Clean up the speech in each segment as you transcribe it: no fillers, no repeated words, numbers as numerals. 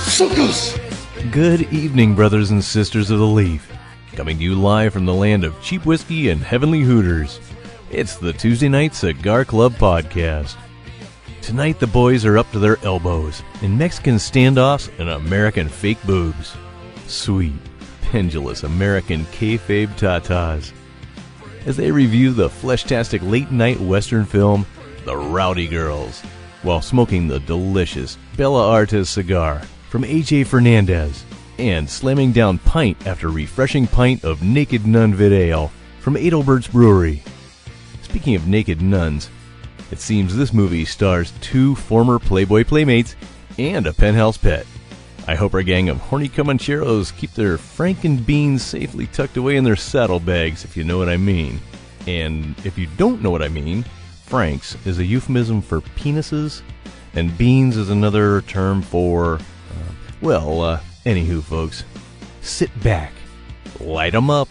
Suckers! Good evening, brothers and sisters of the Leaf. Coming to you live from the land of cheap whiskey and heavenly hooters. It's the Tuesday Night Cigar Club podcast. Tonight the boys are up to their elbows in Mexican standoffs and American fake boobs. Sweet, pendulous American kayfabe tatas. As they review the flesh-tastic late-night western film, The Rowdy Girls, while smoking the delicious Bella Artes cigar from AJ Fernandez, and slamming down pint after refreshing pint of Naked Nun Wit Ale from Adelbert's Brewery. Speaking of naked nuns, it seems this movie stars two former Playboy playmates and a penthouse pet. I hope our gang of horny Comancheros keep their Franken beans safely tucked away in their saddlebags, if you know what I mean. And if you don't know what I mean, Franks is a euphemism for penises, and beans is another term for, anywho, folks, sit back, light 'em up,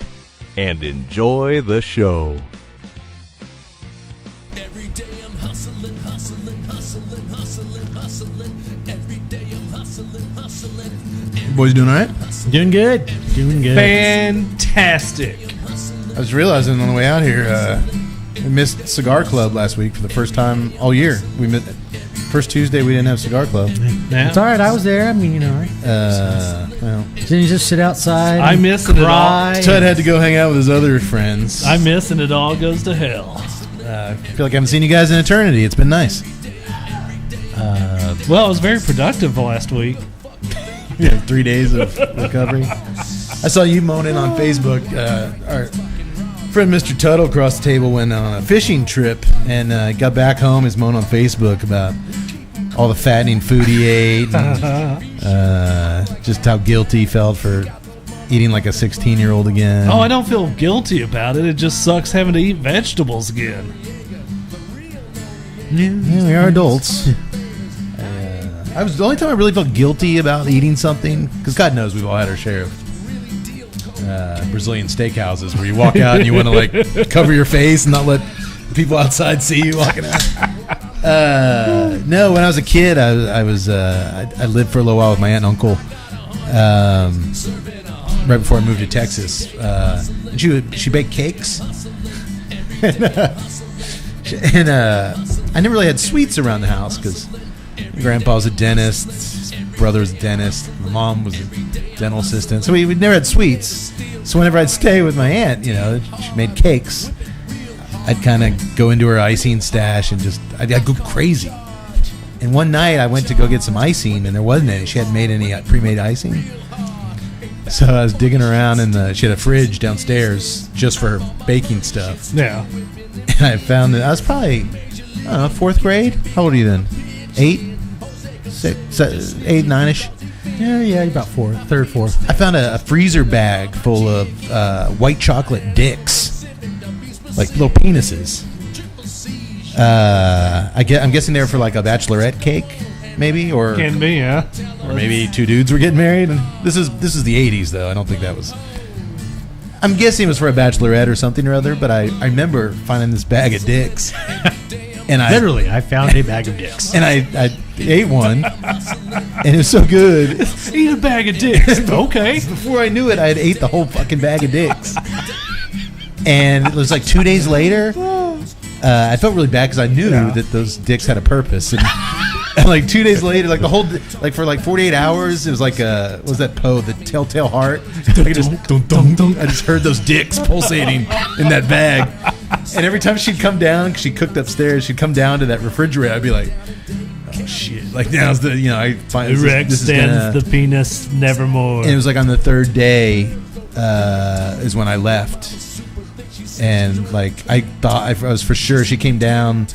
and enjoy the show. Every day I'm hustling, hustling, hustling, hustling, hustling. Every day I'm hustling, hustling. Boys doing all right? Doing good. Doing good. Fantastic. I was realizing on the way out here, we missed Cigar Club last week for the first time all year. We missed first Tuesday we didn't have Cigar Club. Yeah. It's all right. I was there. I mean, you know. Didn't you just sit outside? I miss it all. Tud had to go hang out with his other friends. I miss and it all goes to hell. I feel like I haven't seen you guys in eternity. It's been nice. Well, it was very productive last week. 3 days of recovery. I saw you moaning on Facebook. Our friend Mr. Tuttle across the table went on a fishing trip and got back home. He's moaning on Facebook about all the fattening food he ate and just how guilty he felt for eating like a 16-year-old again. Oh, I don't feel guilty about it. It just sucks having to eat vegetables again. Yeah, we are adults. The only time I really felt guilty about eating something, because God knows we've all had our share of Brazilian steakhouses where you walk out and you want to like cover your face and not let people outside see you walking out. No, when I was a kid, I lived for a little while with my aunt and uncle. Right before I moved to Texas, and she baked cakes, and I never really had sweets around the house because my grandpa was a dentist, his brother was a dentist, my mom was a dental assistant, so we never had sweets. So whenever I'd stay with my aunt, she made cakes, I'd kind of go into her icing stash and I'd go crazy. And one night I went to go get some icing and there wasn't any. She hadn't made any pre-made icing. So I was digging around she had a fridge downstairs just for her baking stuff. Yeah. And I found that I was probably, I don't know, 4th grade? How old are you then? 8? 6, 8, 9-ish? Yeah, about 3rd, 4th. I found a freezer bag full of white chocolate dicks. Like little penises. I'm guessing they were for like a bachelorette cake. Maybe, or Can be, yeah. Or maybe 2 dudes were getting married. And this is the 80s, though. I don't think that was. I'm guessing it was for a bachelorette or something or other. But I remember finding this bag of dicks, and I found a bag of dicks, and I ate one, and it was so good. Eat a bag of dicks. Okay. Before I knew it, I had ate the whole fucking bag of dicks, and it was like 2 days later. I felt really bad because I knew that those dicks had a purpose, and like 2 days later, like the whole, like for like 48 hours, it was like what was that Poe, the Telltale Heart? I just heard those dicks pulsating in that bag, and every time she'd come down, because she cooked upstairs, she'd come down to that refrigerator. I'd be like, oh shit! Like now's the I find Rex stands the penis nevermore. And it was like on the 3rd day is when I left. And like I thought I was for sure she came down,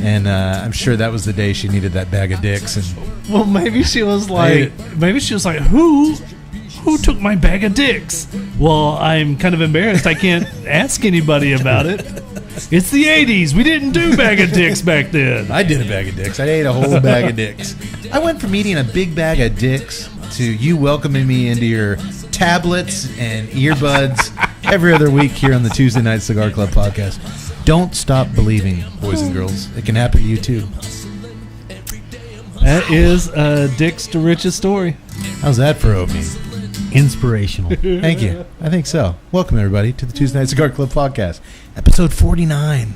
and I'm sure that was the day she needed that bag of dicks. And well, maybe she was like, who took my bag of dicks? Well, I'm kind of embarrassed. I can't ask anybody about it. It's the 80s. We didn't do bag of dicks back then. I did a bag of dicks. I ate a whole bag of dicks. I went from eating a big bag of dicks to you welcoming me into your tablets and earbuds every other week here on the Tuesday Night Cigar Club podcast. Don't stop believing, boys and girls. It can happen to you too. That is Dick's to Rich's story. How's that for opening? Inspirational. Thank you. I think so. Welcome, everybody, to the Tuesday Night Cigar Club podcast, episode 49.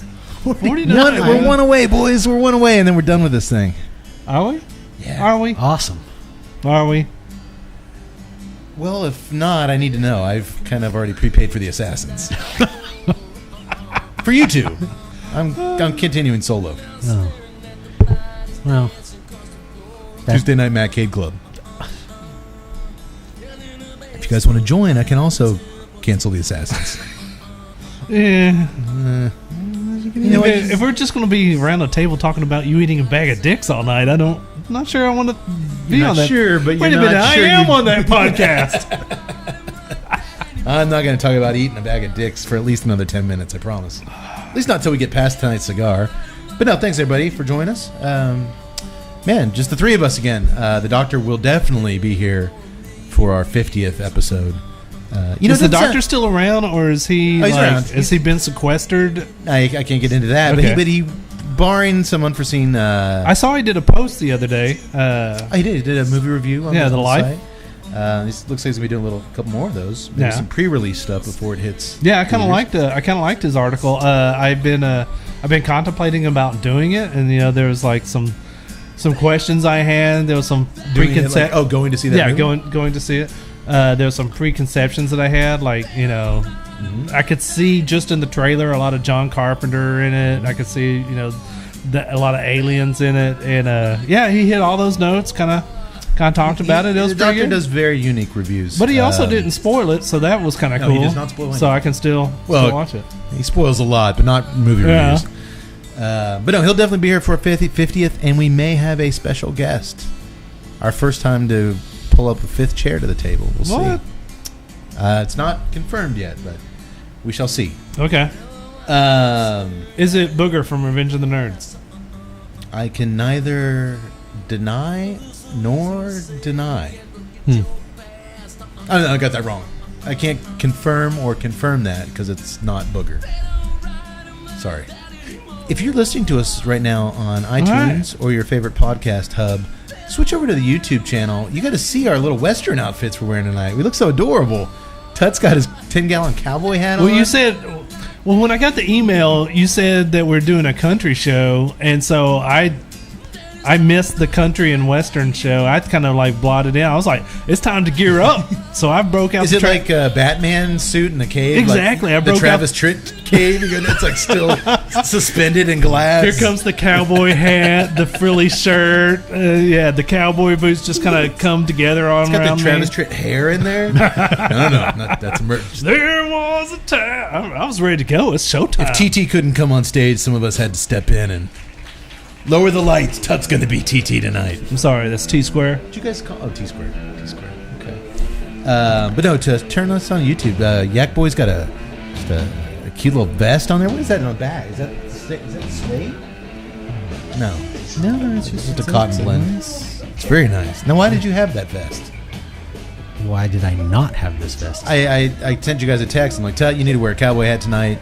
49. We're one away, boys. We're one away, and then we're done with this thing. Are we? Yeah. Are we? Awesome. Are we? Well, if not, I need to know. I've kind of already prepaid for the assassins. For you two. I'm continuing solo. Oh. Well. Tuesday Night Macade Club. If you guys want to join, I can also cancel the assassins. Yeah. You know, If we're just going to be around a table talking about you eating a bag of dicks all night, I'm not sure I want to be You're on not that. sure, but Wait you're a minute, not sure I am you- on that podcast. I'm not going to talk about eating a bag of dicks for at least another 10 minutes, I promise. At least not until we get past tonight's cigar. But no, thanks everybody for joining us. Man, just the three of us again. The doctor will definitely be here for our 50th episode. Is the doctor still around, or is he? Oh, he's around. Has he been sequestered? I can't get into that, Okay. but he, barring some unforeseen... I saw he did a post the other day. he did a movie review on The Life. site. This looks like he's going to be doing a couple more of those. Maybe Yeah. some pre-release stuff before it hits. Yeah, I kind of theaters. liked his article. I've been contemplating about doing it, and there was like some questions I had. There was some Doing it preconcept. like, going to see that movie? going to see it. There was some preconceptions that I had, like I could see just in the trailer a lot of John Carpenter in it. I could see a lot of aliens in it, and he hit all those notes. Kind of talked about it. It was the pretty doctor good. does very unique reviews. But he also didn't spoil it, so that was kind of No, cool. he does not spoil so anything. I can still watch it. He spoils a lot, but not movie Yeah. reviews. But no, he'll definitely be here for our 50th, and we may have a special guest. Our first time to pull up a fifth chair to the table. We'll What? see. It's not confirmed yet, but we shall see. Okay. Is it Booger from Revenge of the Nerds? I can neither deny nor deny. I got that wrong. I can't confirm or confirm that because it's not Booger. Sorry. If you're listening to us right now on iTunes or your favorite podcast hub, switch over to the YouTube channel. You got to see our little Western outfits we're wearing tonight. We look so adorable. Tut's got his 10-gallon cowboy hat on. Well, you said... Well, when I got the email, you said that we're doing a country show, and so I missed the country and western show. I kind of like blotted in. I was like, it's time to gear up. So I broke out. Is it like a Batman suit in a cave? Exactly. Like I broke the Travis out. Tritt cave. It's like still suspended in glass. Here comes the cowboy hat, the frilly shirt. The cowboy boots just kind of come together on It's got around the Travis Tritt hair in there. No, that's merch. There was a time. I was ready to go. It's showtime. If TT couldn't come on stage, some of us had to step in and lower the lights. Tut's going to be TT tonight. I'm sorry, that's T Square. Did you guys call? Oh, T Square. T Square. Okay. But no, to turn us on YouTube, Yak Boy's got a cute little vest on there. What is that in the back? Is that suede? No, it's just a cotton blend. It's very nice. Now, why did you have that vest? Why did I not have this vest? I sent you guys a text. I'm like, Tut, you need to wear a cowboy hat tonight.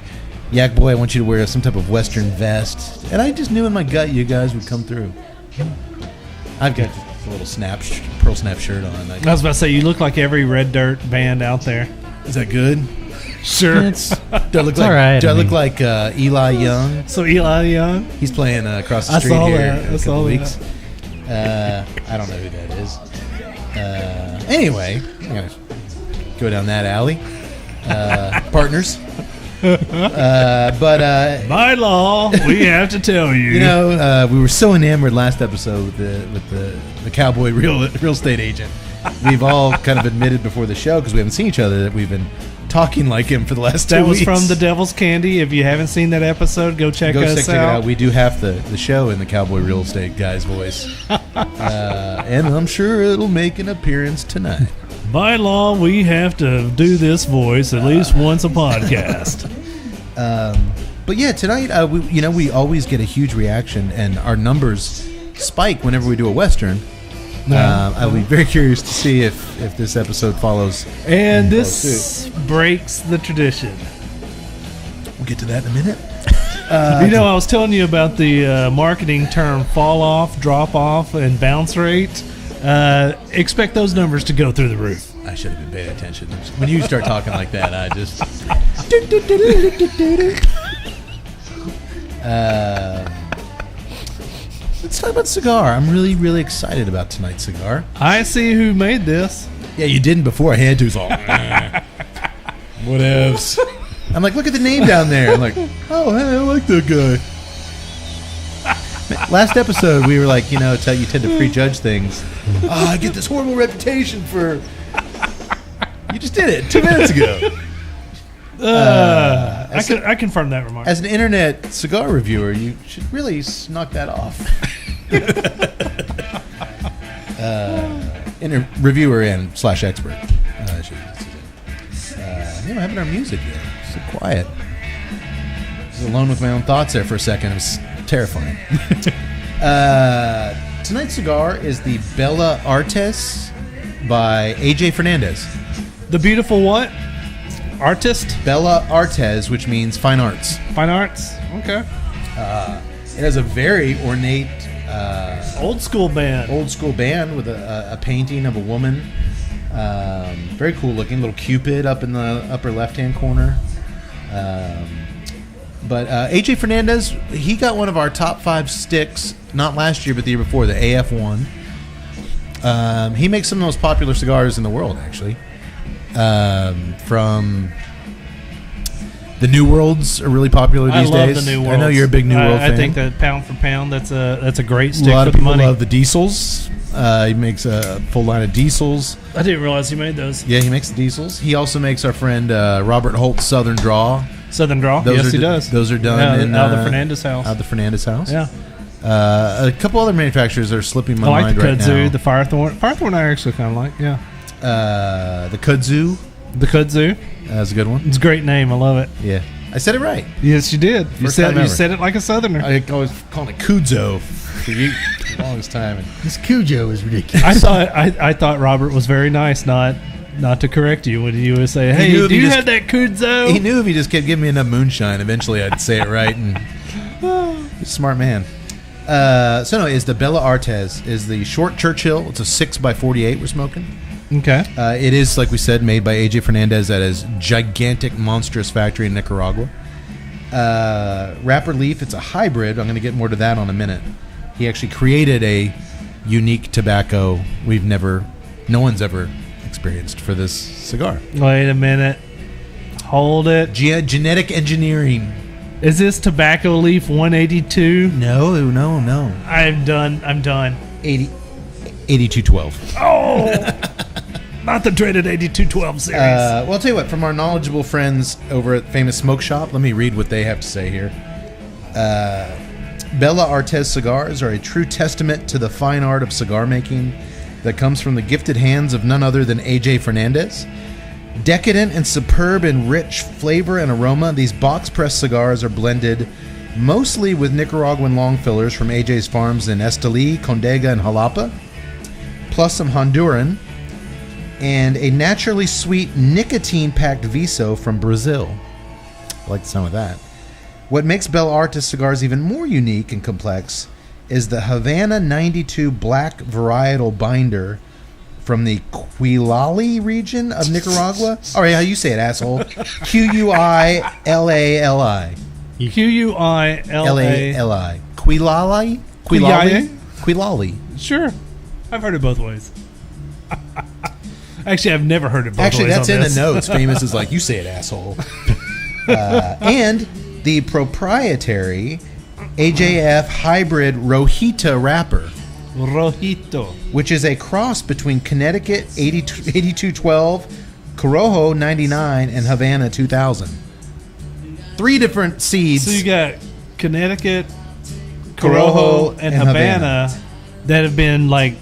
Yak Boy, I want you to wear some type of Western vest. And I just knew in my gut you guys would come through. I've got a little pearl snap shirt on. I was about to say, you look like every Red Dirt band out there. Is that good? Sure. Do I look like, all right, do I I look mean- like Eli Young? So Eli Young. He's playing across the I street saw here that. in I a saw couple that. weeks. I don't know who that is. Anyway, I'm going to go down that alley. Partners. By law, we have to tell you. We were so enamored last episode with the cowboy real estate agent. We've all kind of admitted before the show because we haven't seen each other that we've been talking like him for the last 2 that was weeks. from The Devil's Candy. If you haven't seen that episode, go check us check it out. out. We do have the show in the cowboy real estate guy's voice, and I'm sure it'll make an appearance tonight. By law, we have to do this voice at least once a podcast. But yeah, tonight we always get a huge reaction, and our numbers spike whenever we do a Western. I'll be very curious to see if this episode follows. And this breaks the tradition. We'll get to that in a minute. I was telling you about the marketing term fall off, drop off, and bounce rate. Expect those numbers to go through the roof. I should have been paying attention. When you start talking like that, I just... Let's talk about cigar. I'm really, really excited about tonight's cigar. I see who made this. Yeah, you didn't before. I had to. So whatevs. I'm like, look at the name down there. I'm like, oh, hey, I like that guy. Last episode, we were like, you tend to prejudge things. I get this horrible reputation for... You just did it 2 minutes ago. I confirm that remark. As an internet cigar reviewer, you should really knock that off. Reviewer and / expert. I'm having our music yet. So quiet. I was alone with my own thoughts there for a second. It was terrifying. Tonight's cigar is the Bella Artes by AJ Fernandez. The beautiful what? Artist? Bella Artes, which means fine arts. Fine arts? Okay. It has a very ornate... Old school band with a painting of a woman. Very cool looking. Little Cupid up in the upper left-hand corner. But AJ Fernandez, he got one of our top 5 sticks, not last year, but the year before, the AF1. He makes some of the most popular cigars in the world, actually. From... The New Worlds are really popular these days. I love the New Worlds. I know you're a big New World fan. I think that pound for pound, that's a great stick. A lot of for people money. love the diesels. He makes a full line of diesels. I didn't realize he made those. Yeah, he makes the diesels. He also makes our friend Robert Holt's Southern Draw. Southern Draw? Yes, he does. Those are done in out of the Fernandez house. Out of the Fernandez house. Yeah. A couple other manufacturers are slipping my mind right now. I like the Kudzu, the Firethorn. Firethorn I actually kind of like, yeah. The Kudzu. The Kudzu. That's a good one. It's a great name. I love it. Yeah. I said it right. Yes, you did. You said it like a Southerner. I was calling it Kudzo for the longest time. This Cujo is ridiculous. I thought Robert was very nice, not to correct you when you would say, "Hey, do you have that Kudzo?" He knew if he just kept giving me enough moonshine, eventually I'd say it right. And he's a smart man. So no, is the Bella Artes is the short Churchill. It's a 6x48 we're smoking. Okay. It is, like we said, made by AJ Fernandez at his gigantic, monstrous factory in Nicaragua. Wrapper leaf, it's a hybrid. I'm going to get more to that in a minute. He actually created a unique tobacco no one's ever experienced for this cigar. Wait a minute. Hold it. Genetic engineering. Is this tobacco leaf 182? No. I'm done. 8212. Oh! Not the dreaded 8212 series. Well, I'll tell you what, from our knowledgeable friends over at Famous Smoke Shop, let me read what they have to say here. Bella Artes cigars are a true testament to the fine art of cigar making that comes from the gifted hands of none other than AJ Fernandez. Decadent and superb in rich flavor and aroma, these box-pressed cigars are blended mostly with Nicaraguan long fillers from AJ's farms in Esteli, Condega, and Jalapa, plus some Honduran, and a naturally sweet nicotine-packed Viso from Brazil. I like the sound of that. What makes Bella Artes cigars even more unique and complex is the Havana 92 black varietal binder from the Quilali region of Nicaragua. All right, how you say it, asshole? Q-U-I-L-A-L-I. Q-U-I-L-A-L-I. Quilali? Quilali. Sure. I've heard it both ways. Actually, I've never heard it both ways. Actually, that's in the notes. Famous is like, you say it, asshole. And the proprietary AJF hybrid Rojita wrapper. Rojito. Which is a cross between Connecticut 8212, Corojo 99, and Havana 2000. 3 different seeds. So you got Connecticut, Corojo, and Havana that have been like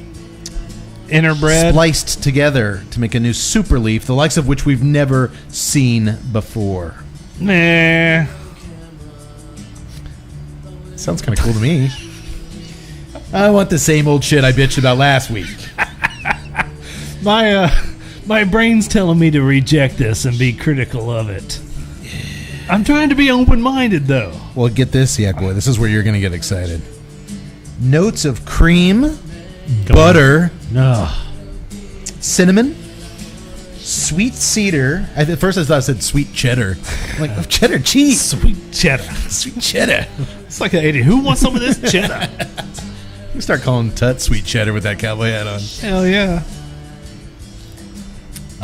interbred, spliced together to make a new super leaf, the likes of which we've never seen before. Nah. Sounds kind of cool to me. I want the same old shit I bitched about last week. My brain's telling me to reject this and be critical of it. I'm trying to be open-minded, though. Well, get this, Yak Boy. This is where you're going to get excited. Notes of cream, butter, No. cinnamon, sweet cedar. At first I thought it said sweet cheddar. I'm like, oh, cheddar cheese. Sweet cheddar. Sweet cheddar. It's like an 80. Who wants some of this cheddar? We start calling Tut sweet cheddar with that cowboy hat on. Hell yeah.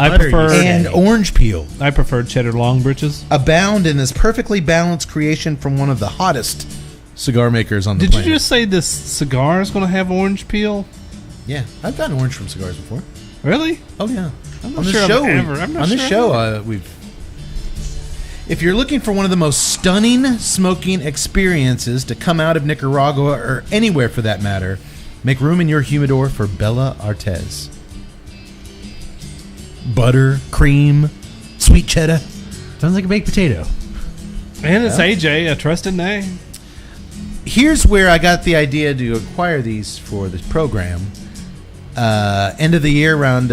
I Butter, prefer you And orange peel. I prefer cheddar long britches. Abound in this perfectly balanced creation from one of the hottest cigar makers on the Did planet. you just say this cigar is going to have orange peel? Yeah, I've gotten orange from cigars before. Really? Oh yeah, I'm not on this sure I've show, ever- I'm not on this sure show, we've. If you're looking for one of the most stunning smoking experiences to come out of Nicaragua or anywhere for that matter, make room in your humidor for Bella Artez. Butter, cream, sweet cheddar. Sounds like a baked potato. And it's AJ, a trusted name. Here's where I got the idea to acquire these for this program. End of the year, around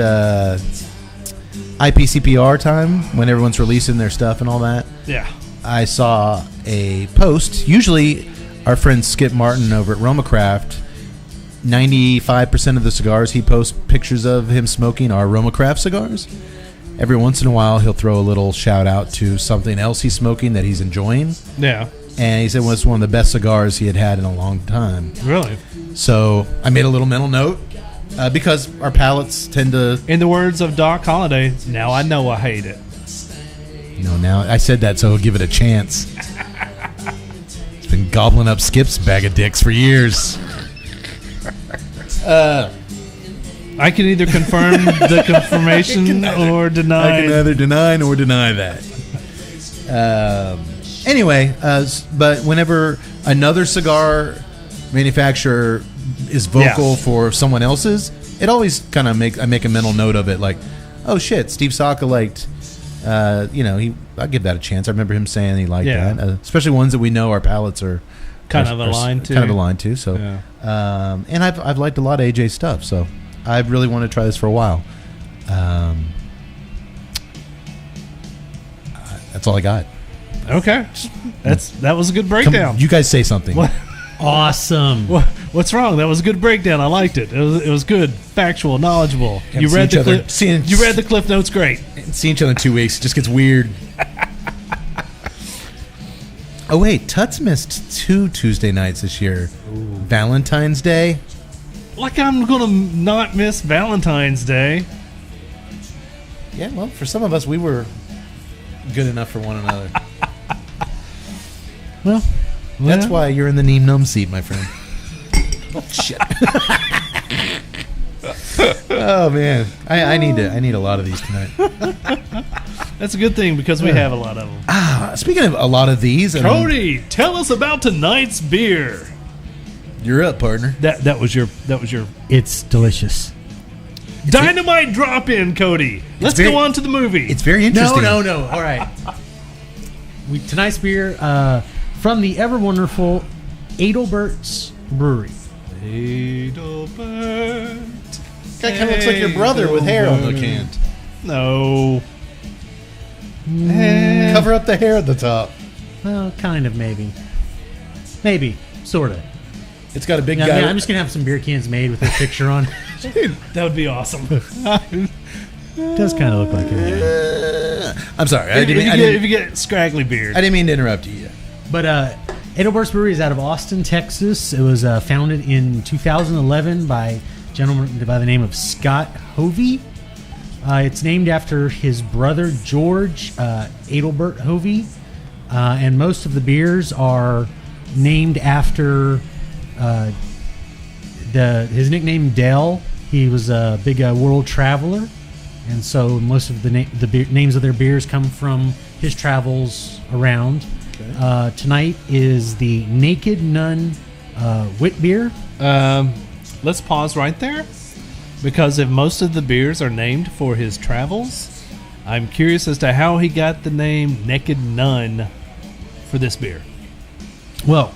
IPCPR time, when everyone's releasing their stuff and all that, Yeah. I saw a post. Usually, our friend Skip Martin over at Romacraft, 95% of the cigars he posts pictures of him smoking are Romacraft cigars. Every once in a while, he'll throw a little shout out to something else he's smoking that he's enjoying. Yeah. And he said it was one of the best cigars he had had in a long time. Really? So I made a little mental note because our palates tend to. In the words of Doc Holliday, now I know I hate it. Now I said that so he'll give it a chance. It's been gobbling up Skip's bag of dicks for years. I can either confirm the confirmation or deny. I can neither deny nor deny that. Anyway, but whenever another cigar manufacturer is vocal Yeah. for someone else's, it always kind of I make a mental note of it. Like, oh shit, Steve Saka liked. I'll give that a chance. I remember him saying he liked Yeah. that, especially ones that we know our palates are Kind of aligned to. Kind of aligned to. So, Yeah. and I've liked a lot of AJ stuff. So, I really want to try this for a while. That's all I got. Okay. That was a good breakdown. You guys say something. What? Awesome. What's wrong? That was a good breakdown. I liked it. It was good, factual, knowledgeable. Haven't seen each other- You read the Cliff Notes great. See each other in 2 weeks. It just gets weird. Oh, wait. Tuts missed 2 Tuesday nights this year. Valentine's Day. Like I'm gonna not miss Valentine's Day. Yeah, well, for some of us, we were good enough for one another. Well, That's why you're in the Neem Num seat, my friend. Oh, shit. Oh, man. I need a lot of these tonight. That's a good thing because we have a lot of them. Speaking of a lot of these, Cody, tell us about tonight's beer. you're up, partner. That was your it's delicious. dynamite drop in, Cody. Let's very- go on to the movie. It's very interesting. No. All right. Tonight's beer from the ever wonderful Adelbert's Brewery. Adelbert. Guy kind of looks like your brother with hair on the can. No. Cover up the hair at the top. Well, kind of, maybe. Maybe. Sort of. It's got a big Now, guy. I'm just going to have some beer cans made with this picture on. That would be awesome. It does kind of look like it. I'm sorry. I if didn't you get scraggly beard. mean to interrupt you. But Adelbert's Brewery is out of Austin, Texas. It was founded in 2011 by a gentleman by the name of Scott Hovey. It's named after his brother George Adelbert Hovey, and most of the beers are named after his nickname Dell. He was a big world traveler, and so most of the names of their beers come from his travels around. Tonight is the Naked Nun Wit Beer. Let's pause right there, because if most of the beers are named for his travels, I'm curious as to how he got the name Naked Nun for this beer. Well,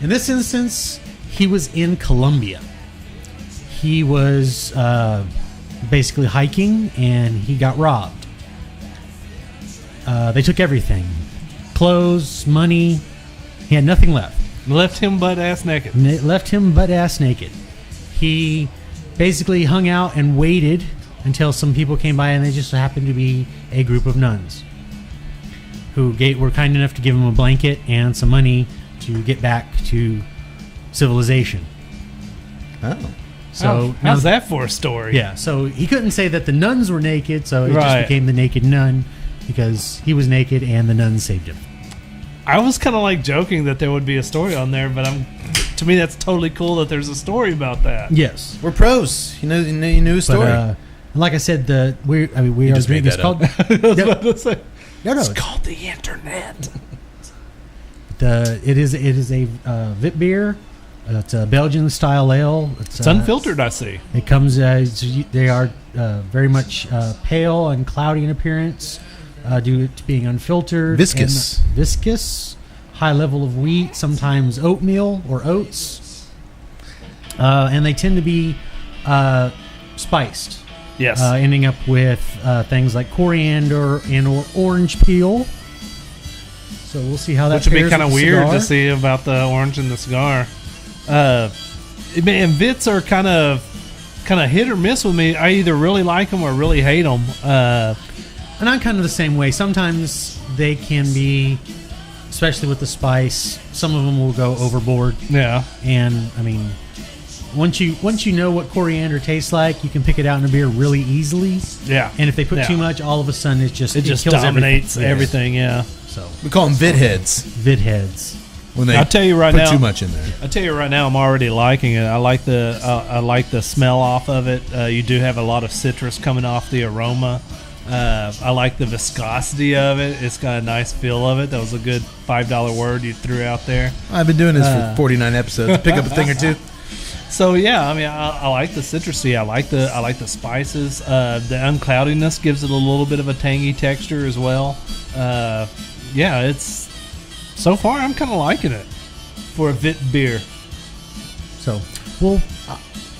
in this instance, he was in Colombia. He was basically hiking, and he got robbed. They took everything. clothes, money. He had nothing left. Left him butt ass naked. Left him butt ass naked. He basically hung out and waited until some people came by, and they just happened to be a group of nuns who were kind enough to give him a blanket and some money to get back to civilization. Oh. So how's that for a story? Yeah, so he couldn't say that the nuns were naked, so it just Right. became the Naked Nun because he was naked and the nuns saved him. I was kind of like joking that there would be a story on there, but to me that's totally cool that there's a story about that. Yes, We're pros. You knew a story. but like I said, we are just made drinking. It's that called It's it's called the internet. It is a Vit beer. It's a Belgian style ale. It's unfiltered, I see. It comes. They are very much pale and cloudy in appearance, due to being unfiltered. Viscous. And viscous. High level of wheat, sometimes oatmeal or oats, and they tend to be spiced. Yes. Ending up with things like coriander and or orange peel. So we'll see how that. Which would be pairs kind of with the weird cigar. to see about the orange in the cigar. And Vits are kind of hit or miss with me. I either really like them or really hate them. And I'm kind of the same way. Sometimes they can be, especially with the spice, some of them will go overboard. Yeah. And I mean, once you know what coriander tastes like, you can pick it out in a beer really easily. Yeah. And if they put Yeah. too much, all of a sudden it just It just kills dominates everything. everything. Yeah. So we call them vid heads vid heads. when they I'll tell you right put now- too much in there. I tell you right now, I'm already liking it. I like the smell off of it. You do have a lot of citrus coming off the aroma. I like the viscosity of it. It's got a nice feel of it. That was a good $5 word you threw out there. I've been doing this for 49 episodes. Pick up a thing or two. So yeah, I mean, I like the citrusy. I like the spices. The uncloudiness gives it a little bit of a tangy texture as well. Yeah, it's so far I'm kind of liking it for a Vit beer. So Well,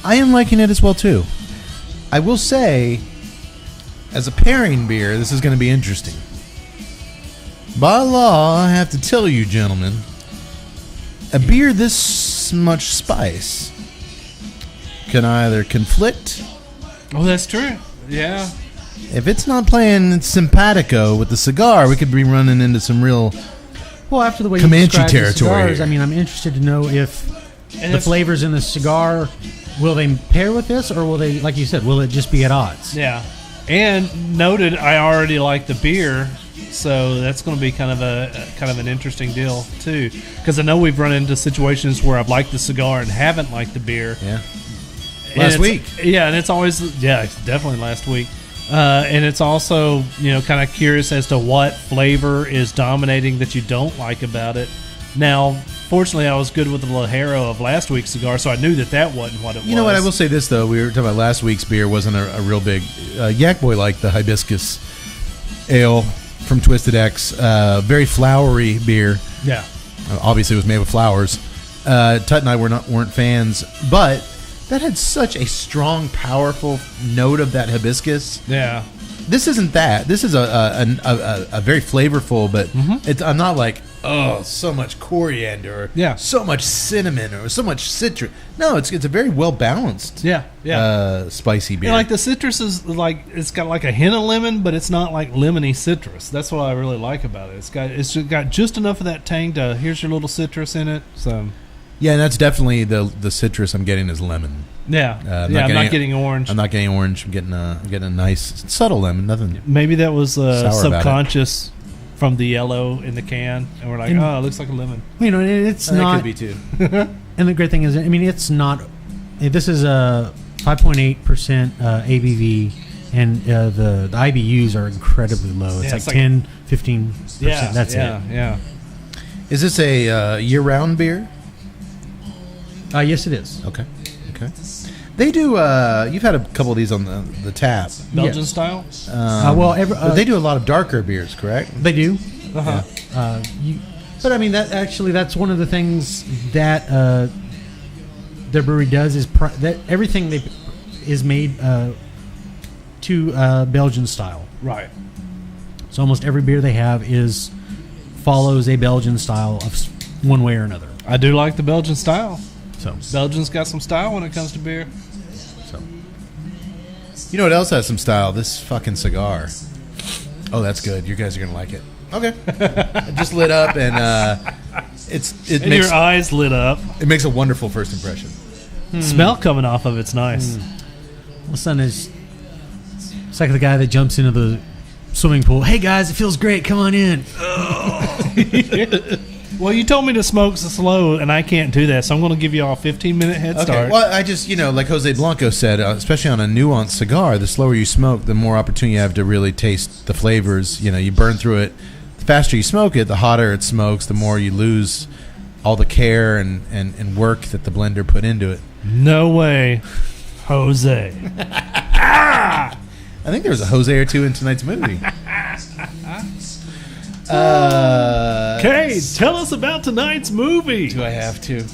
I am liking it as well too. I will say, as a pairing beer, this is going to be interesting. By law, I have to tell you, gentlemen, a beer this much spice can either conflict. Oh, that's true. Yeah. If it's not playing simpatico with the cigar, we could be running into some real. well, after the way Comanche you described the territory cigars, here. I mean, I'm interested to know if And the if- flavors in the cigar will they pair with this, or will they, like you said, will it just be at odds? Yeah. And noted, I already like the beer, so that's going to be kind of an interesting deal too. Because I know we've run into situations where I've liked the cigar and haven't liked the beer. Yeah. And Last it's- week. Yeah, and it's always it's definitely last week. And it's also kind of curious as to what flavor is dominating that you don't like about it. Now, fortunately, I was good with the Lajero of last week's cigar, so I knew that wasn't what it was. You know what? I will say this though. We were talking about last week's beer wasn't a real big. Yak Boy liked the hibiscus ale from Twisted X. Very flowery beer. Yeah. Obviously, it was made with flowers. Tut and I weren't fans, but that had such a strong, powerful note of that hibiscus. Yeah. This isn't that. This is a very flavorful, but I'm not like, oh, so much coriander, or Yeah. so much cinnamon, or so much citrus. No, it's a very well balanced, spicy beer. Yeah, like the citrus is like it's got like a hint of lemon, but it's not like lemony citrus. That's what I really like about it. It's got just enough of that tang to here's your little citrus in it. So yeah, and that's definitely the citrus I'm getting is lemon. yeah, I'm I'm not getting orange. I'm not getting orange. I'm getting a nice subtle lemon. Nothing. Maybe that was Sour about it. subconscious from the yellow in the can, and we're like, And- oh, it looks like a lemon. You know, it's That not. could be too. And the great thing is, I mean, it's not. This is a 5.8% ABV, and the IBUs are incredibly low. It's Yeah, like it's like- 10-15%. Yeah, That's yeah, it. yeah. Is this a year-round beer? Yes, it is. Okay. They do. You've had a couple of these on the tap. Belgian Yes. style. But they do a lot of darker beers, correct? They do. Uh-huh. But I mean, that's one of the things that their brewery does is that everything is made to Belgian style. Right. So almost every beer they have is follows a Belgian style of one way or another. I do like the Belgian style. So, Belgians got some style when it comes to beer. you know what else has some style? This fucking cigar. Oh, that's good. You guys are gonna like it. Okay. It just lit up, and it And makes your eyes lit up. it makes a wonderful first impression. Smell coming off of it's nice. All of a sudden, it's like the guy that jumps into the swimming pool. Hey guys, it feels great. Come on in. Well, you told me to smoke slow, and I can't do that, so I'm going to give you all a 15-minute head Okay. start. Well, I just, like Jose Blanco said, especially on a nuanced cigar, the slower you smoke, the more opportunity you have to really taste the flavors. You burn through it. The faster you smoke it, the hotter it smokes, the more you lose all the care and work that the blender put into it. No way, Jose. I think there was a Jose or two in tonight's movie. Okay, tell us about tonight's movie. Do I have to?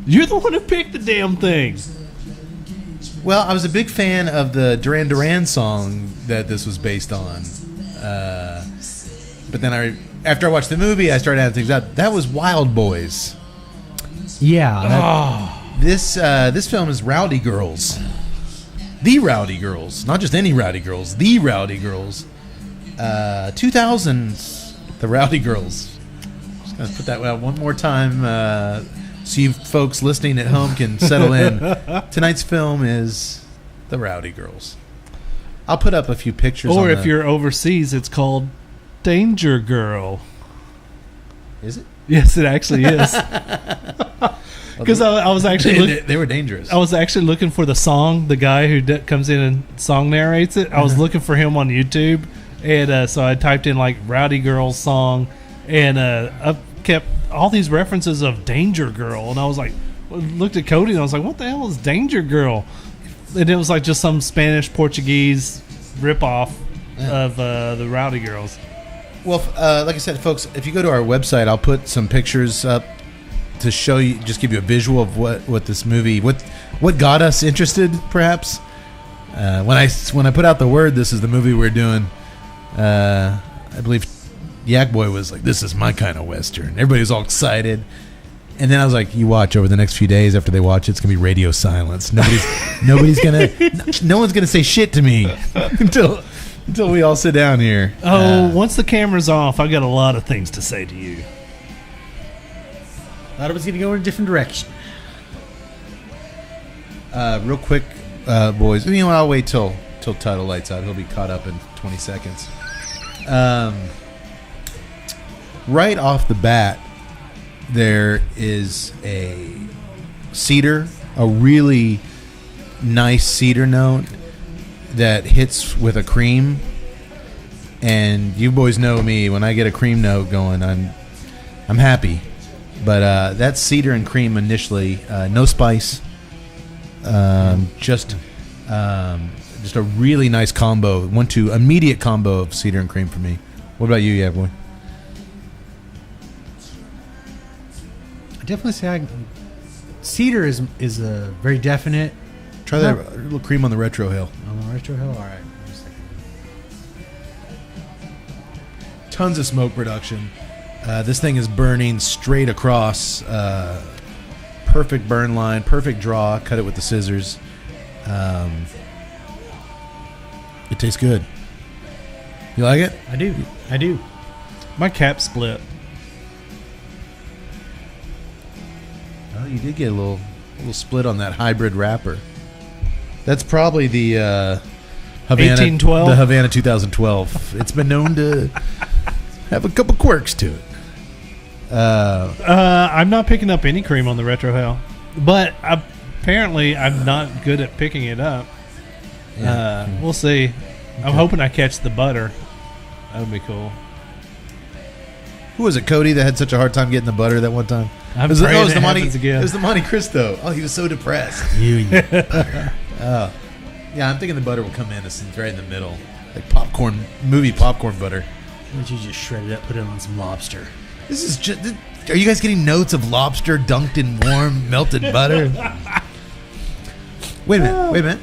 You're the one who picked the damn thing. Well, I was a big fan of the Duran Duran song that this was based on. But then after I watched the movie, I started adding things up. That was Wild Boys. Yeah. This film is Rowdy Girls. The Rowdy Girls. Not just any Rowdy Girls. The Rowdy Girls. 2000's The Rowdy Girls. Just going to put that out one more time so you folks listening at home can settle in. Tonight's film is The Rowdy Girls. I'll put up a few pictures. Or if you're overseas, it's called Danger Girl. Is it? Yes, it actually is. Because I was actually they were dangerous. I was actually looking for the song, the guy who comes in and song narrates it. I was looking for him on YouTube, and so I typed in like Rowdy Girls song, and I kept all these references of Danger Girl, and I was like, looked at Cody, and I was like, what the hell is Danger Girl? And it was like just some Spanish Portuguese ripoff of the Rowdy Girls. Well, like I said, folks, if you go to our website, I'll put some pictures up to show you, just give you a visual of what this movie, what got us interested, perhaps. When I put out the word, this is the movie we're doing, I believe Yak Boy was like, this is my kind of Western. Everybody was all excited. And then I was like, you watch over the next few days after they watch it, it's going to be radio silence. No one's going to say shit to me until we all sit down here. Once the camera's off, I got a lot of things to say to you. Thought it was going to go in a different direction. Real quick, boys. I'll wait till Title lights out. He'll be caught up in 20 seconds. Right off the bat, there is a cedar, a really nice cedar note that hits with a cream. And you boys know me. When I get a cream note going, I'm happy. But that's cedar and cream initially. No spice. Just a really nice combo. 1-2 immediate combo of cedar and cream for me. What about you, yeah, boy? I definitely say cedar is a very definite. Try that little cream on the retro hill. On the retro hill? All right. Tons of smoke production. This thing is burning straight across. Perfect burn line, perfect draw. Cut it with the scissors. It tastes good. You like it? I do. My cap split. Oh, you did get a little split on that hybrid wrapper. That's probably the Havana 1812? The Havana 2012. It's been known to have a couple quirks to it. I'm not picking up any cream on the retro hell, but apparently I'm not good at picking it up. We'll see. I'm hoping I catch the butter. That would be cool. Who was it, Cody, that had such a hard time getting the butter that one time? I'm it was praying the it Monte, happens again. It was the Monte Cristo. Oh, he was so depressed. You and your butter. Yeah, I'm thinking the butter will come in as right in the middle, like movie popcorn butter. Why don't you just shred it up, put it on some lobster? This is just. Are you guys getting notes of lobster dunked in warm melted butter? Wait a minute.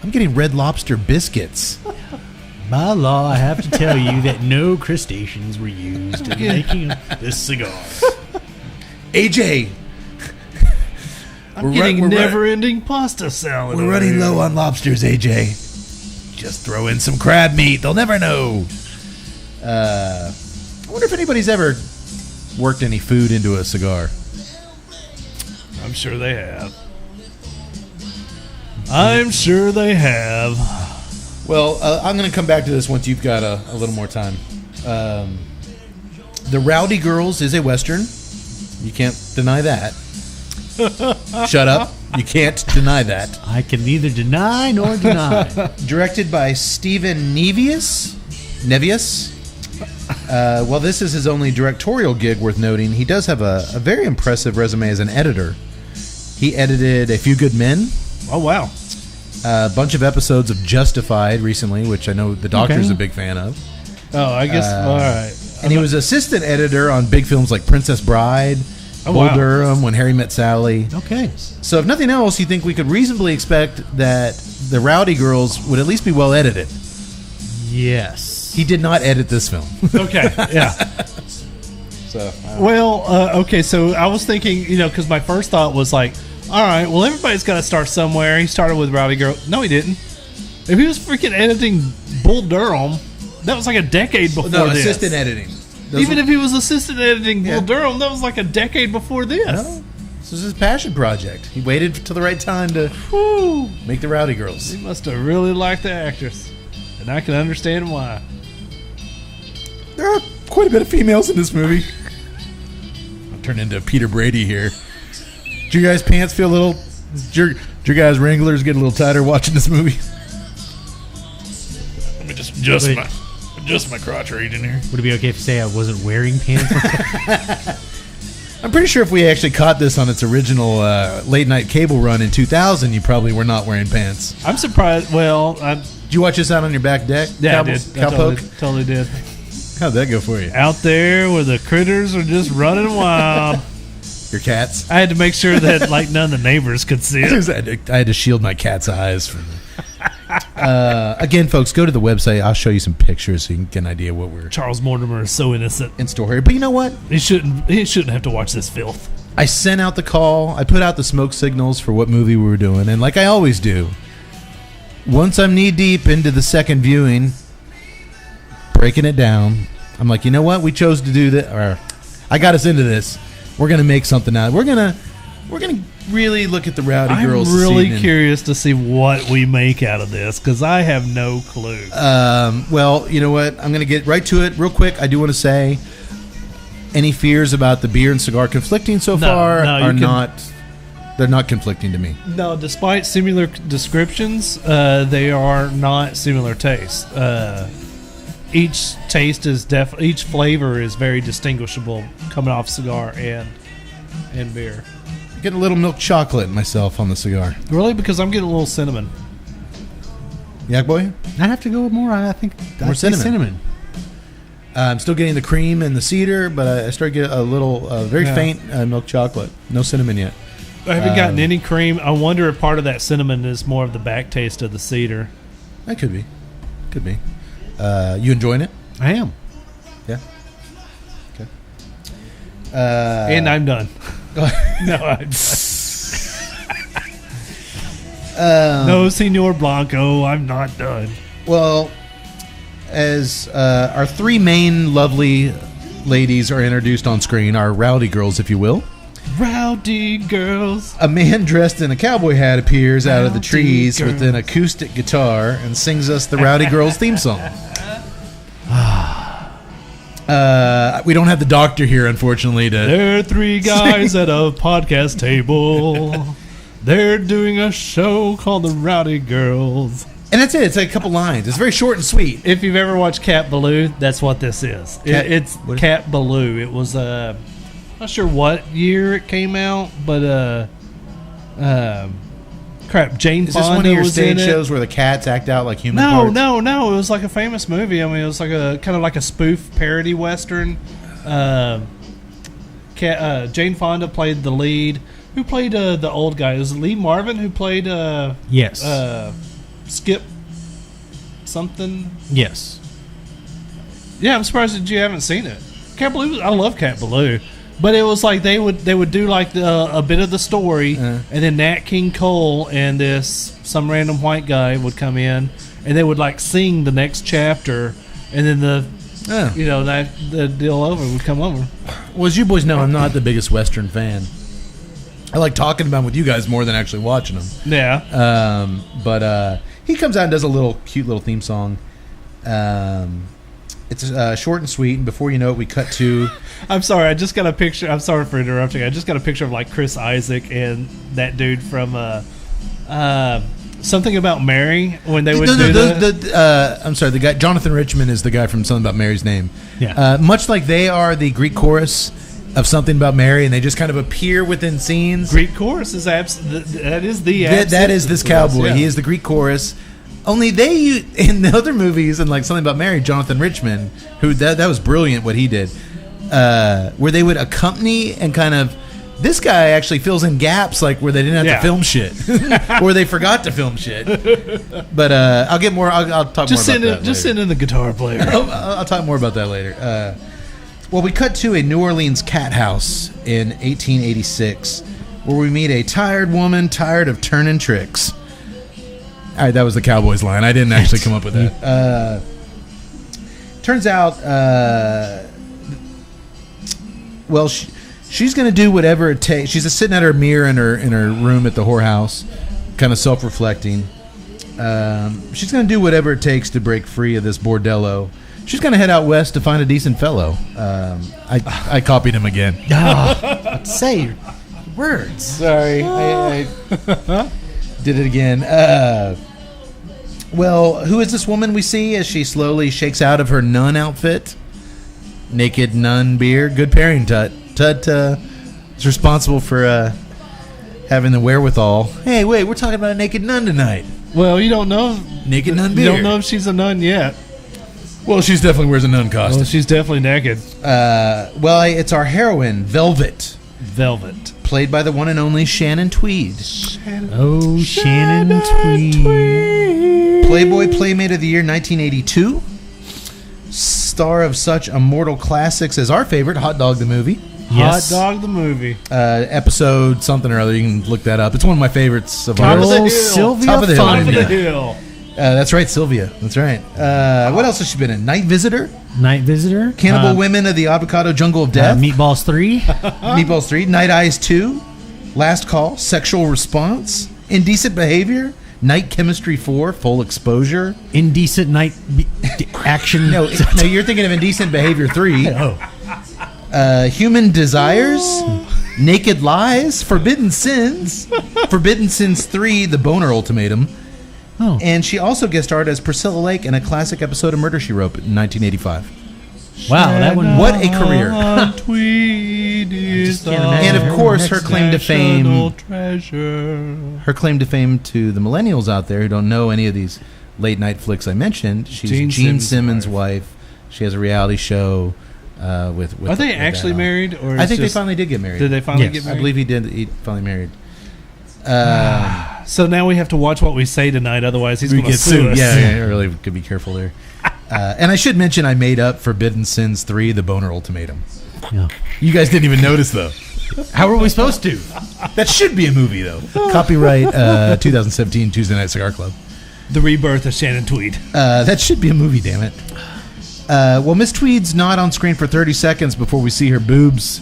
I'm getting Red Lobster biscuits. By law, I have to tell you that no crustaceans were used in making this cigar. AJ, I'm getting never-ending pasta salad. We're running low on lobsters, AJ. Just throw in some crab meat. They'll never know. I wonder if anybody's ever worked any food into a cigar. I'm sure they have. I'm sure they have. Well, I'm going to come back to this once you've got a little more time. The Rowdy Girls is a Western. You can't deny that. Shut up. You can't deny that. I can neither deny nor deny. Directed by Stephen Nevius. Well, this is his only directorial gig worth noting. He does have a very impressive resume as an editor. He edited A Few Good Men. Oh, wow. A bunch of episodes of Justified recently, which I know the Doctor's a big fan of. Oh, I guess. All right. And he was assistant editor on big films like Princess Bride, Bull Durham, When Harry Met Sally. Okay. So if nothing else, you think we could reasonably expect that the Rowdy Girls would at least be well edited. Yes. He did not edit this film. Okay, yeah. So, okay, so I was thinking, because my first thought was like, all right, well, everybody's got to start somewhere. He started with Rowdy Girl. No, he didn't. If he was freaking editing Bull Durham, that was like a decade before this. Assistant editing. Even if he was assistant editing Bull Durham, that was like a decade before this. No, this was his passion project. He waited till the right time to make the Rowdy Girls. He must have really liked the actress, and I can understand why. There are quite a bit of females in this movie. I'll turn into Peter Brady here. Did your guys' pants feel a little... Did your guys' Wranglers get a little tighter watching this movie? Let me just adjust my crotch right in here. Would it be okay if you say I wasn't wearing pants? I'm pretty sure if we actually caught this on its original late-night cable run in 2000, you probably were not wearing pants. I'm surprised. Well, did you watch this out on your back deck? Yeah, I did. Cowpoke? Totally did. How'd that go for you? Out there where the critters are just running wild. Your cats? I had to make sure that none of the neighbors could see it. I had to shield my cat's eyes from again, folks, go to the website. I'll show you some pictures so you can get an idea what we're Charles Mortimer is so innocent in store here. But you know what? He shouldn't have to watch this filth. I sent out the call. I put out the smoke signals for what movie we were doing, and like I always do, once I'm knee deep into the second viewing, breaking it down, I'm like, you know what? We chose to do that, or I got us into this. We're gonna make something out. We're gonna really look at the Rowdy Girls. I'm really curious to see what we make out of this because I have no clue. Well, you know what? I'm going to get right to it real quick. I do want to say any fears about the beer and cigar conflicting so far are not. They're not conflicting to me. No, despite similar descriptions, they are not similar tastes. Each taste is each flavor is very distinguishable coming off cigar and beer. Get a little milk chocolate myself on the cigar. Really? Because I'm getting a little cinnamon. Yak boy? I'd have to go with more. I think more cinnamon. I'm still getting the cream and the cedar, but I start getting a little very faint milk chocolate. No cinnamon yet. I haven't gotten any cream. I wonder if part of that cinnamon is more of the back taste of the cedar. That could be. Could be. You enjoying it? I am. Yeah. Okay. And I'm done. No, I'm done. No, Senor Blanco, I'm not done. Well, as our three main lovely ladies are introduced on screen, our Rowdy Girls, if you will. Rowdy Girls. A man dressed in a cowboy hat appears out of the trees with an acoustic guitar and sings us the Rowdy Girls theme song. We don't have the doctor here, unfortunately. There are three guys at a podcast table. They're doing a show called the Rowdy Girls. And that's it. It's like a couple lines. It's very short and sweet. If you've ever watched Cat Ballou, that's what this is. It's Cat Ballou. It was not sure what year it came out, but Jane Fonda was in it. Is this one of your stage shows where the cats act out like human parts? No. It was like a famous movie. I mean, it was like a kind of like a spoof parody western. Jane Fonda played the lead. Who played the old guy? It was Lee Marvin who played yes. Skip something. Yes. Yeah, I'm surprised that you haven't seen it. Cat Ballou, I love Cat Ballou, but it was like they would do like a bit of the story, and then Nat King Cole and some random white guy would come in, and they would like sing the next chapter, and then the deal over would come over. Well, as you boys know, I'm not the biggest Western fan. I like talking about them with you guys more than actually watching them. Yeah. But he comes out and does a cute little theme song. It's short and sweet, and before you know it, we cut to... I'm sorry, I just got a picture. I'm sorry for interrupting. I just got a picture of like Chris Isaac and that dude from Something About Mary when they would do that. I'm sorry, the guy Jonathan Richman is the guy from Something About Mary's Name. Yeah. Much like they are the Greek chorus of Something About Mary, and they just kind of appear within scenes. Greek chorus is that is the that is this cowboy. Yeah. He is the Greek chorus. Only in the other movies, and like Something About Mary, Jonathan Richman, who that was brilliant what he did, where they would accompany and kind of. This guy actually fills in gaps like where they didn't have to film shit, or they forgot to film shit. But I'll get more. I'll talk more about that later. Just send in the guitar player. I'll talk more about that later. Well, we cut to a New Orleans cat house in 1886, where we meet a tired woman tired of turning tricks. All right, that was the Cowboys line. I didn't actually come up with that. Turns out, she's going to do whatever it takes. She's sitting at her mirror in her room at the whorehouse, kind of self-reflecting. She's going to do whatever it takes to break free of this bordello. She's going to head out west to find a decent fellow. I copied him again. Say your words. Sorry, I did it again. Well, who is this woman we see as she slowly shakes out of her nun outfit? Naked Nun beer. Good pairing, Tut. Tut is responsible for having the wherewithal. Hey, wait, we're talking about a naked nun tonight. Well, you don't know. Naked Nun beer. You don't know if she's a nun yet. Well, she's definitely wears a nun costume. Well, she's definitely naked. Well, it's our heroine, Velvet. Velvet. Played by the one and only Shannon Tweed. Shannon Tweed. Playboy Playmate of the Year 1982. Star of such immortal classics as our favorite, Hot Dog the Movie. Yes. Hot Dog the Movie. Episode something or other. You can look that up. It's one of my favorites of Top ours. of the hill. Sylvia Top of the hill. Top of the Yeah. hill. That's right, Sylvia. That's right. What else has she been in? Night Visitor, Night Visitor. Cannibal Women of the Avocado Jungle of Death, Meatballs 3. Meatballs 3, Night Eyes 2, Last Call, Sexual Response, Indecent Behavior, Night Chemistry 4, Full Exposure. Indecent Night Action. No, you're thinking of Indecent Behavior 3. Human Desires, Naked Lies, Forbidden Sins, Forbidden Sins 3, The Boner Ultimatum. Oh. And she also guest starred as Priscilla Lake in a classic episode of Murder, She Wrote in 1985. Wow, that one. What a career. Tweed is can't imagine. And of course, her claim to fame, treasure. her claim to fame to the millennials out there who don't know any of these late night flicks I mentioned, she's Gene Simmons' wife. She has a reality show with Are they actually married? Or I think they finally did get married. Did they finally Yes. get married? I believe he did. He finally married. So now we have to watch what we say tonight, otherwise he's going to sue us. Yeah, really could be careful there. And I should mention I made up Forbidden Sins 3, The Boner Ultimatum. Yeah. You guys didn't even notice, though. How are we supposed to? That should be a movie, though. Copyright 2017 Tuesday Night Cigar Club. The rebirth of Shannon Tweed. That should be a movie, damn it. Well, Miss Tweed's not on screen for 30 seconds before we see her boobs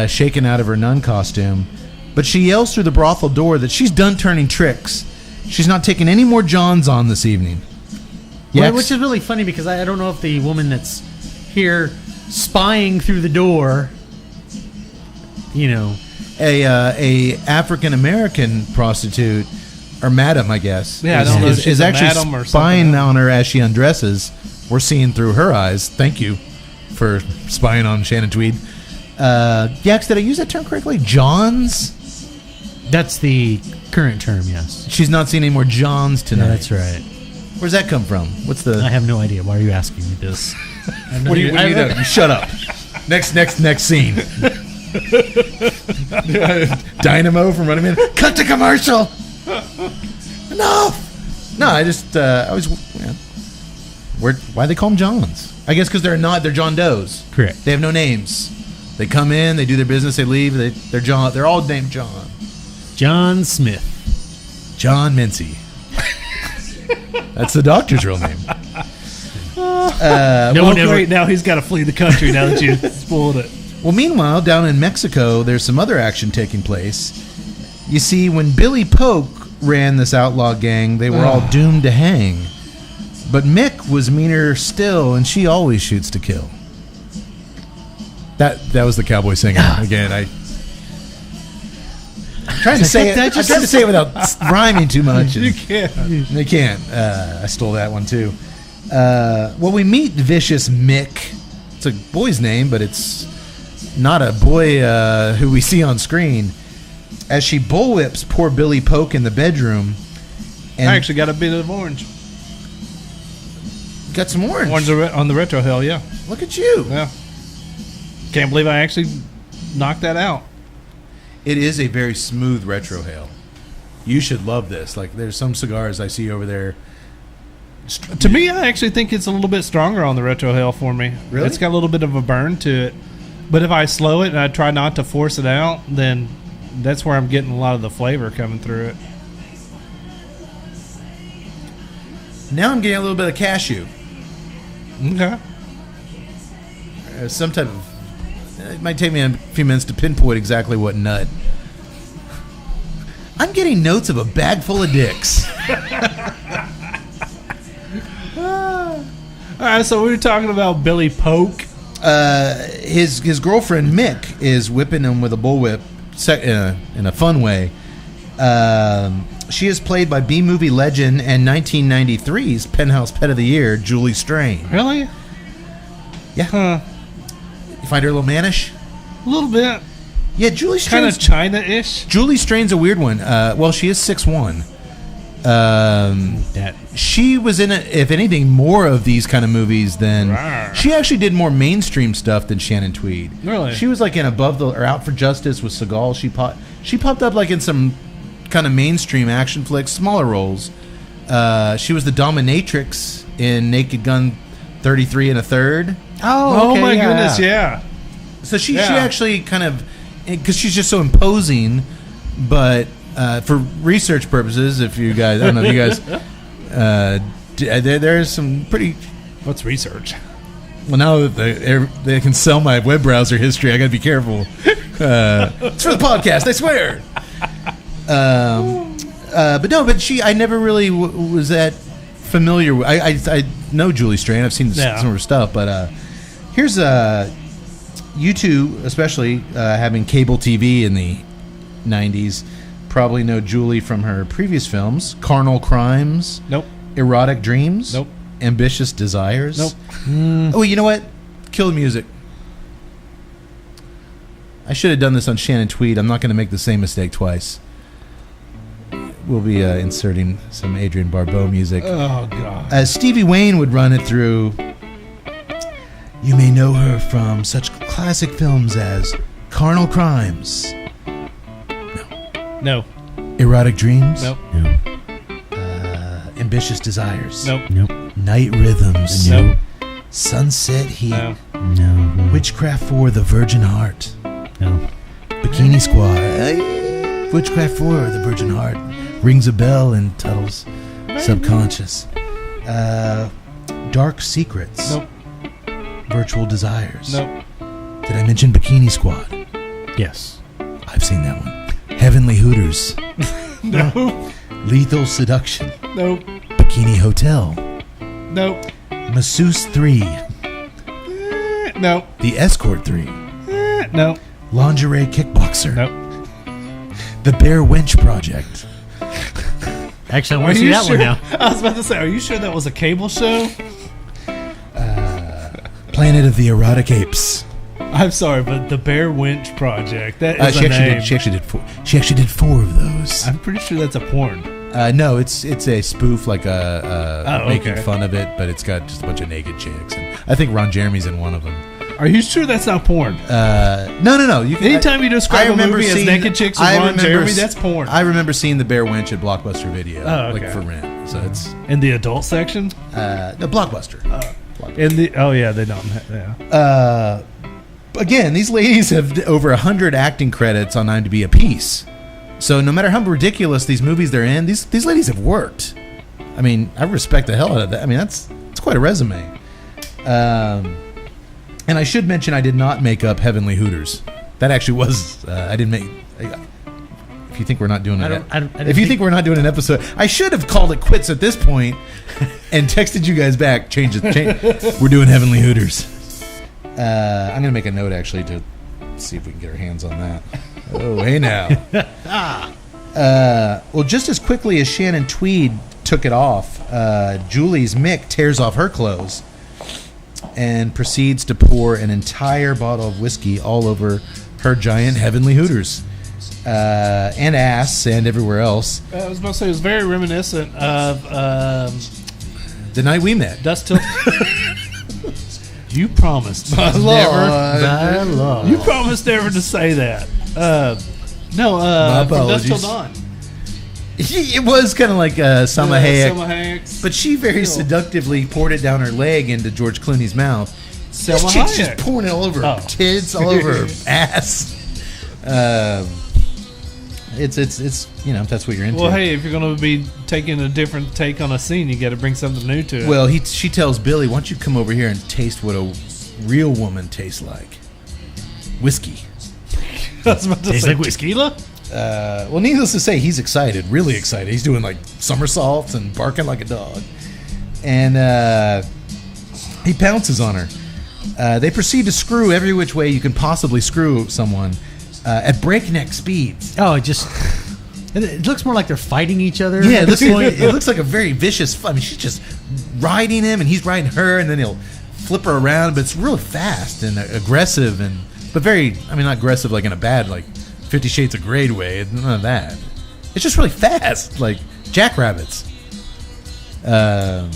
shaken out of her nun costume. But she yells through the brothel door that she's done turning tricks. She's not taking any more Johns on this evening. Well, which is really funny because I don't know if the woman that's here spying through the door, a African American prostitute or madam, I guess, Yeah, I don't know if she's is a actually madam or spying something. on her as she undresses. We're seeing through her eyes. Thank you for spying on Shannon Tweed. Yax, did I use that term correctly? Johns? that's the current term, yes. She's not seeing any more Johns tonight. Yeah, that's right. Where's that come from? What's the? I have no idea. Why are you asking me this? What do you do? You shut up. Next scene. Dynamo from Running Man. Cut to commercial. Enough. No, I just I was. Yeah. Why they call them Johns? I guess because they're John Does. Correct. They have no names. They come in, they do their business, they leave. They're John. They're all named John. John Smith. John Mincy. That's the doctor's real name. No Well, one ever. great. Now he's got to flee the country now that you spoiled it. Well, meanwhile, down in Mexico, there's some other action taking place. You see, when Billy Polk ran this outlaw gang, they were all doomed to hang. But Mick was meaner still, and she always shoots to kill. That was the cowboy singing again. I'm trying to say it. I'm trying to say it without rhyming too much. You can't. They can't. I stole that one too. Well, we meet Vicious Mick. It's a boy's name, but it's not a boy who we see on screen. As she bullwhips poor Billy Polk in the bedroom. And I actually got a bit of orange. got some orange. Orange on the retro hell, yeah. Look at you. Yeah. Can't believe I actually knocked that out. It is a very smooth retro hail. You should love this. Like, there's some cigars I see over there. To me, I actually think it's a little bit stronger on the retro hell for me. Really? It's got a little bit of a burn to it. But if I slow it and I try not to force it out, then that's where I'm getting a lot of the flavor coming through it. Now I'm getting a little bit of cashew. Okay. Some type of... It might take me a few minutes to pinpoint exactly what nut. I'm getting notes of a bag full of dicks. All right, so we were talking about Billy Polk. His girlfriend Mick is whipping him with a bullwhip in a fun way. She is played by B-movie legend and 1993's Penthouse Pet of the Year, Julie Strain. Really? Yeah. Huh. You find her a little mannish? A little bit. Yeah, Julie Kind Strain's... of China-ish. Julie Strain's a weird one. Well, she is 6'1". That She was in, if anything, more of these kind of movies than... Rawr. She actually did more mainstream stuff than Shannon Tweed. Really? She was like in Out for Justice with Seagal. She popped up like in some kind of mainstream action flicks, smaller roles. She was the dominatrix in Naked Gun 33 and a Third. Oh, okay, my yeah. goodness, yeah. So she Yeah. actually kind of... Because she's just so imposing, but... for research purposes, if you guys, I don't know if you guys, there's some pretty. What's research? Well, now that they can sell my web browser history, I got to be careful. It's for the podcast, I swear. But I never really was that familiar with. I know Julie Strain. I've seen some of her stuff, but here's you two, especially having cable TV in the 90s. Probably know Julie from her previous films: Carnal Crimes, Nope. Erotic Dreams, Nope. Ambitious Desires, Nope. Oh, you know what? Kill the Music. I should have done this on Shannon Tweed. I'm not going to make the same mistake twice. We'll be inserting some Adrian Barbeau music. Oh, God. As Stevie Wayne would run it through, you may know her from such classic films as Carnal Crimes, No. Erotic Dreams, Nope. no, Ambitious Desires, Nope. nope, Night Rhythms, Nope. Sunset Heat, No. no, Witchcraft for the Virgin Heart, no. Bikini Squad, Witchcraft for the Virgin Heart, rings a bell in Tuttle's subconscious, Dark Secrets, Nope. Virtual Desires. Nope. Did I mention Bikini Squad? Yes. I've seen that one. Heavenly Hooters, No. Lethal Seduction, Nope. Bikini Hotel, Nope. Masseuse 3, Nope. The Escort 3, Nope. Lingerie Kickboxer, Nope. The Bear Wench Project, Actually, I Are want to see you that sure? one now. I was about to say, are you sure that was a cable show? Planet of the Erotic Apes. I'm sorry, but the Bear Winch Project. That is She a name. actually did four of those. I'm pretty sure that's a porn. No, it's a spoof, like making okay. fun of it, but it's got just a bunch of naked chicks. And I think Ron Jeremy's in one of them. Are you sure that's not porn? No. You can, Anytime you describe a movie as naked chicks with Ron Jeremy, that's porn. I remember seeing the Bear Wench at Blockbuster Video, Oh, okay. like for rent. So it's In the adult section? the Blockbuster. In the they don't. Yeah. Again, these ladies have over 100 acting credits on IMDb apiece. So no matter how ridiculous these movies they're in, these ladies have worked. I mean, I respect the hell out of that. I mean, that's quite a resume. And I should mention I did not make up Heavenly Hooters. That actually was I didn't make. If you think we're not doing it, if you think we're not doing an episode, I should have called it quits at this point and texted you guys back. Change it. We're doing Heavenly Hooters. I'm gonna make a note actually to see if we can get our hands on that. Oh, hey now. Well, just as quickly as Shannon Tweed took it off, Julie's Mick tears off her clothes and proceeds to pour an entire bottle of whiskey all over her giant Heavenly Hooters. And ass and everywhere else. I was about to say, it was very reminiscent of the night we met. Dust Till... You promised My Lord. You promised never to say that. My from Dust Till apologies. Dawn. It was kind of like Salma Hayek. Selma Hayek's. But she very seductively poured it down her leg into George Clooney's mouth. Selma This chick's Hayek. just pouring it all over her tits, all over her ass. It's that's what you're into. Well, hey, if you're going to be taking a different take on a scene, you got to bring something new to it. Well, she tells Billy, "Why don't you come over here and taste what a real woman tastes like? Whiskey." I was about to Tastes say like whiskey. tequila. Well, needless to say, he's excited, really excited. He's doing like somersaults and barking like a dog. And he pounces on her. They proceed to screw every which way you can possibly screw someone at breakneck speeds. Oh, it looks more like they're fighting each other. Yeah, at this point. it looks like a very vicious. I mean, she's just riding him, and he's riding her, and then he'll flip her around. But it's really fast and aggressive, but very. I mean, not aggressive like in a bad 50 Shades of Grey way. None of that. It's just really fast, like jackrabbits. In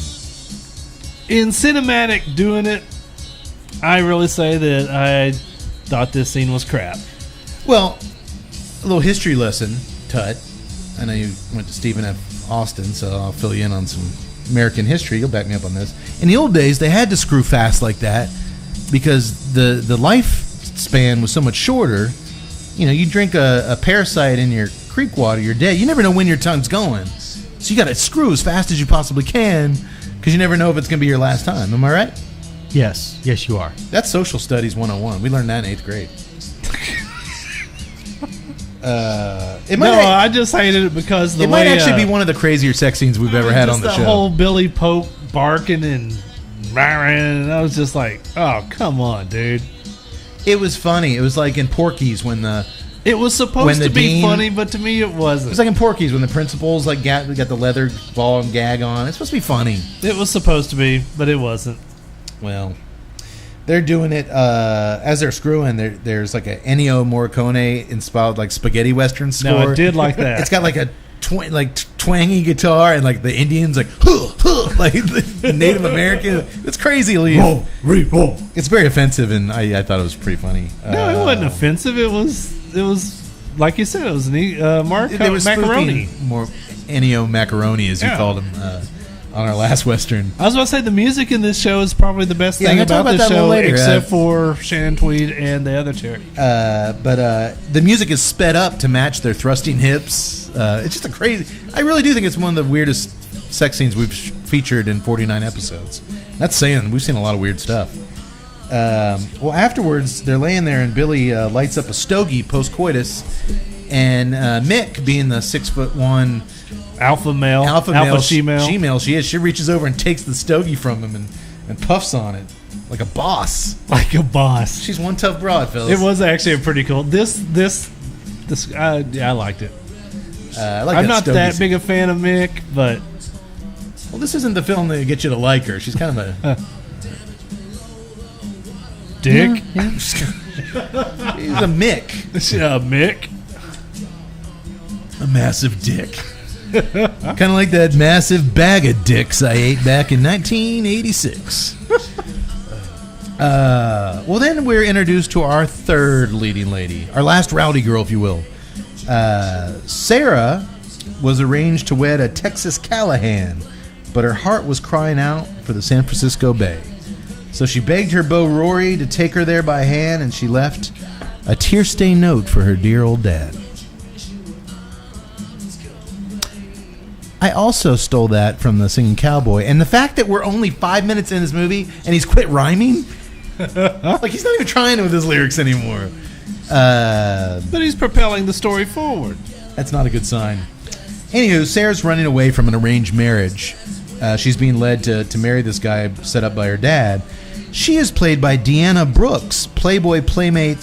cinematic doing it, I really say that I thought this scene was crap. Well, a little history lesson, Tut. I know you went to Stephen F. Austin, so I'll fill you in on some American history. You'll back me up on this. In the old days, they had to screw fast like that because the lifespan was so much shorter. You know, you drink a parasite in your creek water, you're dead. You never know when your tongue's going. So you got to screw as fast as you possibly can because you never know if it's going to be your last time. Am I right? Yes, you are. That's Social Studies 101. We learned that in 8th grade. I just hated it because it might actually be one of the crazier sex scenes we've ever had on the just show. The whole Billy Pope barking and and I was just like, oh, come on, dude. It was funny. It was like in Porky's when it was supposed to be funny, but to me it wasn't. It was like in Porky's when the principal's got the leather ball and gag on. It's supposed to be funny. It was supposed to be, but it wasn't. Well, they're doing it as they're screwing. There's like a Ennio Morricone inspired like spaghetti western score. No, I did like that. It's got like a twangy guitar and like the Indians like like the Native American. It's crazy. It's very offensive, and I thought it was pretty funny. No, it wasn't offensive. It was like you said. It was macaroni. More Ennio Macaroni, as you called him on our last Western. I was about to say the music in this show is probably the best thing about this show, except for Shannon Tweed and the other chick. But the music is sped up to match their thrusting hips. It's just a crazy. I really do think it's one of the weirdest sex scenes we've featured in 49 episodes. That's saying we've seen a lot of weird stuff. Well, afterwards they're laying there and Billy lights up a stogie post coitus, and Mick, being the 6'1" alpha she-male she is, she reaches over and takes the stogie from him and puffs on it like a boss. She's one tough broad, fellas. It was actually a pretty cool. This I liked it. I'm not that big a fan of Mick, but well, this isn't the film that get you to like her. She's kind of a dick. Yeah. He's a Mick. Mick, a massive dick. Kind of like that massive bag of dicks I ate back in 1986. Well, then we're introduced to our third leading lady, our last rowdy girl, if you will. Sarah was arranged to wed a Texas Callahan, but her heart was crying out for the San Francisco Bay. So she begged her beau Rory to take her there by hand, and she left a tear-stained note for her dear old dad. I also stole that from the Singing Cowboy, and the fact that we're only 5 minutes in this movie and he's quit rhyming, like he's not even trying with his lyrics anymore. But he's propelling the story forward. That's not a good sign. Anywho, Sarah's running away from an arranged marriage. She's being led to marry this guy set up by her dad. She is played by Deanna Brooks, Playboy's Playmate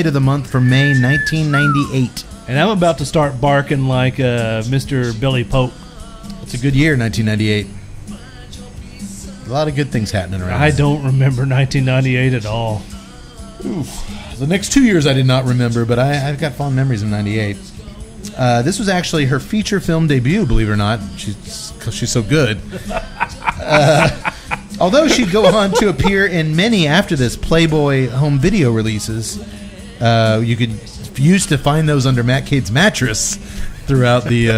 of the Month for May 1998. And I'm about to start barking like Mr. Billy Polk. It's a good year, 1998. A lot of good things happening around. I don't remember 1998 at all. Oof. The next 2 years I did not remember, but I've got fond memories of 98. This was actually her feature film debut, believe it or not. She's so good. Although she'd go on to appear in many after this Playboy home video releases. You could used to find those under Matt Cade's mattress throughout the...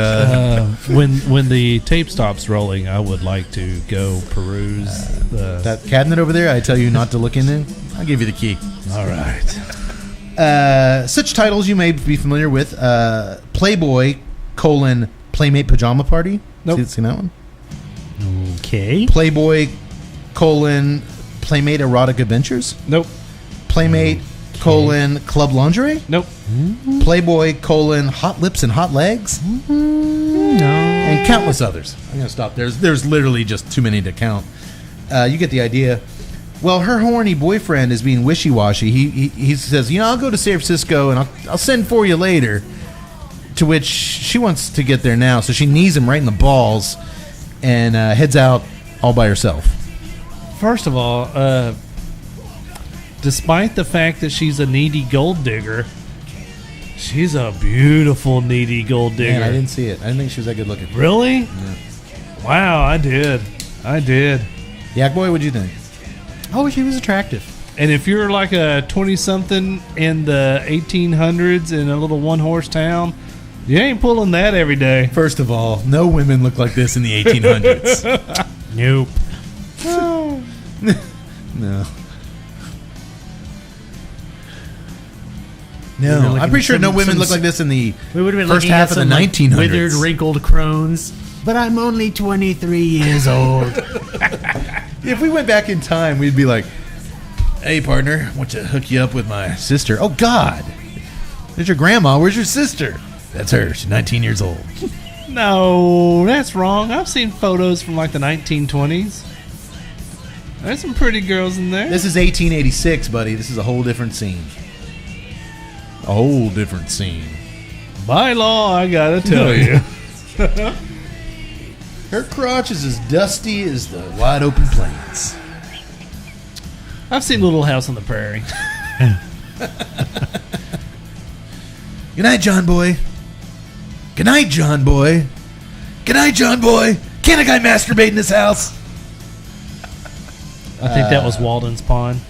When the tape stops rolling, I would like to go peruse that cabinet over there I tell you not to look into. I'll give you the key. All right. Such titles you may be familiar with. Playboy, Playmate Pajama Party. Nope. Seen that one? Okay. Playboy, Playmate Erotic Adventures. Nope. Playmate, Club Lingerie. Nope. Playboy, Hot Lips and Hot Legs. No. And countless others. I'm going to stop. There's literally just too many to count. You get the idea. Well, her horny boyfriend is being wishy-washy. He says, I'll go to San Francisco and I'll send for you later. To which she wants to get there now, so she knees him right in the balls and heads out all by herself. First of all, despite the fact that she's a needy gold digger, she's a beautiful needy gold digger. Man, I didn't see it. I didn't think she was that good looking. Really? Yeah. Wow, I did. Yak Boy, what'd you think? Oh, she was attractive. And if you're like a 20-something in the 1800s in a little one-horse town, you ain't pulling that every day. First of all, no women look like this in the 1800s. Nope. No. No, I'm pretty sure no women look like this in the We would have been first looking half at of the some, 1900s. withered, wrinkled crones. But I'm only 23 years old. If we went back in time, we'd be like, "Hey, partner, I want to hook you up with my sister." Oh, God. There's your grandma. Where's your sister? That's her. She's 19 years old. No, that's wrong. I've seen photos from like the 1920s. There's some pretty girls in there. This is 1886, buddy. This is a whole different scene. A whole different scene. By law, I gotta tell you. Her crotch is as dusty as the wide open plains. I've seen Little House on the Prairie. Good night, John Boy. Good night, John Boy. Good night, John Boy. Can a guy masturbate in this house? I think that was Walden's Pond.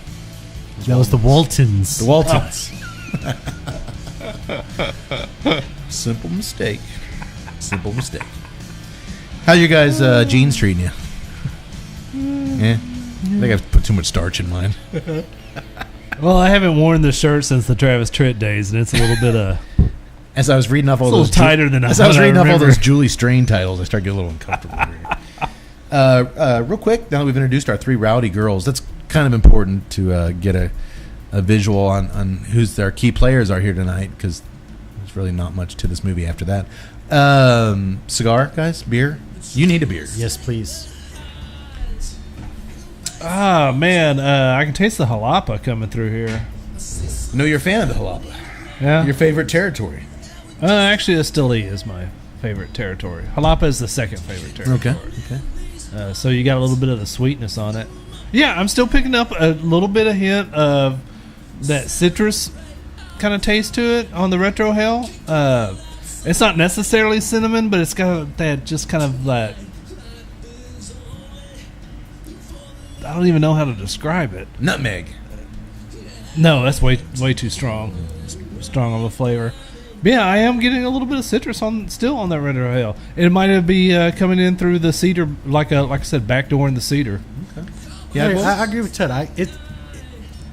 That was the Waltons. The Waltons. Simple mistake. Simple mistake. How you guys' jeans treating you? Yeah? I think I've put too much starch in mine. Well, I haven't worn this shirt since the Travis Tritt days, and it's a little bit of... As I was reading off all It's a those... little tighter than As I was what I reading off all remember. those Julie Strain titles, I started getting a little uncomfortable here. Real quick, now that we've introduced our three Rowdy Girls, that's kind of important to get a visual on who's our key players are here tonight, because there's really not much to this movie after that. Cigar, guys? Beer? You need a beer. Yes, please. Ah, man, I can taste the jalapa coming through here. I know you're a fan of the jalapa. Yeah. Your favorite territory. Actually, Esteli is my favorite territory. Jalapa is the second favorite territory. Okay. So you got a little bit of the sweetness on it. Yeah, I'm still picking up a little bit of hint of that citrus kind of taste to it on the Retro Hell. It's not necessarily cinnamon, but it's got that just kind of that... I don't even know how to describe it. Nutmeg. No, that's way too strong. Strong of a flavor. Yeah, I am getting a little bit of citrus still on that retrohale. It might be coming in through the cedar, like I said, back door in the cedar. Okay. Yeah, Yeah, I agree with Tud.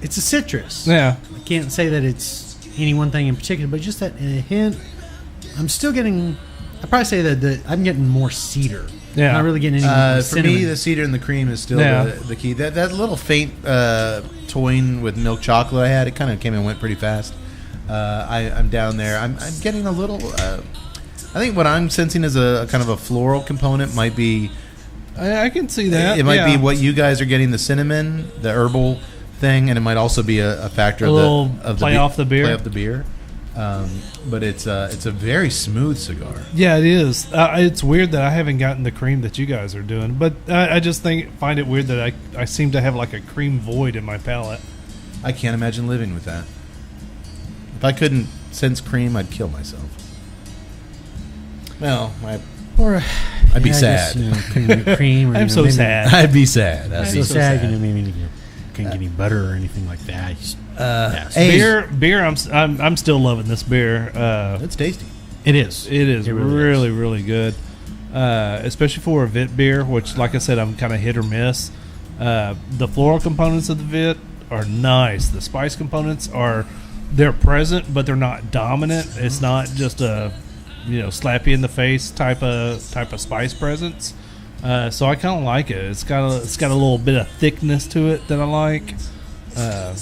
It's a citrus. Yeah. I can't say that it's any one thing in particular, but just that hint. I'm still getting. I'd probably say that I'm getting more cedar. Yeah. I'm not really getting any for cinnamon. me, the cedar and the cream is still Yeah. the key. That little faint toying with milk chocolate I had, it kind of came and went pretty fast. I'm down there. I'm getting a little. I think what I'm sensing is a kind of a floral component. Might be. I can see that. It might be what you guys are getting, the cinnamon, the herbal thing, and it might also be a factor of play off the beer. Play off the beer. But it's a very smooth cigar. Yeah, it is. It's weird that I haven't gotten the cream that you guys are doing, but I just find it weird that I seem to have like a cream void in my palate. I can't imagine living with that. If I couldn't sense cream, I'd kill myself. Well, I'd be sad. Cream or, I'm so maybe, sad. I'd be sad. I'm so sad. Maybe you couldn't get any butter or anything like that. Hey, Beer. I'm still loving this beer. it's tasty. It is. It is really really good. Especially for a Vit beer, which, like I said, I'm kind of hit or miss. The floral components of the Vit are nice. The spice components they're present, but they're not dominant. It's not just a slap you in the face type of spice presence. So I kind of like it. It's got a little bit of thickness to it that I like. At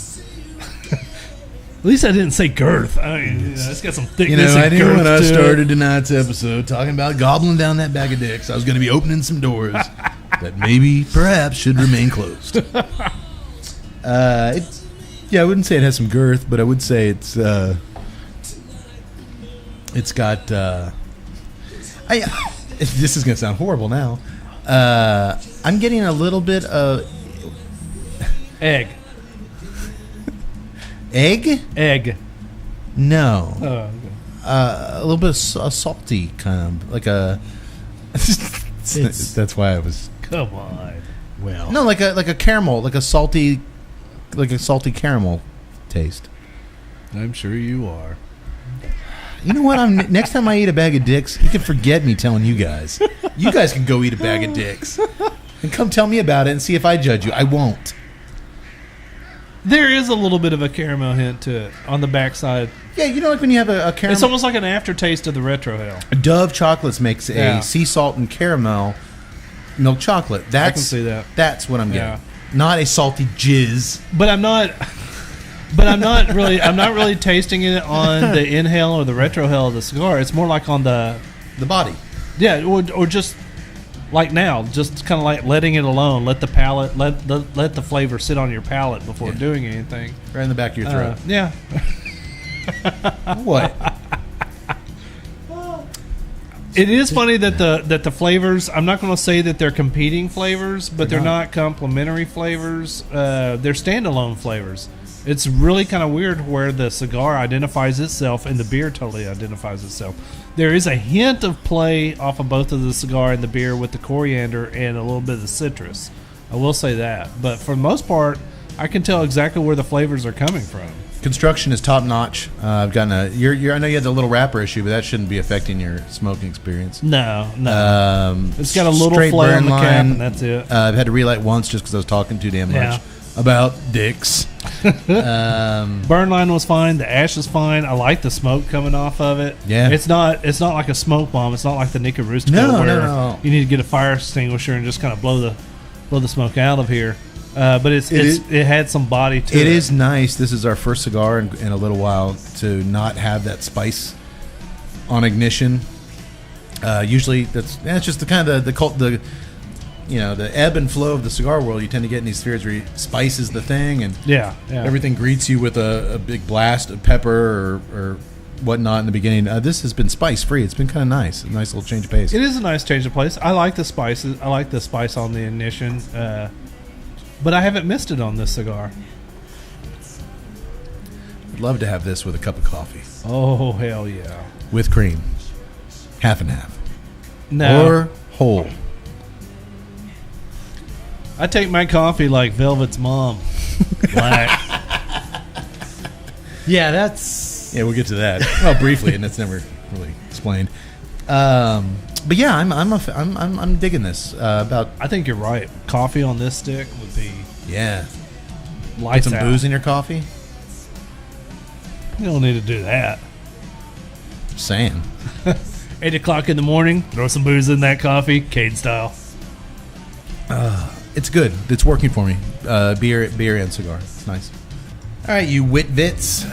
least I didn't say girth. I mean, it's got some thickness. I and knew girth when I to started it. tonight's episode talking about gobbling down that bag of dicks, I was going to be opening some doors that maybe, perhaps, should remain closed. I wouldn't say it has some girth, but I would say it's got. This is going to sound horrible now. I'm getting a little bit of Egg. Egg? No. Oh, okay. A little bit of a salty kind of like a. That's why I was. Come on. Well, No, like a caramel, like a salty caramel taste. I'm sure you are. You know what? Next time I eat a bag of dicks, you can forget me telling you guys. You guys can go eat a bag of dicks and come tell me about it and see if I judge you. I won't. There is a little bit of a caramel hint to it on the backside. Yeah, like when you have a caramel. It's almost like an aftertaste of the retrohale. Dove Chocolates makes a sea salt and caramel milk chocolate. I can see that. That's what I'm getting. Yeah. Not a salty jizz. But I'm not really tasting it on the inhale or the retrohale of the cigar. It's more like on the body. Yeah, or just like now, just kind of like letting it alone. Let the palate, let the flavor sit on your palate before doing anything. Right in the back of your throat. Yeah. What? It is funny that the flavors. I'm not going to say that they're competing flavors, but they're not complementary flavors. They're standalone flavors. It's really kind of weird where the cigar identifies itself and the beer totally identifies itself. There is a hint of play off of both of the cigar and the beer with the coriander and a little bit of the citrus. I will say that, but for the most part, I can tell exactly where the flavors are coming from. Construction is top notch. I've gotten I know you had the little wrapper issue, but that shouldn't be affecting your smoking experience. No. It's got a little flare on the cap, and that's it. I've had to relight once just because I was talking too damn much about dicks. Burn line was fine. The ash is fine. I like the smoke coming off of it. Yeah, it's not like a smoke bomb. It's not like the Nika Rustico no. You need to get a fire extinguisher and just kind of blow the smoke out of here. But it had some body to it. It is nice. This is our first cigar in a little while to not have that spice on ignition. Usually that's just the kind of the ebb and flow of the cigar world. You tend to get in these spheres where spice is the thing, and everything greets you with a big blast of pepper or whatnot in the beginning. This has been spice free. It's been kind of nice. A nice little change of pace. It is a nice change of pace. I like the spices. I like the spice on the ignition. But I haven't missed it on this cigar. I'd love to have this with a cup of coffee. Oh, hell yeah. With cream. Half and half. No. Or whole. I take my coffee like Velvet's mom. Black. yeah, that's Yeah, we'll get to that. Well, briefly, and that's never really explained. But yeah, I'm digging this. I think you're right. Coffee on this stick would be Get lights some out. booze in your coffee. You don't need to do that. Just saying. 8 o'clock in the morning, throw some booze in that coffee, Cade style. It's good. It's working for me. Beer and cigar. It's nice. All right, you witwits,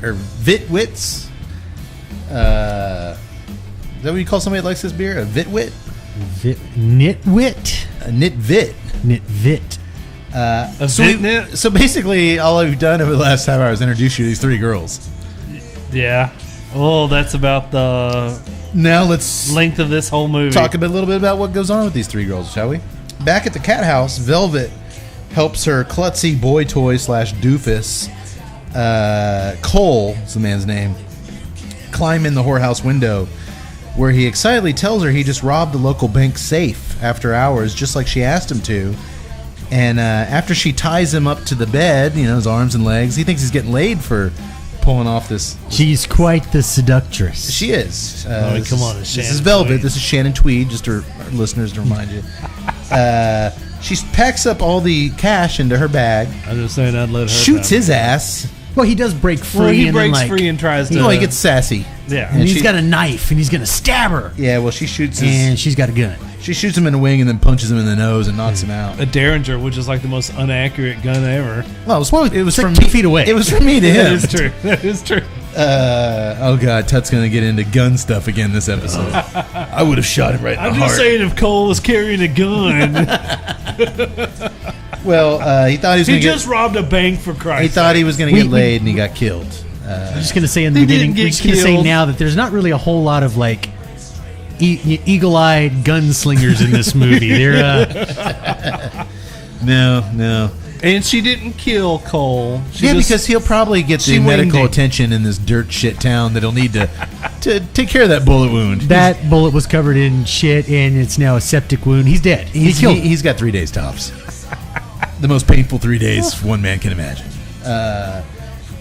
or vitwits. Is that what you call somebody that likes this beer? A vitwit? Nitwit? A nitvit. Nitwit. So basically, all I've done over the last half hour is introduce you to these three girls. Yeah. Oh, that's about the Now let's length of this whole movie. talk a little bit about what goes on with these three girls, shall we? Back at the cat house, Velvet helps her klutzy boy toy / doofus, Cole is the man's name, climb in the whorehouse window, where he excitedly tells her he just robbed the local bank safe after hours, just like she asked him to. And after she ties him up to the bed, his arms and legs, he thinks he's getting laid for pulling off this. She's quite the seductress. She is. come on, it's this Shannon is Velvet. Tweed. This is Shannon Tweed, just for our listeners to remind you. She packs up all the cash into her bag, I'm just saying I'd let her shoots down. his ass. Well, he does break free. Well, he and breaks then, free and tries to. He gets sassy. Yeah. And he's she- got a knife, and he's going to stab her. Yeah, well, she shoots And she's got a gun. she shoots him in the wing and then punches him in the nose and knocks him out. A Derringer, which is like the most inaccurate gun ever. Well, it was like from 2 feet away. It was from me to That him. is true. That is true. Oh god, Tut's gonna get into gun stuff again this episode. I would have shot him right in I'm the just heart. saying if Cole was carrying a gun, Well, he thought he was he gonna just get. robbed a bank for Christ. He thought he was gonna get laid and he got killed. I'm just going to say in the He beginning, didn't get I'm just going to say killed. now that there's not really a whole lot of like eagle-eyed gunslingers in this movie. They're No. And she didn't kill Cole. She Yeah, just- because he'll probably get the she winged medical him. attention in this dirt shit town that he'll need to take care of that bullet wound. that bullet was covered in shit, and it's now a septic wound. He's dead. He's killed him. he's got 3 days tops. The most painful 3 days one man can imagine.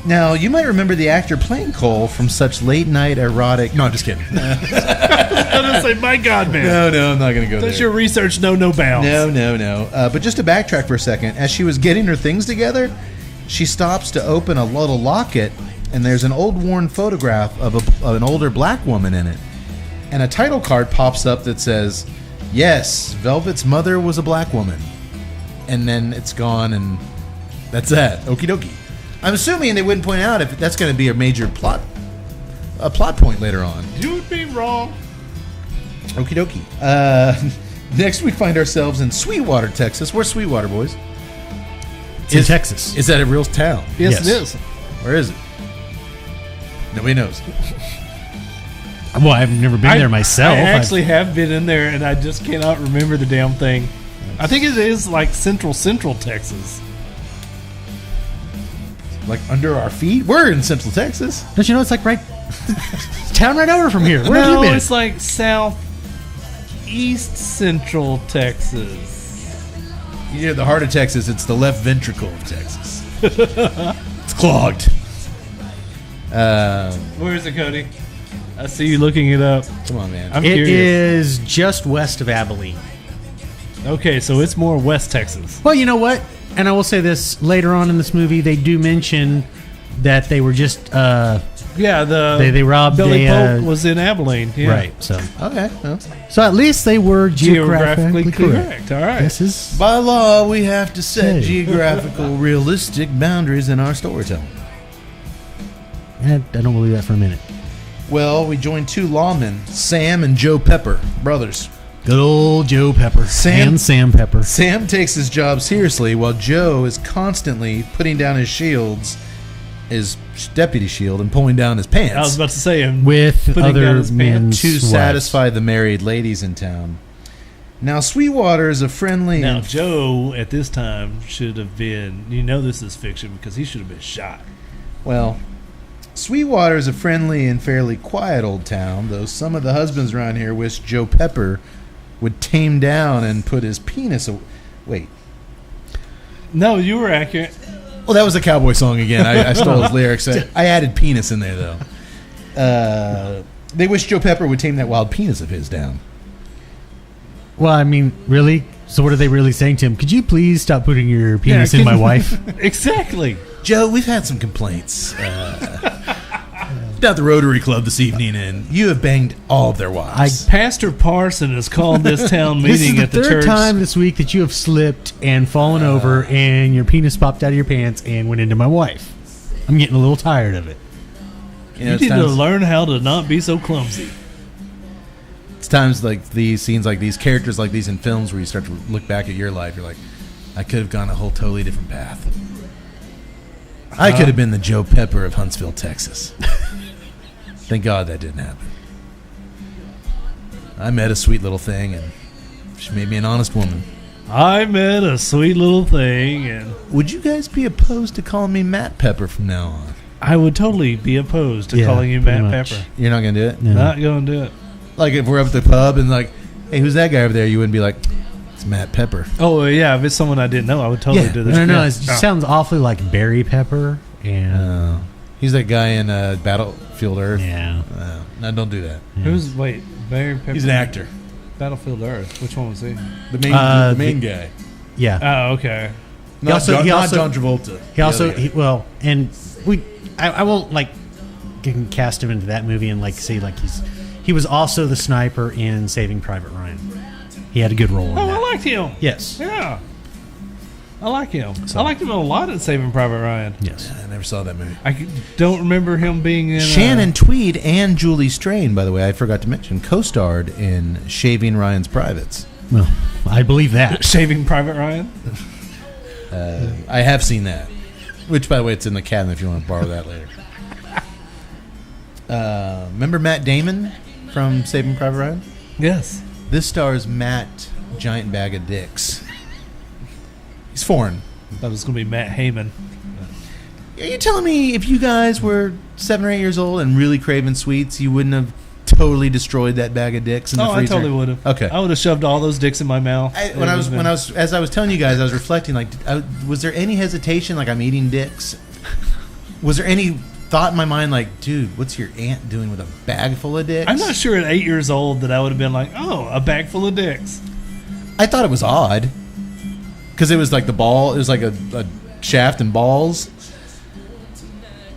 Now, you might remember the actor playing Cole from such late night erotic. No, I'm just kidding. I was gonna say, my God, man. No, I'm not going to go Does there. your research know no bounds? No. But just to backtrack for a second, as she was getting her things together, she stops to open a little locket, and there's an old worn photograph of an older black woman in it. And a title card pops up that says, "Yes, Velvet's mother was a black woman." And then it's gone, and that's that. Okie dokie. I'm assuming they wouldn't point out if that's going to be a major plot point later on. You would be wrong. Okie dokie. Next, we find ourselves in Sweetwater, Texas. Where's Sweetwater, boys? It's in Texas. Is that a real town? Yes, it is. Where is it? Nobody knows. Well, I've never been there myself. I actually have been in there, and I just cannot remember the damn thing. I think it is like central Texas. Like under our feet? We're in Central Texas. Don't you know it's like right town right over from here? Where have No, you been? it's like southeast central Texas. You know, the heart of Texas, it's the left ventricle of Texas. It's clogged. Where is it, Cody? I see you looking it up. Come on, man. I'm It curious. is just west of Abilene. Okay, so it's more West Texas. Well, you know what? And I will say this, later on in this movie, they do mention that they were just Yeah, They robbed Billy a, Polk was in Abilene. Yeah. right. So Okay. Well, at least they were Geographically geographically correct. All right. This is by law, we have to set Hey. geographical, realistic boundaries in our storytelling. I don't believe that for a minute. Well, we join 2 lawmen, Sam and Joe Pepper, brothers. Good old Joe Pepper Sam- and Sam Pepper. Sam takes his job seriously while Joe is constantly putting down his shields, his deputy shield, and pulling down his pants I was about to say him With putting down other his men's to wives. satisfy the married ladies in town. Now, Sweetwater is a friendly... Now, Joe at this time should have been. You know, this is fiction because he should have been shot. Well, Sweetwater is a friendly and fairly quiet old town, though some of the husbands around here wish Joe Pepper would tame down and put his penis away. Wait. No, you were accurate. Well, that was a cowboy song again. I stole his lyrics. I added penis in there, though. They wish Joe Pepper would tame that wild penis of his down. Well, I mean, really? So what are they really saying to him? Could you please stop putting your penis in my wife? Exactly. Joe, we've had some complaints about the Rotary Club this evening, and you have banged all of their wives. Pastor Parson has called this town This is meeting the at the third church. time this week that you have slipped and fallen over and your penis popped out of your pants and went into my wife. I'm getting a little tired of it. You need to learn how to not be so clumsy. It's times like these, scenes like these, characters like these in films where you start to look back at your life. You're like, I could have gone a whole totally different path. I could have been the Joe Pepper of Huntsville, Texas. Thank God that didn't happen. I met a sweet little thing, and she made me an honest woman. I met a sweet little thing, and Would you guys be opposed to calling me Matt Pepper from now on? I would totally be opposed to Yeah, calling you pretty Matt much. Pepper. You're not going to do it? No. Not going to do it. Like if we're up at the pub and like, hey, who's that guy over there? You wouldn't be like, it's Matt Pepper. Oh, yeah. If it's someone I didn't know, I would totally Yeah. do this. No, Yeah. it sounds awfully like Barry Pepper. And He's that guy in Battlefield Earth. yeah. No, don't do that. Who's, wait, Barry Pepper? He's an actor. Battlefield Earth. Which one was he? The main, the main guy. Yeah. Oh, okay. Not John Travolta. He also, I won't like cast him into that movie and like say like he was also the sniper in Saving Private Ryan. He had a good role in Oh, that. I liked him. Yes. Yeah. I like him. So- I liked him a lot in Saving Private Ryan. Yes. I never saw that movie. Don't remember him being in Shannon Tweed and Julie Strain, by the way, I forgot to mention, co-starred in Shaving Ryan's Privates. Well, I believe that. Saving Private Ryan. I have seen that. Which, by the way, it's in the cabinet if you want to borrow that later. Remember Matt Damon from Saving Private Ryan? Yes. This stars Matt Giant Bag of Dicks. He's foreign. That was going to be Matt Heyman. Are you telling me if you guys were 7 or 8 years old and really craving sweets, you wouldn't have totally destroyed that bag of dicks in the freezer? I totally would have. Okay. I would have shoved all those dicks in my mouth. As I was telling you guys, I was reflecting. Like, was there any hesitation? Like, I'm eating dicks. Was there any thought in my mind, like, dude, what's your aunt doing with a bag full of dicks? I'm not sure at 8 years old that I would have been like, oh, a bag full of dicks. I thought it was odd because it was like the ball. It was like a shaft and balls,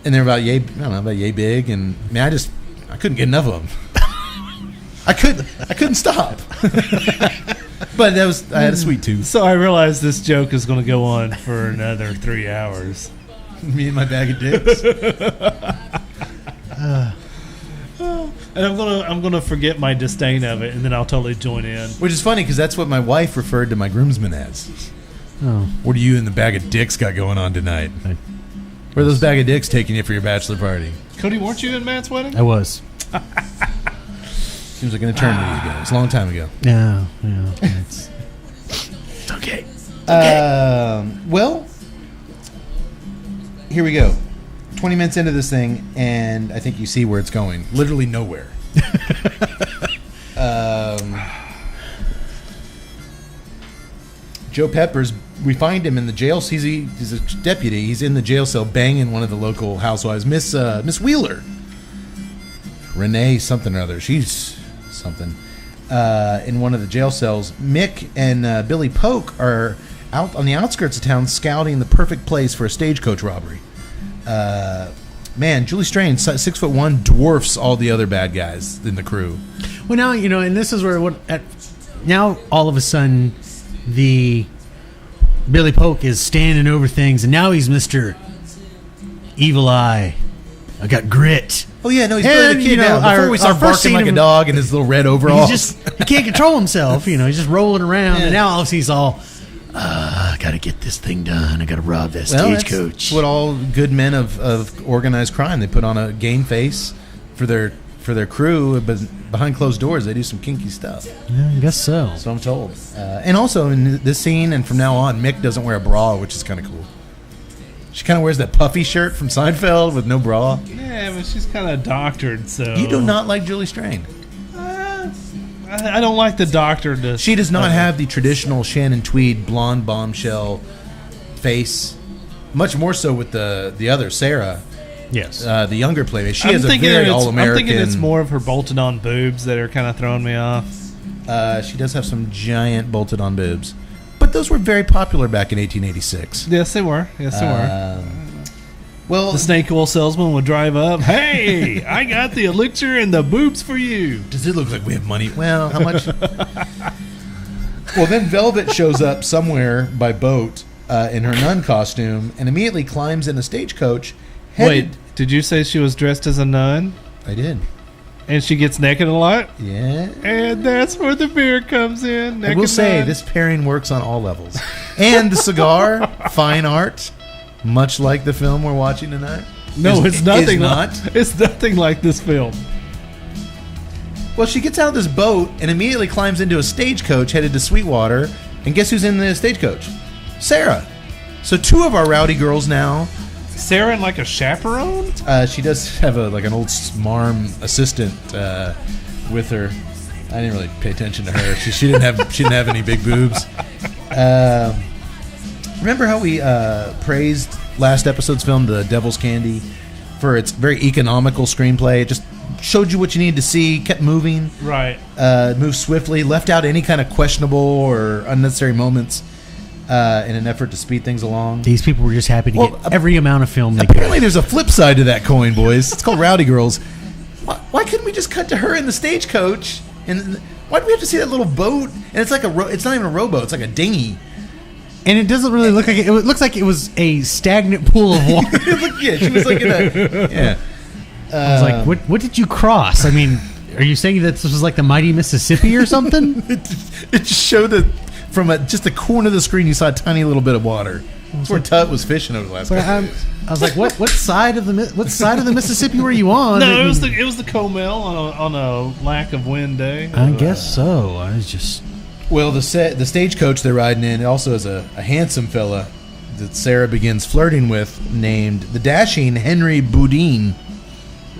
and they're about yay big. And I mean, I couldn't get enough of them. I couldn't stop. But I had a sweet tooth. So I realized this joke is going to go on for another 3 hours. Me and my bag of dicks. And I'm gonna forget my disdain of it, and then I'll totally join in. Which is funny because that's what my wife referred to my groomsmen as. Oh. What do you and the bag of dicks got going on tonight? Where are those bag of dicks taking you for your bachelor party? Cody, weren't you in Matt's wedding? I was. Seems like an eternity ago. It's a long time ago. No, it's okay. Well, here we go. 20 minutes into this thing, and I think you see where it's going. Literally nowhere. Joe Peppers, we find him in the jail. He's a deputy. He's in the jail cell banging one of the local housewives, Miss Wheeler. Renee something or other. She's something. In one of the jail cells. Mick and Billy Polk are out on the outskirts of town scouting the perfect place for a stagecoach robbery. Man, Julie Strain, 6'1", dwarfs all the other bad guys in the crew. Well, now and this is where now all of a sudden the Billy Polk is standing over things, and now he's Mr. Evil Eye. I got grit. Oh yeah, no, he's And, putting the kid down. Before we our start first barking scene like a of- dog in his little red overalls. He can't control himself. He's just rolling around, Yeah. and now all of a sudden he's all, I got to get this thing done. I got to rob that stagecoach. That's what all good men of organized crime, they put on a game face for their crew, but behind closed doors they do some kinky stuff. Yeah, I guess so. So I'm told. And also in this scene and from now on, Mick doesn't wear a bra, which is kind of cool. She kind of wears that puffy shirt from Seinfeld with no bra. Yeah, but she's kind of doctored, so... You do not like Julie Strain. I don't like the doctor. She does not have the traditional Shannon Tweed blonde bombshell face. much more so with the other Sarah, Yes. the younger playmate. She I'm has a thinking very it's- all-American. I'm thinking it's more of her bolted-on boobs that are kind of throwing me off. She does have some giant bolted-on boobs, but those were very popular back in 1886. Yes, they were. Yes, they were. Well, The snake oil salesman would drive up. Hey, I got the elixir and the boobs for you. does it look like we have money? Well, how much? Well, then Velvet shows up somewhere by boat in her nun costume and immediately climbs in a stagecoach. Wait, did you say she was dressed as a nun? I did. And she gets naked a lot? Yeah. And that's where the beer comes in. I will say this pairing works on all levels. And the cigar, fine art, much like the film we're watching tonight. No, it's nothing not. It's nothing like this film. Well, she gets out of this boat and immediately climbs into a stagecoach headed to Sweetwater. And guess who's in the stagecoach? Sarah. So 2 of our rowdy girls now. Sarah and like a chaperone? She does have an old smarm assistant with her. I didn't really pay attention to her. She didn't have any big boobs. Remember how we praised last episode's film, The Devil's Candy, for its very economical screenplay? It just showed you what you needed to see, kept moving, Right. moved swiftly, left out any kind of questionable or unnecessary moments in an effort to speed things along. These people were just happy to Well, get every amount of film they Apparently, could. there's a flip side to that coin, boys. It's called Rowdy Girls. Why couldn't we just cut to her in the stagecoach? And why do we have to see that little boat? And it's like it's not even a rowboat. It's like a dinghy. And it doesn't really look like it. It looks like it was a stagnant pool of water. Yeah, she was like in a yeah. I was like, what did you cross? I mean, are you saying that this was like the mighty Mississippi or something? It just showed that from just the corner of the screen, you saw a tiny little bit of water. That's where Tut was fishing over the last couple of days. I was like, what side of the Mississippi were you on? No, it was the Comel on a lack of wind day. I guess so. I was just. Well, the stagecoach they're riding in also has a handsome fella that Sarah begins flirting with, named the dashing Henry Boudin.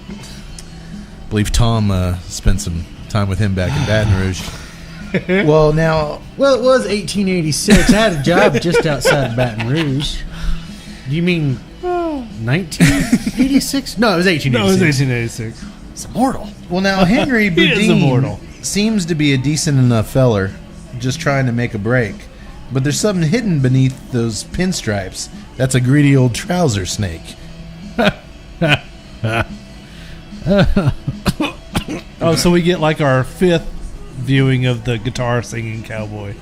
I believe Tom spent some time with him back in Baton Rouge. Well, now... Well, it was 1886. I had a job just outside of Baton Rouge. Do you mean 1986? No, it was 1886. No, it was 1886. It's immortal. Well, now Henry He is Boudin immortal. seems to be a decent enough feller, just trying to make a break. But there's something hidden beneath those pinstripes. That's a greedy old trouser snake. Oh, so we get like our 5th viewing of the guitar singing cowboy.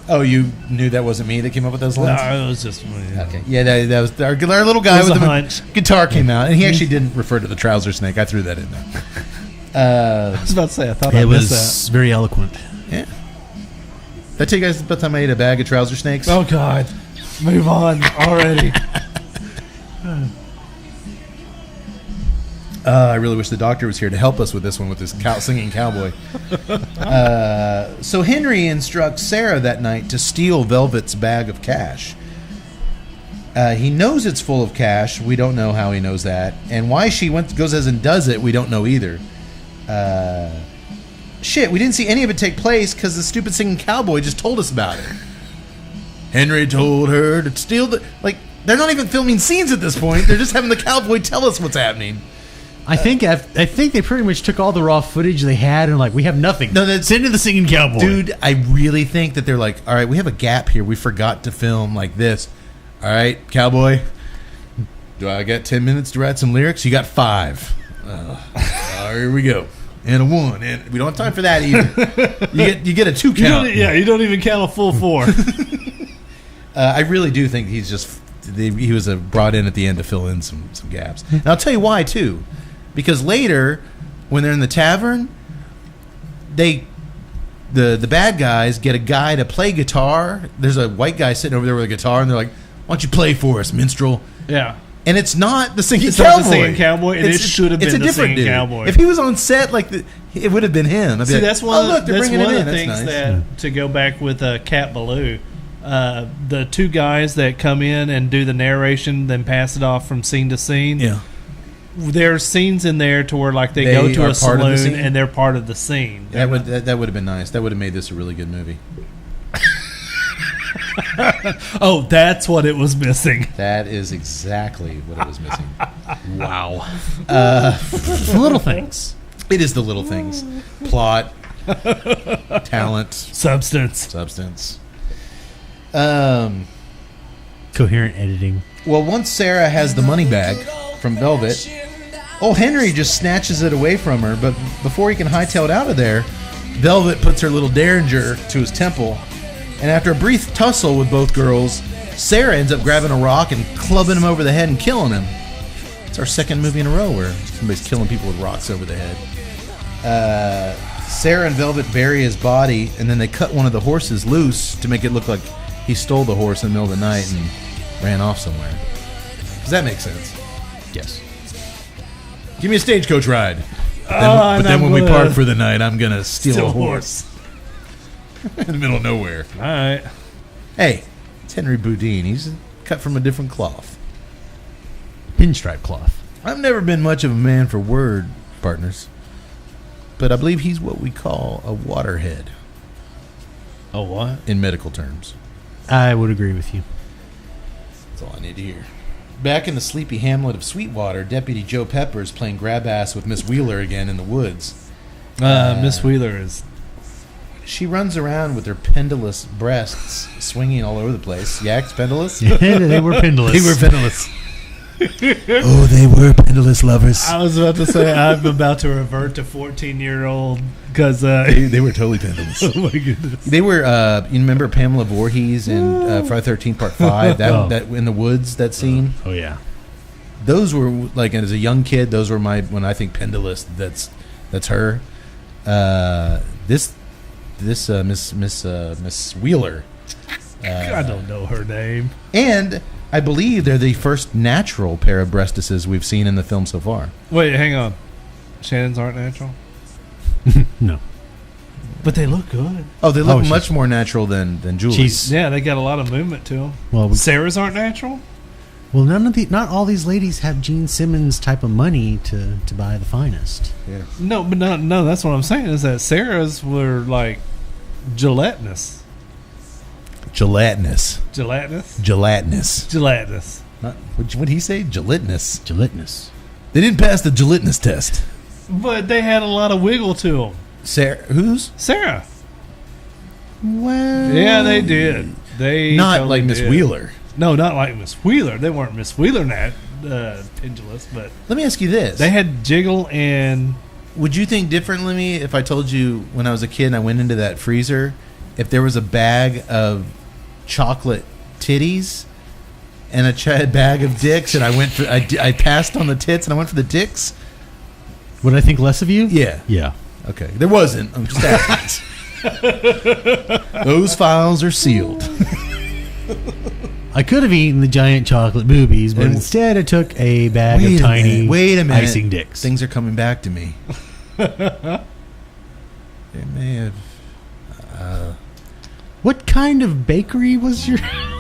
Oh, you knew that wasn't me that came up with those lines? No, it was just Okay. Yeah, that was our little guy It was with the a hunch. guitar came out, and he actually didn't refer to the trouser snake. I threw that in there. I was about to say, I thought I It missed was very eloquent. Yeah. Did I tell you guys about the time I ate a bag of trouser snakes? that. Oh, God. Move on already. I really wish the doctor was here to help us with this one, with this singing cowboy. So Henry instructs Sarah that night to steal Velvet's bag of cash. He knows it's full of cash. We don't know how he knows that. And why she goes as and does it, we don't know either. Shit, we didn't see any of it take place because the stupid singing cowboy just told us about it. Henry told her to steal the... Like, they're not even filming scenes at this point. They're just having the cowboy tell us what's happening. I think they pretty much took all the raw footage they had and like, we have nothing. No, that's... Send to the singing cowboy. Dude, I really think that they're like, all right, we have a gap here. We forgot to film like this. All right, cowboy, do I got 10 minutes to write some lyrics? You got 5. Here we go. And a 1. And we don't have time for that either. You get a 2 count. You don't even count a full 4. I really do think he's just... He was brought in at the end to fill in some gaps. And I'll tell you why, too. Because later, when they're in the tavern, the bad guys get a guy to play guitar. There's a white guy sitting over there with a guitar, and they're like, "Why don't you play for us, minstrel?" Yeah. And it's not the singing It's cowboy. not the singing cowboy, and it should have it's been a the different singing dude. cowboy. If he was on set, it would have been him. I'd be See, like, that's one. look, they're That's bringing one him of the in. That's things nice. that to go back with Cat Ballou. The 2 guys that come in and do the narration, then pass it off from scene to scene. Yeah. There's scenes in there to where like they They go to are a part of the saloon scene? and they're part of the scene. That would have been nice. That would have made this a really good movie. Oh, that's what it was missing. That is exactly what it was missing. Wow. Little things. It is the little things. Plot, talent, Substance. Coherent editing. Well, once Sarah has the money bag from Velvet, old Henry just snatches it away from her, but before he can hightail it out of there, Velvet puts her little derringer to his temple, and after a brief tussle with both girls, Sarah ends up grabbing a rock and clubbing him over the head and killing him. It's our second movie in a row where somebody's killing people with rocks over the head. Sarah and Velvet bury his body, and then they cut one of the horses loose to make it look like he stole the horse in the middle of the night and ran off somewhere. Does that make sense? Yes. Give me a stagecoach ride. But then when we park for the night, I'm going to steal a horse. In the middle of nowhere. All right. Hey, it's Henry Boudin. He's cut from a different cloth. Pinstripe cloth. I've never been much of a man for word, partners. But I believe he's what we call a waterhead. Oh, what? In medical terms. I would agree with you. That's all I need to hear. Back in the sleepy hamlet of Sweetwater, Deputy Joe Pepper is playing grab ass with Miss Wheeler again in the woods. Miss Wheeler is... She runs around with her pendulous breasts swinging all over the place. Yaks, pendulous? They were pendulous. They were pendulous. Oh, they were pendulous lovers. I was about to say, I'm about to revert to 14-year-old because... They were totally pendulous. Oh, my goodness. They were, you remember Pamela Voorhees in Friday the 13th Part 5? That in the woods, that scene? Oh, yeah. Those were, like, as a young kid, those were when I think pendulous, that's her. This Miss Wheeler. I don't know her name. And I believe they're the first natural pair of breastises we've seen in the film so far. Wait, hang on. Shannon's aren't natural? No. But they look good. Oh, they look much more natural than Julie's. Yeah, they got a lot of movement to them. Well, Sarah's aren't natural? Well, not all these ladies have Gene Simmons type of money to buy the finest. Yeah. No, but no, that's what I'm saying is that Sarah's were like gelatinous. Gelatinous. What'd he say? Gelatinous. They didn't pass the gelatinous test. But they had a lot of wiggle to them. Sarah, who's? Sarah. Well, yeah, they did. They not totally like Miss did. Wheeler. No, not like Miss Wheeler. They weren't Miss Wheeler pendulous, but let me ask you this: they had jiggle and. Would you think differently if I told you when I was a kid and I went into that freezer, if there was a bag of chocolate titties and a bag of dicks, and I passed on the tits and I went for the dicks? Would I think less of you? Yeah. Yeah. Okay. There wasn't. I'm just asking. Those files are sealed. I could have eaten the giant chocolate boobies, but instead I took a bag of tiny icing dicks. Things are coming back to me. They may have... What kind of bakery was your...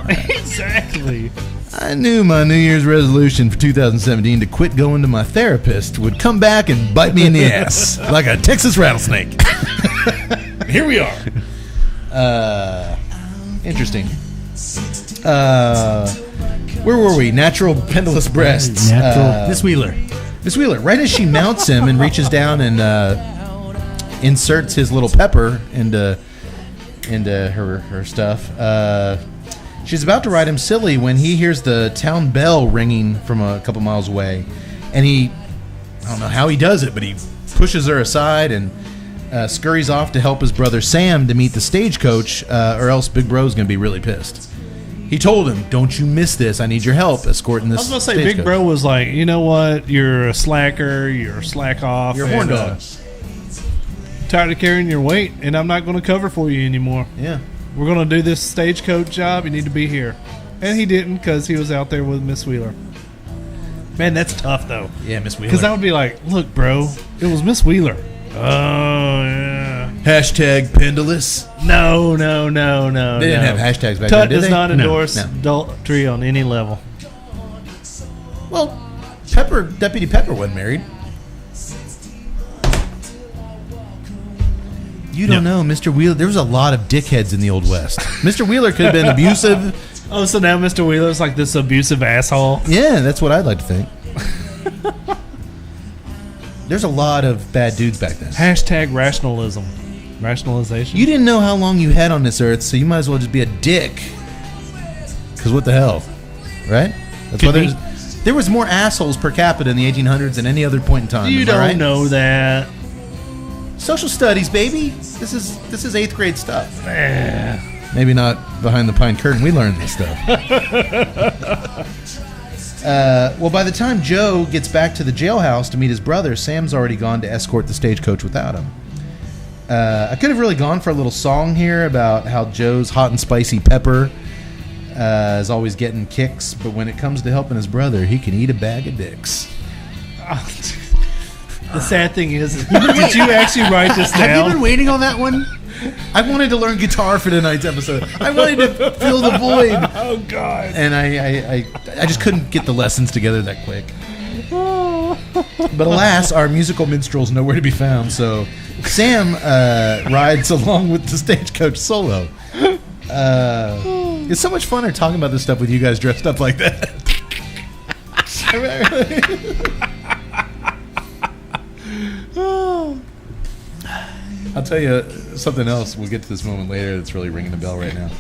Exactly. I knew my New Year's resolution for 2017 to quit going to my therapist would come back and bite me in the ass like a Texas rattlesnake. Here we are. Interesting. Where were we? Natural pendulous breasts. Miss Wheeler. Miss Wheeler. Right as she mounts him and reaches down and inserts his little pepper into her stuff. She's about to ride him silly when he hears the town bell ringing from a couple miles away, and I don't know how he does it, but he pushes her aside and scurries off to help his brother Sam to meet the stagecoach, or else Big Bro's going to be really pissed. He told him, "Don't you miss this. I need your help escorting this." I was going to say, Big Bro was like, you know what? You're a slacker. You're a slack off. You're a horn dog. Tired of carrying your weight, and I'm not going to cover for you anymore. Yeah. We're going to do this stagecoach job. You need to be here. And he didn't because he was out there with Miss Wheeler. Man, that's tough, though. Yeah, Miss Wheeler. Because I would be like, look, bro, it was Miss Wheeler. Oh, yeah. Hashtag pendulous. No. They didn't have hashtags back Tut then, did does they? not endorse No. adultery on any level. Well, Deputy Pepper wasn't married. You don't know, Mr. Wheeler. There was a lot of dickheads in the Old West. Mr. Wheeler could have been abusive. Oh, so now Mr. Wheeler's like this abusive asshole? Yeah, that's what I'd like to think. There's a lot of bad dudes back then. Hashtag rationalism. Rationalization. You didn't know how long you had on this earth, so you might as well just be a dick. Because what the hell? Right? That's why there was more assholes per capita in the 1800s than any other point in time. You don't know that. Social studies, baby. This is 8th grade stuff. Maybe not behind the pine curtain. We learned this stuff. Well, by the time Joe gets back to the jailhouse to meet his brother, Sam's already gone to escort the stagecoach without him. I could have really gone for a little song here about how Joe's hot and spicy pepper is always getting kicks, but when it comes to helping his brother, he can eat a bag of dicks. The sad thing is, did you actually write this down? Have you been waiting on that one? I wanted to learn guitar for tonight's episode. I wanted to fill the void. Oh, God. And I just couldn't get the lessons together that quick. But alas, our musical minstrel's nowhere to be found, so Sam rides along with the stagecoach solo. It's so much funner talking about this stuff with you guys dressed up like that. I'll tell you something else. We'll get to this moment later that's really ringing the bell right now.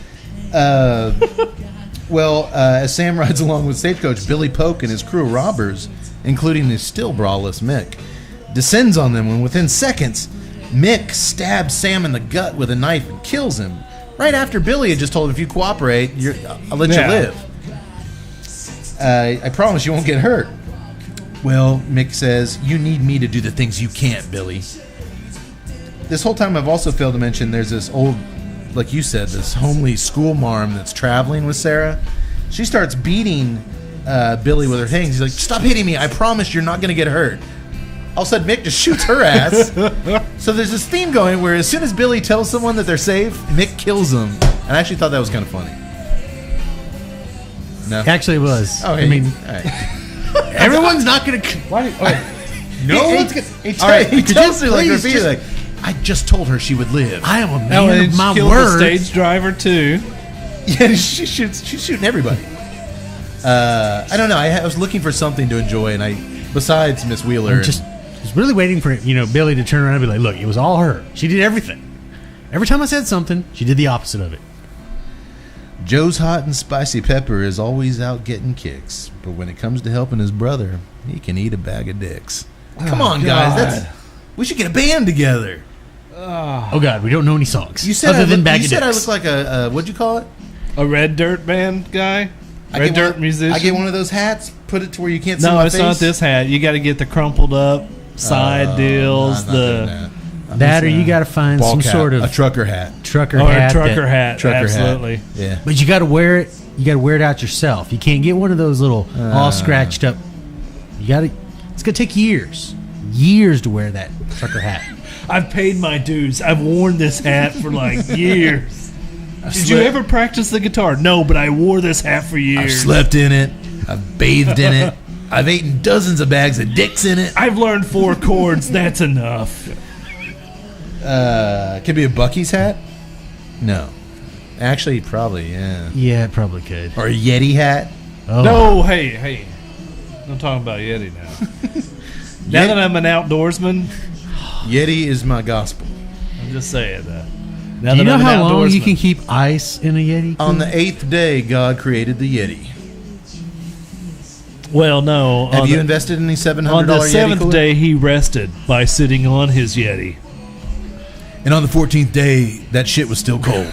As Sam rides along with Stagecoach, Billy Polk and his crew of robbers, including the still braless Mick, descends on them, and within seconds, Mick stabs Sam in the gut with a knife and kills him. Right after Billy had just told him, if you cooperate, I'll let you live. I promise you won't get hurt. Well, Mick says, you need me to do the things you can't, Billy. This whole time I've also failed to mention there's this old, like you said, this homely school marm that's traveling with Sarah. She starts beating Billy with her hands. He's like, stop hitting me. I promise you're not going to get hurt. All of a sudden, Mick just shoots her ass. So there's this theme going where as soon as Billy tells someone that they're safe, Mick kills them. And I actually thought that was kind of funny. No? Actually, it was. Oh, hey, I mean, all right. everyone's not going to... No one's going to... He tells her like repeatedly, like, I just told her she would live. I am a man Oh, and of my she killed word. the stage driver, too. Yeah, she's shooting everybody. I don't know. I was looking for something to enjoy, and besides Miss Wheeler, I'm just was really waiting for Billy to turn around and be like, "Look, it was all her. She did everything. Every time I said something, she did the opposite of it." Joe's hot and spicy pepper is always out getting kicks, but when it comes to helping his brother, he can eat a bag of dicks. Come on, guys, we should get a band together. Oh God, we don't know any songs. You said other than bag you of said dicks. I look like a what'd you call it? A red dirt band guy? Red dirt musician? I get one of those hats, put it to where you can't see my No, it's face. not this hat. You got to get the crumpled up side deals. No, I'm not doing that. that or you got to find Ball some cap, sort of a trucker hat. trucker Or hat. a trucker that- hat. Trucker absolutely. hat. Yeah. But you got to wear it. You got to wear it out yourself. You can't get one of those little all scratched up. You got to. It's gonna take years to wear that trucker hat. I've paid my dues. I've worn this hat for like years. Did you ever practice the guitar? No, but I wore this hat for I've years. slept in it. I've bathed in it. I've eaten dozens of bags of dicks in it. I've learned 4 chords. That's enough. Could be a Bucky's hat? No. Actually, probably, yeah. Yeah, it probably could. Or a Yeti hat? Oh. No, hey. I'm talking about Yeti now. Now that I'm an outdoorsman, Yeti is my gospel. I'm just saying that. Now Do you that know I'm an how long you outdoorsman. can keep ice in a Yeti? On the 8th day, God created the Yeti. Well, no. Have on you the- invested in any $700 On the Yeti 7th cooler? day, he rested by sitting on his Yeti. And on the 14th day, that shit was still cold.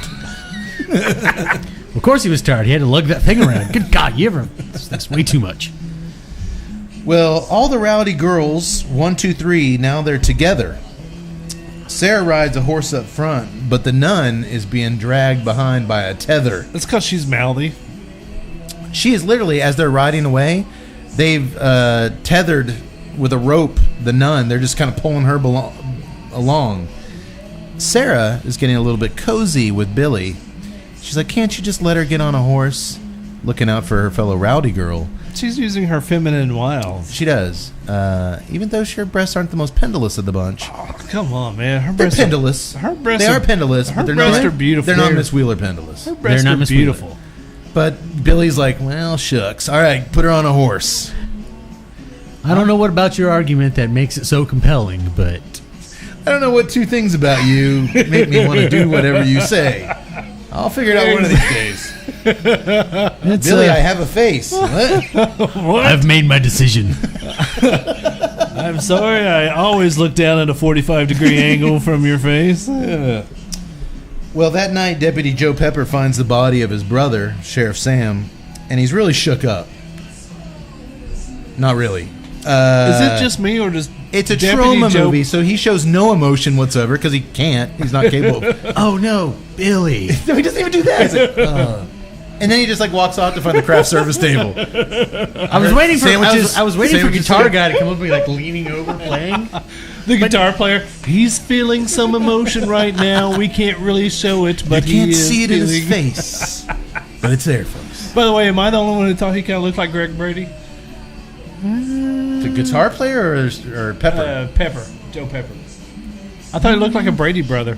Of course he was tired. He had to lug that thing around. Good God, you ever? That's way too much. Well, all the Rowdy Girls, 1, 2, 3, now they're together. Sarah rides a horse up front, but the nun is being dragged behind by a tether. That's because she's mouthy. She is literally, as they're riding away, they've tethered with a rope the nun. They're just kind of pulling her along. Sarah is getting a little bit cozy with Billy. She's like, can't you just let her get on a horse? Looking out for her fellow Rowdy girl. She's using her feminine wiles. She does. Even though her breasts aren't the most pendulous of the bunch. Oh, come on, man. Her They're breasts pendulous. Her breasts They are pendulous, her but they're breasts not. are beautiful. They're not Miss Wheeler pendulous. Her breasts not are Miss beautiful. But Billy's like, well, shucks. All right, put her on a horse. I don't know what about your argument that makes it so compelling, but I don't know what two things about you make me want to do whatever you say. I'll figure it out one of these days. it's, Billy, I have a face. What? I've made my decision. I'm sorry, I always look down at a 45-degree angle from your face. Well, that night, Deputy Joe Pepper finds the body of his brother, Sheriff Sam, and he's really shook up. Not really. Is it just me, or does It's a Deputy trauma Joe- movie, so he shows no emotion whatsoever because he can't. He's not capable of. Oh no, Billy! No, he doesn't even do that. He's like, and then he just like walks off to find the craft service table. I was waiting for Sandwiches- I was waiting for sandwiches guitar for- guy to come up and be like leaning over playing. The guitar player, he's feeling some emotion right now. We can't really show it, but You can't he is see it in his feeling- face, but it's there, folks. By the way, am I the only one who thought he kind of looked like Greg Brady? The guitar player or Pepper? Pepper, Joe Pepper. I thought he looked like a Brady brother.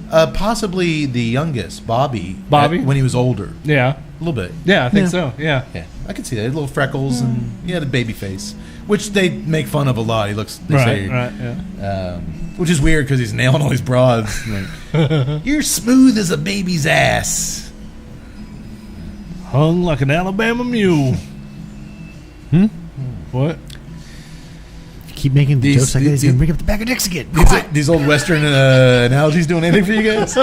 Possibly the youngest, Bobby. Bobby? When he was older, Yeah, a little bit. yeah, I think Yeah. so. Yeah, Yeah, I could see that. Little freckles and he had a baby face, which they make fun of a lot. He looks, they say, right, yeah. which is weird because he's nailing all these broads. Like, you're smooth as a baby's ass. Hung like an Alabama mule. What? Keep making the These- jokes like that. He's these- gonna bring up the bag of dicks again. These old Western analogies doing anything for you guys?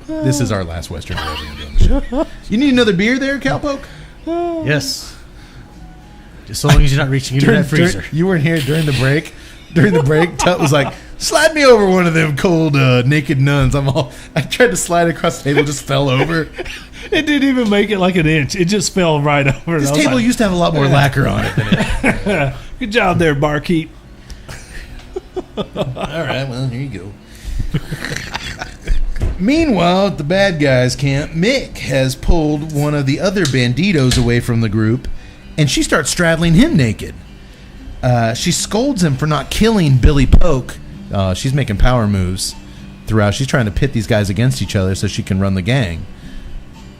This is our last Western version of the show. You need another beer there, Cowpoke? Yes. Just so long as you're not reaching into that freezer. You weren't here during the break. During the break, Tut was like, slide me over one of them cold Naked Nuns. I tried to slide across the table, just fell over. It didn't even make it like an inch. It just fell right over. This And I was table like, used to have a lot more lacquer on it than it. good job there, barkeep. All right, well, here you go. Meanwhile, at the bad guys' camp, Mick has pulled one of the other banditos away from the group, and she starts straddling him naked. She scolds him for not killing Billy Polk. She's making power moves throughout. She's trying to pit these guys against each other so she can run the gang.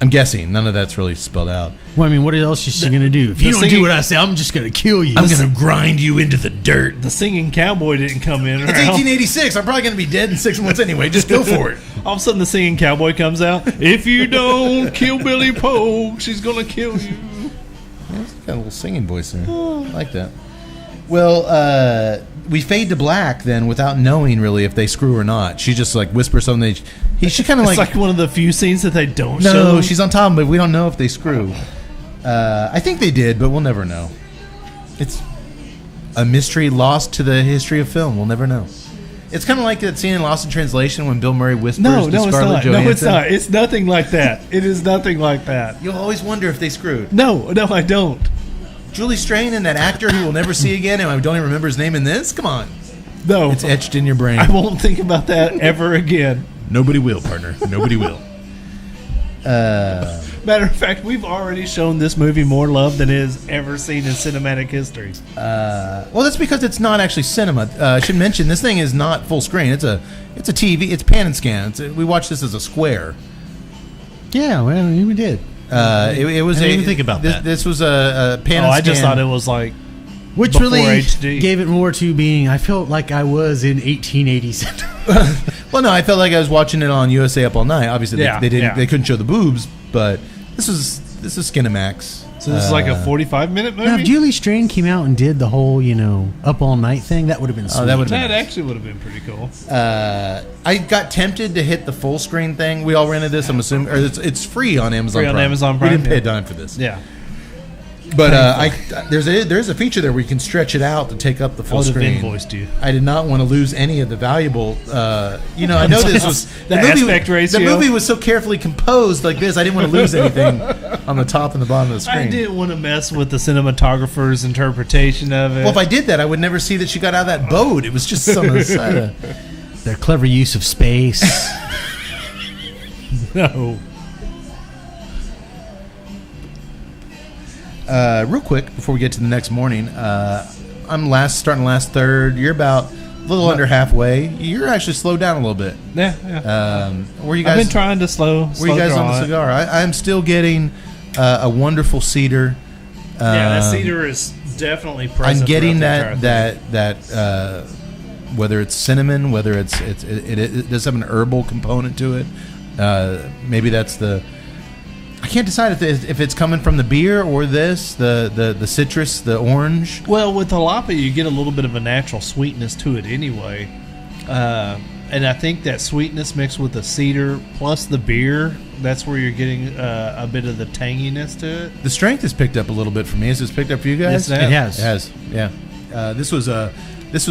I'm guessing none of that's really spelled out. Well, I mean, what else is she gonna do? If you don't do singing- what I say, I'm just gonna kill you. I'm going to grind you into the dirt. The singing cowboy didn't come in. It's 1886. I'm probably going to be dead in 6 months anyway. Just go for it. All of a sudden, the singing cowboy comes out. If you don't kill Billy Polk, she's gonna kill you. Yeah, it's got a little singing voice there. I like that. Well, we fade to black then without knowing really if they screw or not. She just like whispers something. She kind of It's like, like one of the few scenes that they don't show. no, she's on top of it. We don't know if they screw. I think they did, but we'll never know. It's a mystery lost to the history of film. We'll never know. It's kind of like that scene in Lost in Translation when Bill Murray whispers No, to it's Scarlett not. Johansson. No, it's not. It's nothing like that. It is nothing like that. You'll always wonder if they screwed. No, I don't. Julie Strain and that actor who we'll never see again, and I don't even remember his name in this. Come on, No, it's etched in your brain. I won't think about that ever again. Nobody will, partner. Nobody will. Matter of fact, we've already shown this movie more love than it is ever seen in cinematic history. Well, that's because it's not actually cinema. I should mention this thing is not full screen. It's a TV. It's pan and scan. We watch this as a square. Yeah, well, we did. It was. I didn't even think about that. This was a pan and scan. I just thought it was like Which before really HD. gave it more to being, I felt like I was in 1887. Well, no, I felt like I was watching it on USA Up All Night. Obviously, Yeah, they didn't. yeah. They couldn't show the boobs, but this is Skinamax. So this is like a 45-minute movie. Now, if Julie Strain came out and did the whole, Up All Night thing, that would have been sweet. that would've been That nice. actually would have been pretty cool. I got tempted to hit the full screen thing. We all rented this. I'm assuming, or it's free on Amazon. Free on Prime. Amazon We Prime, didn't pay a yeah. dime for this. Yeah. But there's a feature there where you can stretch it out to take up the I full would have screen. invoiced you. I did not want to lose any of the valuable. I know this was The aspect ratio. The movie was so carefully composed like this. I didn't want to lose anything on the top and the bottom of the screen. I didn't want to mess with the cinematographer's interpretation of it. Well, if I did that, I would never see that she got out of that boat. It was just on the side of. Their clever use of space. No. real quick before we get to the next morning, I'm starting last third. You're about a little under halfway. You're actually slowed down a little bit. Yeah. Where you guys? I've been trying to slow. Where you guys on the cigar? I'm still getting a wonderful cedar. Yeah, that cedar is definitely present. I'm getting throughout the entire thing. that whether it's cinnamon, whether it does have an herbal component to it. Maybe that's the. I can't decide if it's coming from the beer or the citrus, the orange. Well, with jalapa, you get a little bit of a natural sweetness to it anyway. And I think that sweetness mixed with the cedar plus the beer, that's where you're getting a bit of the tanginess to it. The strength has picked up a little bit for me. Has this picked up for you guys? Yes, it has. It has, yeah. This was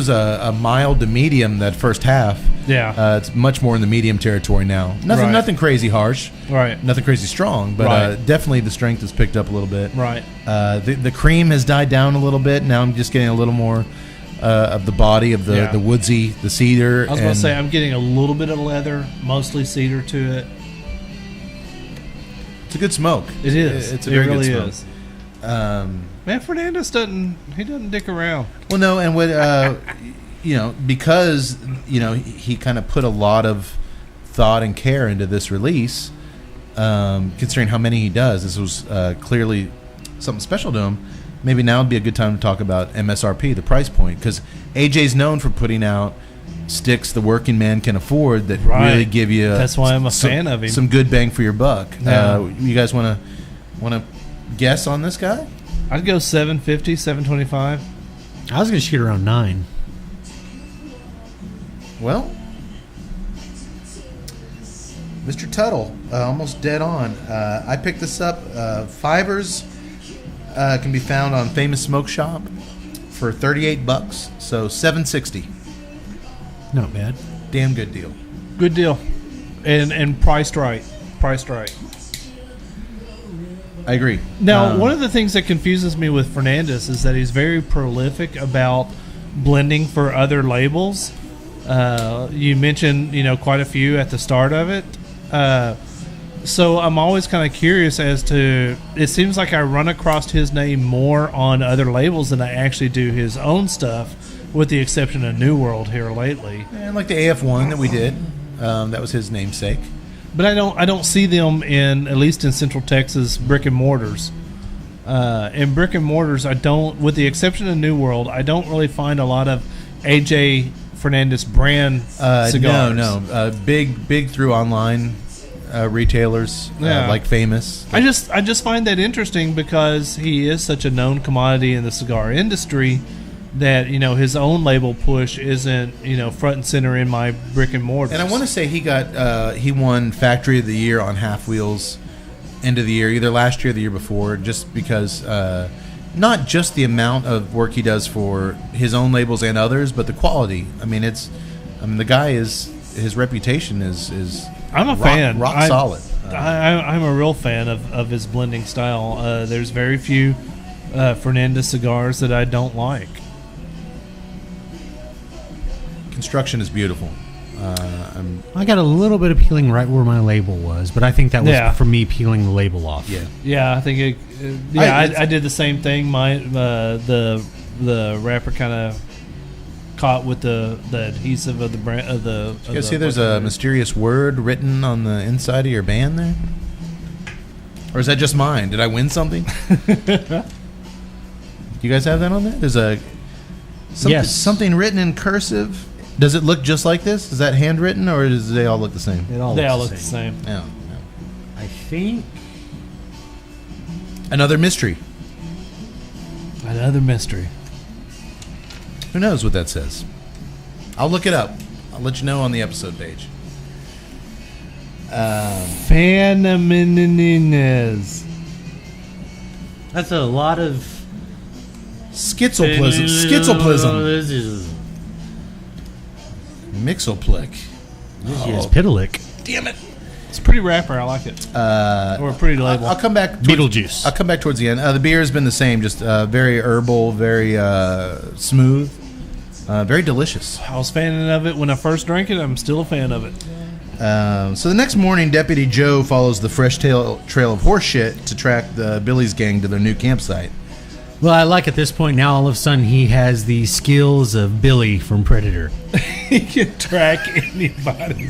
a mild to medium that first half. Yeah. It's much more in the medium territory now. Nothing crazy harsh. Right. Nothing crazy strong, but definitely the strength has picked up a little bit. Right. The cream has died down a little bit. Now I'm just getting a little more of the body of the woodsy, the cedar. I was going to say I'm getting a little bit of leather, mostly cedar to it. It's a good smoke. It is. It really good is. Man, Fernandez doesn't dick around. Well, no, and what because he kind of put a lot of thought and care into this release, considering how many he does. This was clearly something special to him. Maybe now would be a good time to talk about MSRP, the price point, because AJ's known for putting out sticks the working man can afford that really give you. That's why I'm a fan of him. Some good bang for your buck. Yeah. You guys want to guess on this guy? I'd go $7.50, $7.25. I was going to shoot around 9. Well, Mr. Tuttle, almost dead on. I picked this up. Fivers can be found on Famous Smoke Shop for $38, so $7.60. Not bad. Damn good deal. Good deal, and priced right. Priced right. I agree. Now, one of the things that confuses me with Fernandez is that he's very prolific about blending for other labels. You mentioned, quite a few at the start of it. So I'm always kind of curious as to, it seems like I run across his name more on other labels than I actually do his own stuff, with the exception of New World here lately. And like the AF1 that we did, that was his namesake. But I don't see them in, at least in Central Texas, brick and mortars. In brick and mortars, I don't, with the exception of New World, I don't really find a lot of AJ Fernandez brand cigars. No. Big through online retailers like Famous. I just find that interesting because he is such a known commodity in the cigar industry that his own label push isn't front and center in my brick and mortar. And I want to say he won Factory of the Year on Half Wheels end of the year, either last year or the year before, just because not just the amount of work he does for his own labels and others, but the quality. The guy his reputation is I'm a fan. Rock solid. I'm a real fan of his blending style. There's very few Fernandez cigars that I don't like. Construction is beautiful. I got a little bit of peeling right where my label was, but I think that was for me peeling the label off. Yeah, I think I did the same thing. The wrapper kind of caught with the adhesive of the brand of the. You guys see, there's a mysterious word written on the inside of your band there, or is that just mine? Did I win something? You guys have that on there? There's something written in cursive. Does it look just like this? Is that handwritten, or does they all look the same? They all look the same. Yeah. I think. Another mystery. Another mystery. Who knows what that says? I'll look it up. I'll let you know on the episode page. Fernandez. That's a lot of Schizoplasm. Mixoplick. Yes, Pitalik. Damn it. It's a pretty wrapper. I like it. Or a pretty label. I'll come back. Beetlejuice. I'll come back towards the end. The beer has been the same, just very herbal, very smooth, very delicious. I was a fan of it when I first drank it. I'm still a fan of it. So the next morning, Deputy Joe follows the fresh trail of horse shit to track the Billy's gang to their new campsite. Well, I like at this point now, all of a sudden, he has the skills of Billy from Predator. He can track anybody.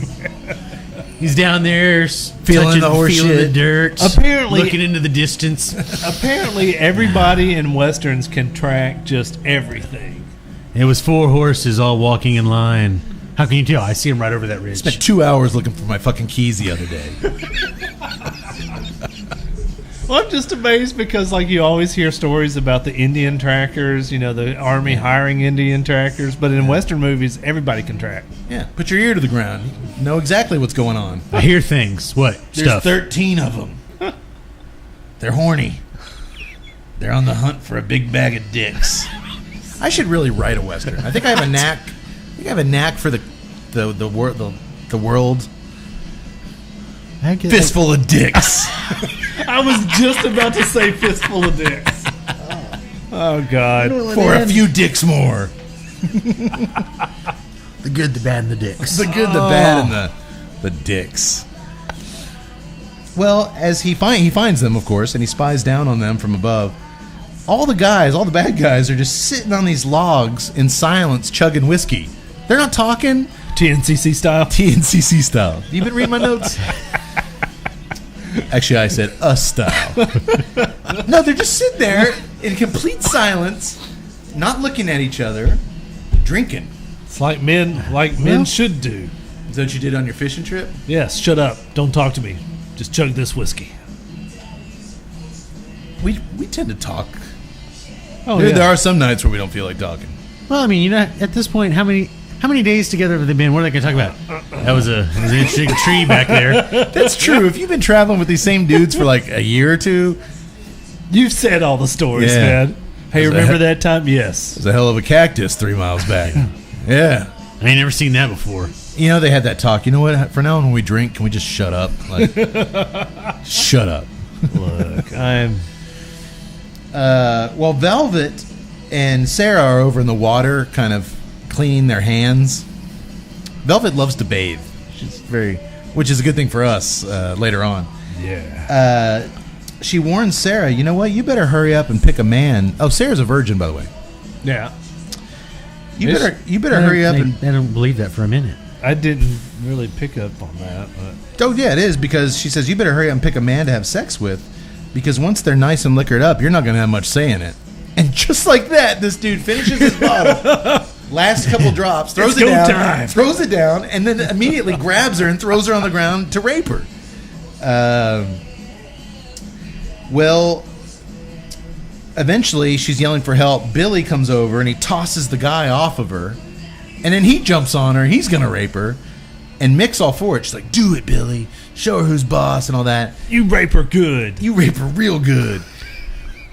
He's down there Feeling the horse feeling shit. the dirt, Apparently- looking into the distance. Apparently, everybody in westerns can track just everything. It was 4 horses all walking in line. How can you tell? I see him right over that ridge. Spent 2 hours looking for my fucking keys the other day. Well, I'm just amazed because, like, you always hear stories about the Indian trackers, you know, the army hiring Indian trackers, but in Western movies, everybody can track. Yeah, put your ear to the ground. You know exactly what's going on. I hear things. What? There's Stuff. 13 of them. They're horny. They're on the hunt for a big bag of dicks. I should really write a Western. I think I have a knack. I think I have a knack for the world. Fistful of dicks. I was just about to say fistful of dicks. Oh, God. For a few dicks more. The good, the bad, and the dicks. The good, the bad, and the dicks. Well, as he finds them, of course, and he spies down on them from above. All the bad guys, are just sitting on these logs in silence, chugging whiskey. They're not talking. TNCC style. TNCC style. You been reading my notes? Actually, I said us style. No, they're just sitting there in complete silence, not looking at each other, drinking. It's like men should do. Is that what you did on your fishing trip? Yes, shut up. Don't talk to me. Just chug this whiskey. We tend to talk. Oh, There are some nights where we don't feel like talking. Well, I mean, you know, at this point, how many days together have they been? What are they going to talk about? That was an interesting tree back there. That's true. If you've been traveling with these same dudes for like a year or two, You've said all the stories, Yeah. man. Hey, Is remember that- that time? Yes. there's a hell of a cactus 3 miles back. Yeah. I ain't never seen that before. You know, they had that talk. You know what? For now on, when we drink, can we just shut up? Like, shut up. Look, I'm... Well, Velvet and Sarah are over in the water, kind of cleaning their hands. Velvet loves to bathe. Which is a good thing for us later on. Yeah. She warns Sarah, you know what? You better hurry up and pick a man. Oh, Sarah's a virgin, by the way. Yeah. You better hurry up and. I don't believe that for a minute. I didn't really pick up on that, but... Oh yeah, it is, because she says you better hurry up and pick a man to have sex with, because once they're nice and liquored up, you're not going to have much say in it. And just like that, this dude finishes his bottle, last couple drops, throws it down, and then immediately grabs her and throws her on the ground to rape her. Well, eventually she's yelling for help. Billy comes over and he tosses the guy off of her, and then he jumps on her. He's going to rape her. And Mick's all for it. She's like, do it, Billy. Show her who's boss and all that. You rape her good. You rape her real good.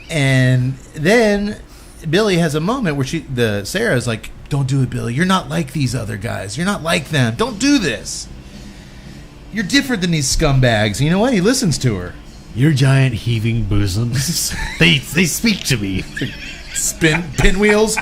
And then Billy has a moment where Sarah's like, don't do it, Billy. You're not like these other guys. You're not like them. Don't do this. You're different than these scumbags. And you know what? He listens to her. Your giant heaving bosoms. they speak to me. Pinwheels.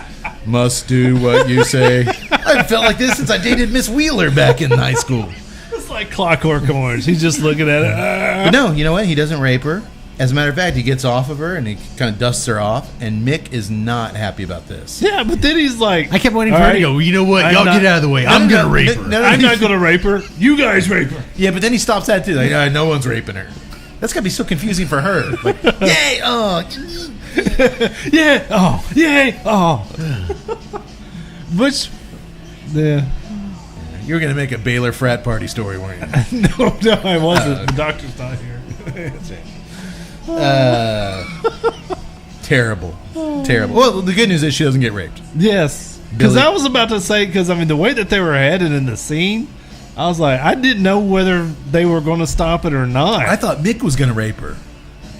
Must do what you say. I've felt like this since I dated Miss Wheeler back in high school. It's like Clockwork Orange. He's just looking at it. But no, you know what? He doesn't rape her. As a matter of fact, he gets off of her and he kind of dusts her off. And Mick is not happy about this. Yeah, but then he's like... I kept waiting for her to go, you know what? Y'all get out of the way. I'm going to rape her. I'm not going to rape her. You guys rape her. Yeah, but then he stops that too. Like, no one's raping her. That's got to be so confusing for her. Like, yay, oh. Yeah, oh, yay, oh. Which... Yeah. You were going to make a Baylor frat party story, weren't you? No, I wasn't. The doctor's not here. Terrible. Terrible. Well, the good news is she doesn't get raped. Yes. Because I was about to say, because, I mean, the way that they were headed in the scene, I was like, I didn't know whether they were going to stop it or not. I thought Mick was going to rape her.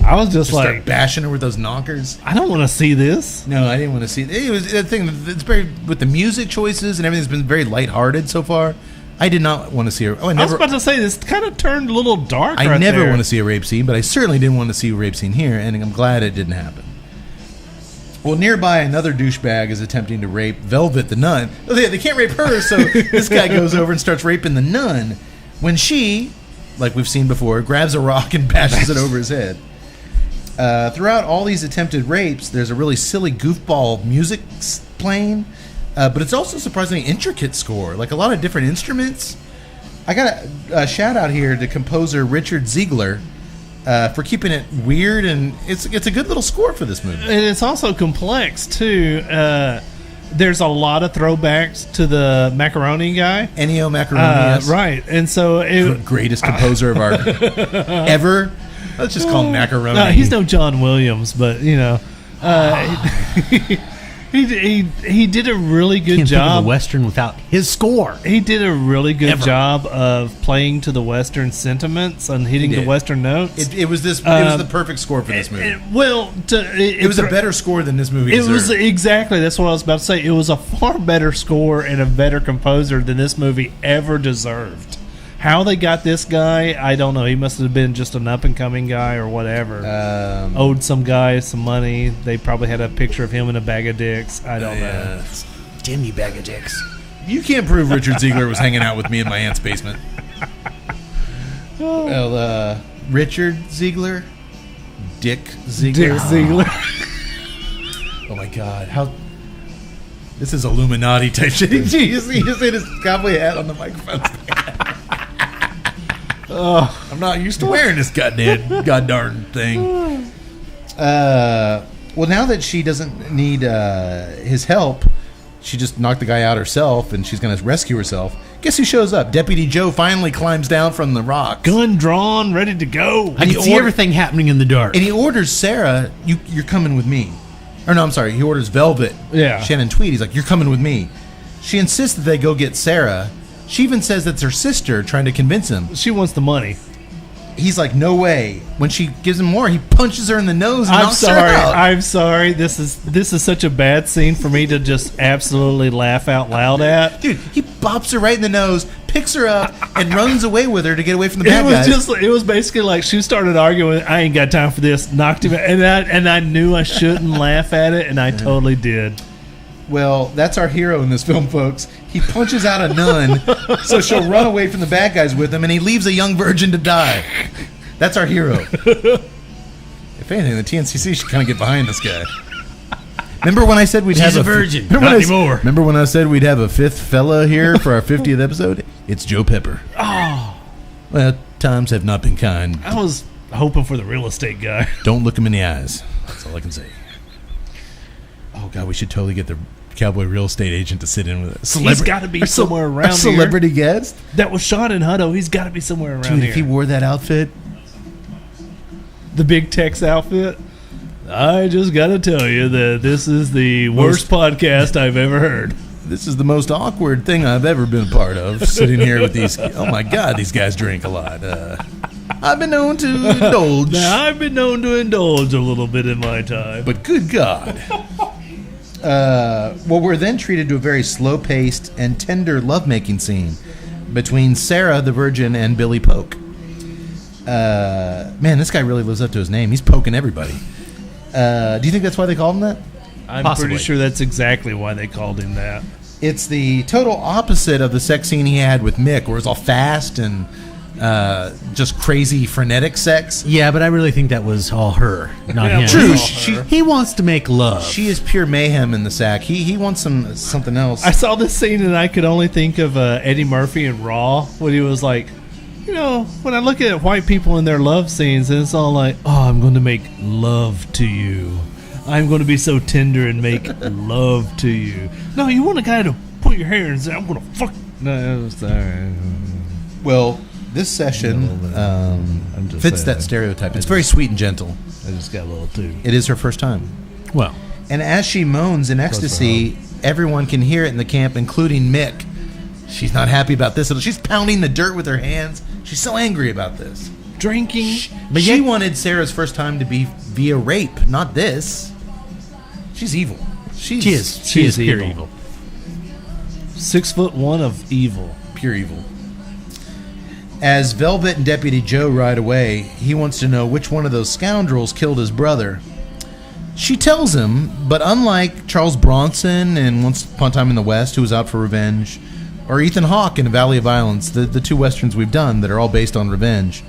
I was just Start like, bashing her with those knockers. I don't want to see this. No, I didn't want to see it. It was the thing. It's very, with the music choices and everything's been very lighthearted so far. I did not want to see her. Oh, I was about to say, this kind of turned a little dark. I never want to see a rape scene, but I certainly didn't want to see a rape scene here, and I'm glad it didn't happen. Well, nearby, another douchebag is attempting to rape Velvet the nun. Oh, they can't rape her, so this guy goes over and starts raping the nun. when she, like we've seen before, grabs a rock and bashes it over his head. Throughout all these attempted rapes, there's a really silly goofball music playing, but it's also surprisingly intricate score, like a lot of different instruments. I got a shout out here to composer Richard Ziegler for keeping it weird, and it's a good little score for this movie. And it's also complex too. There's a lot of throwbacks to the macaroni guy, Ennio Macaroni, yes. right? And so greatest composer of our ever. Let's just call him Macaroni. No, he's no John Williams, but you know, he did a really good Can't think of job. a Western without his score. He did a really good job of playing to the Western sentiments and hitting the Western notes. It was the perfect score for this movie. It was a better score than this movie It deserved. was exactly, that's what I was about to say. It was a far better score and a better composer than this movie ever deserved. How they got this guy, I don't know. He must have been just an up-and-coming guy or whatever. Owed some guy some money. They probably had a picture of him in a bag of dicks. I don't know. Damn you, bag of dicks. You can't prove Richard Ziegler was hanging out with me in my aunt's basement. Well, Richard Ziegler? Dick Ziegler? Dick Ziegler. Oh, my God. This is Illuminati type shit. He just hit his cowboy hat on the microphone stand. I'm not used to wearing this goddamn thing. Well, now that she doesn't need his help, she just knocked the guy out herself, and she's going to rescue herself. Guess who shows up? Deputy Joe finally climbs down from the rock. Gun drawn, ready to go. I can see everything happening in the dark. And he orders Sarah, you're coming with me. Or no, I'm sorry. He orders Velvet. Yeah. Shannon Tweed. He's like, you're coming with me. She insists that they go get Sarah. She even says that's her sister trying to convince him. She wants the money. He's like, no way. When she gives him more, he punches her in the nose and knocks her out. I'm sorry. This is such a bad scene for me to just absolutely laugh out loud at. Dude, he bops her right in the nose, picks her up, and runs away with her to get away from the bad guys. It was basically like she started arguing. I ain't got time for this. Knocked him, and I knew I shouldn't laugh at it, and I totally did. Well, that's our hero in this film, folks. He punches out a nun, so she'll run away from the bad guys with him, and he leaves a young virgin to die. That's our hero. If anything, the TNCC should kind of get behind this guy. Remember when I said we'd have a virgin? Not anymore. Remember when I said we'd have a fifth fella here for our 50th episode? It's Joe Pepper. Oh, Well, times have not been kind. I was hoping for the real estate guy. Don't look him in the eyes. That's all I can say. Oh, God, we should totally get the cowboy real estate agent to sit in with us. He's got to be somewhere around here. A celebrity guest? That was shot in Hutto. He's got to be somewhere around Dude, here. if he wore that outfit. The big Tex outfit. I just got to tell you that this is the worst podcast I've ever heard. This is the most awkward thing I've ever been a part of, sitting here with these. Oh, my God, these guys drink a lot. I've been known to indulge. Now, I've been known to indulge a little bit in my time. But good God. Well, we're then treated to a very slow-paced and tender lovemaking scene between Sarah the Virgin and Billy Polk. Man, this guy really lives up to his name. He's poking everybody. Do you think that's why they called him that? I'm Possibly. pretty sure that's exactly why they called him that. It's the total opposite of the sex scene he had with Mick, where it's all fast and just crazy, frenetic sex. Yeah, but I really think that was all her, not him. True. He wants to make love. She is pure mayhem in the sack. He wants something else. I saw this scene and I could only think of Eddie Murphy in Raw when he was like, you know, when I look at white people in their love scenes, and it's all like, oh, I'm going to make love to you. I'm going to be so tender and make love to you. No, you want a guy to put your hair and say, I'm going to fuck. No, sorry. Well, this session fits that stereotype. It's very sweet and gentle. I just got a little too. It is her first time. Well, And as she moans in ecstasy, everyone can hear it in the camp, including Mick. She's not happy about this. She's pounding the dirt with her hands. She's so angry about this. Drinking. But she wanted Sarah's first time to be via rape, not this. She's evil. she is pure evil. 6'1" of evil. Pure evil. As Velvet and Deputy Joe ride away, he wants to know which one of those scoundrels killed his brother. She tells him, but unlike Charles Bronson in Once Upon a Time in the West, who was out for revenge, or Ethan Hawke in Valley of Violence, the two westerns we've done that are all based on revenge.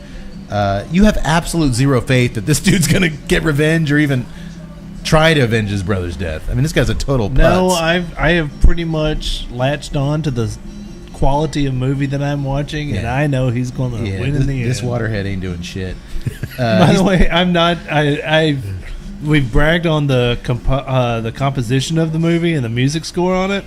You have absolute zero faith that this dude's going to get revenge or even try to avenge his brother's death. I mean, this guy's a total putz. No, I have pretty much latched on to the quality of movie that I'm watching, and I know he's going to win in the end. This waterhead ain't doing shit. By the way, I'm not. We've bragged on the composition of the movie and the music score on it.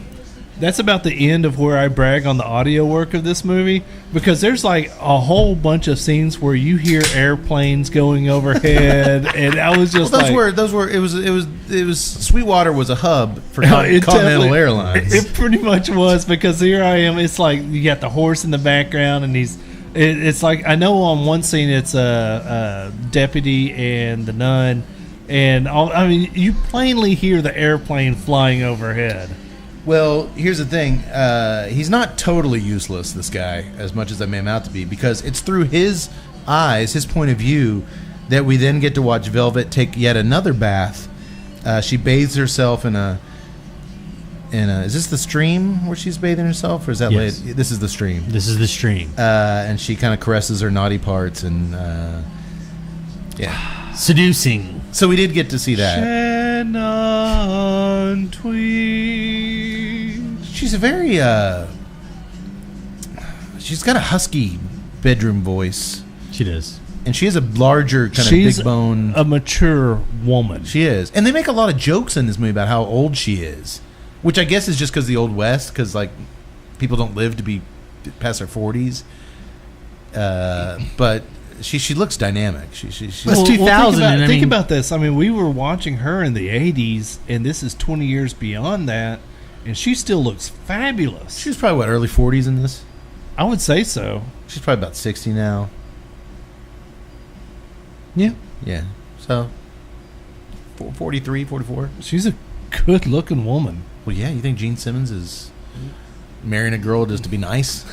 That's about the end of where I brag on the audio work of this movie, because there's like a whole bunch of scenes where you hear airplanes going overhead, and I was just those were it was Sweetwater was a hub for Continental Airlines. It pretty much was, because here I am. It's like you got the horse in the background, and it's like, I know on one scene it's a deputy and the nun, and I mean you plainly hear the airplane flying overhead. Well, here's the thing. He's not totally useless, this guy, as much as I made him out to be, because it's through his eyes, his point of view, that we then get to watch Velvet take yet another bath. She bathes herself in a... Is this the stream where she's bathing herself, or is that Yes. late? This is the stream. This is the stream. And she kind of caresses her naughty parts, and Seducing. so we did get to see that. Shannon Tweed. She's a very she's got a husky bedroom voice, She does. and she has a larger kind of She's big bone. a mature woman. She is, and they make a lot of jokes in this movie about how old she is, which I guess is just because the Old West, because like people don't live to be past their 40s. But she looks dynamic. She's Well, 2000, think about this. I mean, we were watching her in the 80s, and this is 20 years beyond that, and she still looks fabulous. She was probably, what, early 40s in this? I would say so. She's probably about 60 now. Yeah. Yeah. So, 43, 44. She's a good-looking woman. Well, yeah, you think Gene Simmons is marrying a girl just to be nice?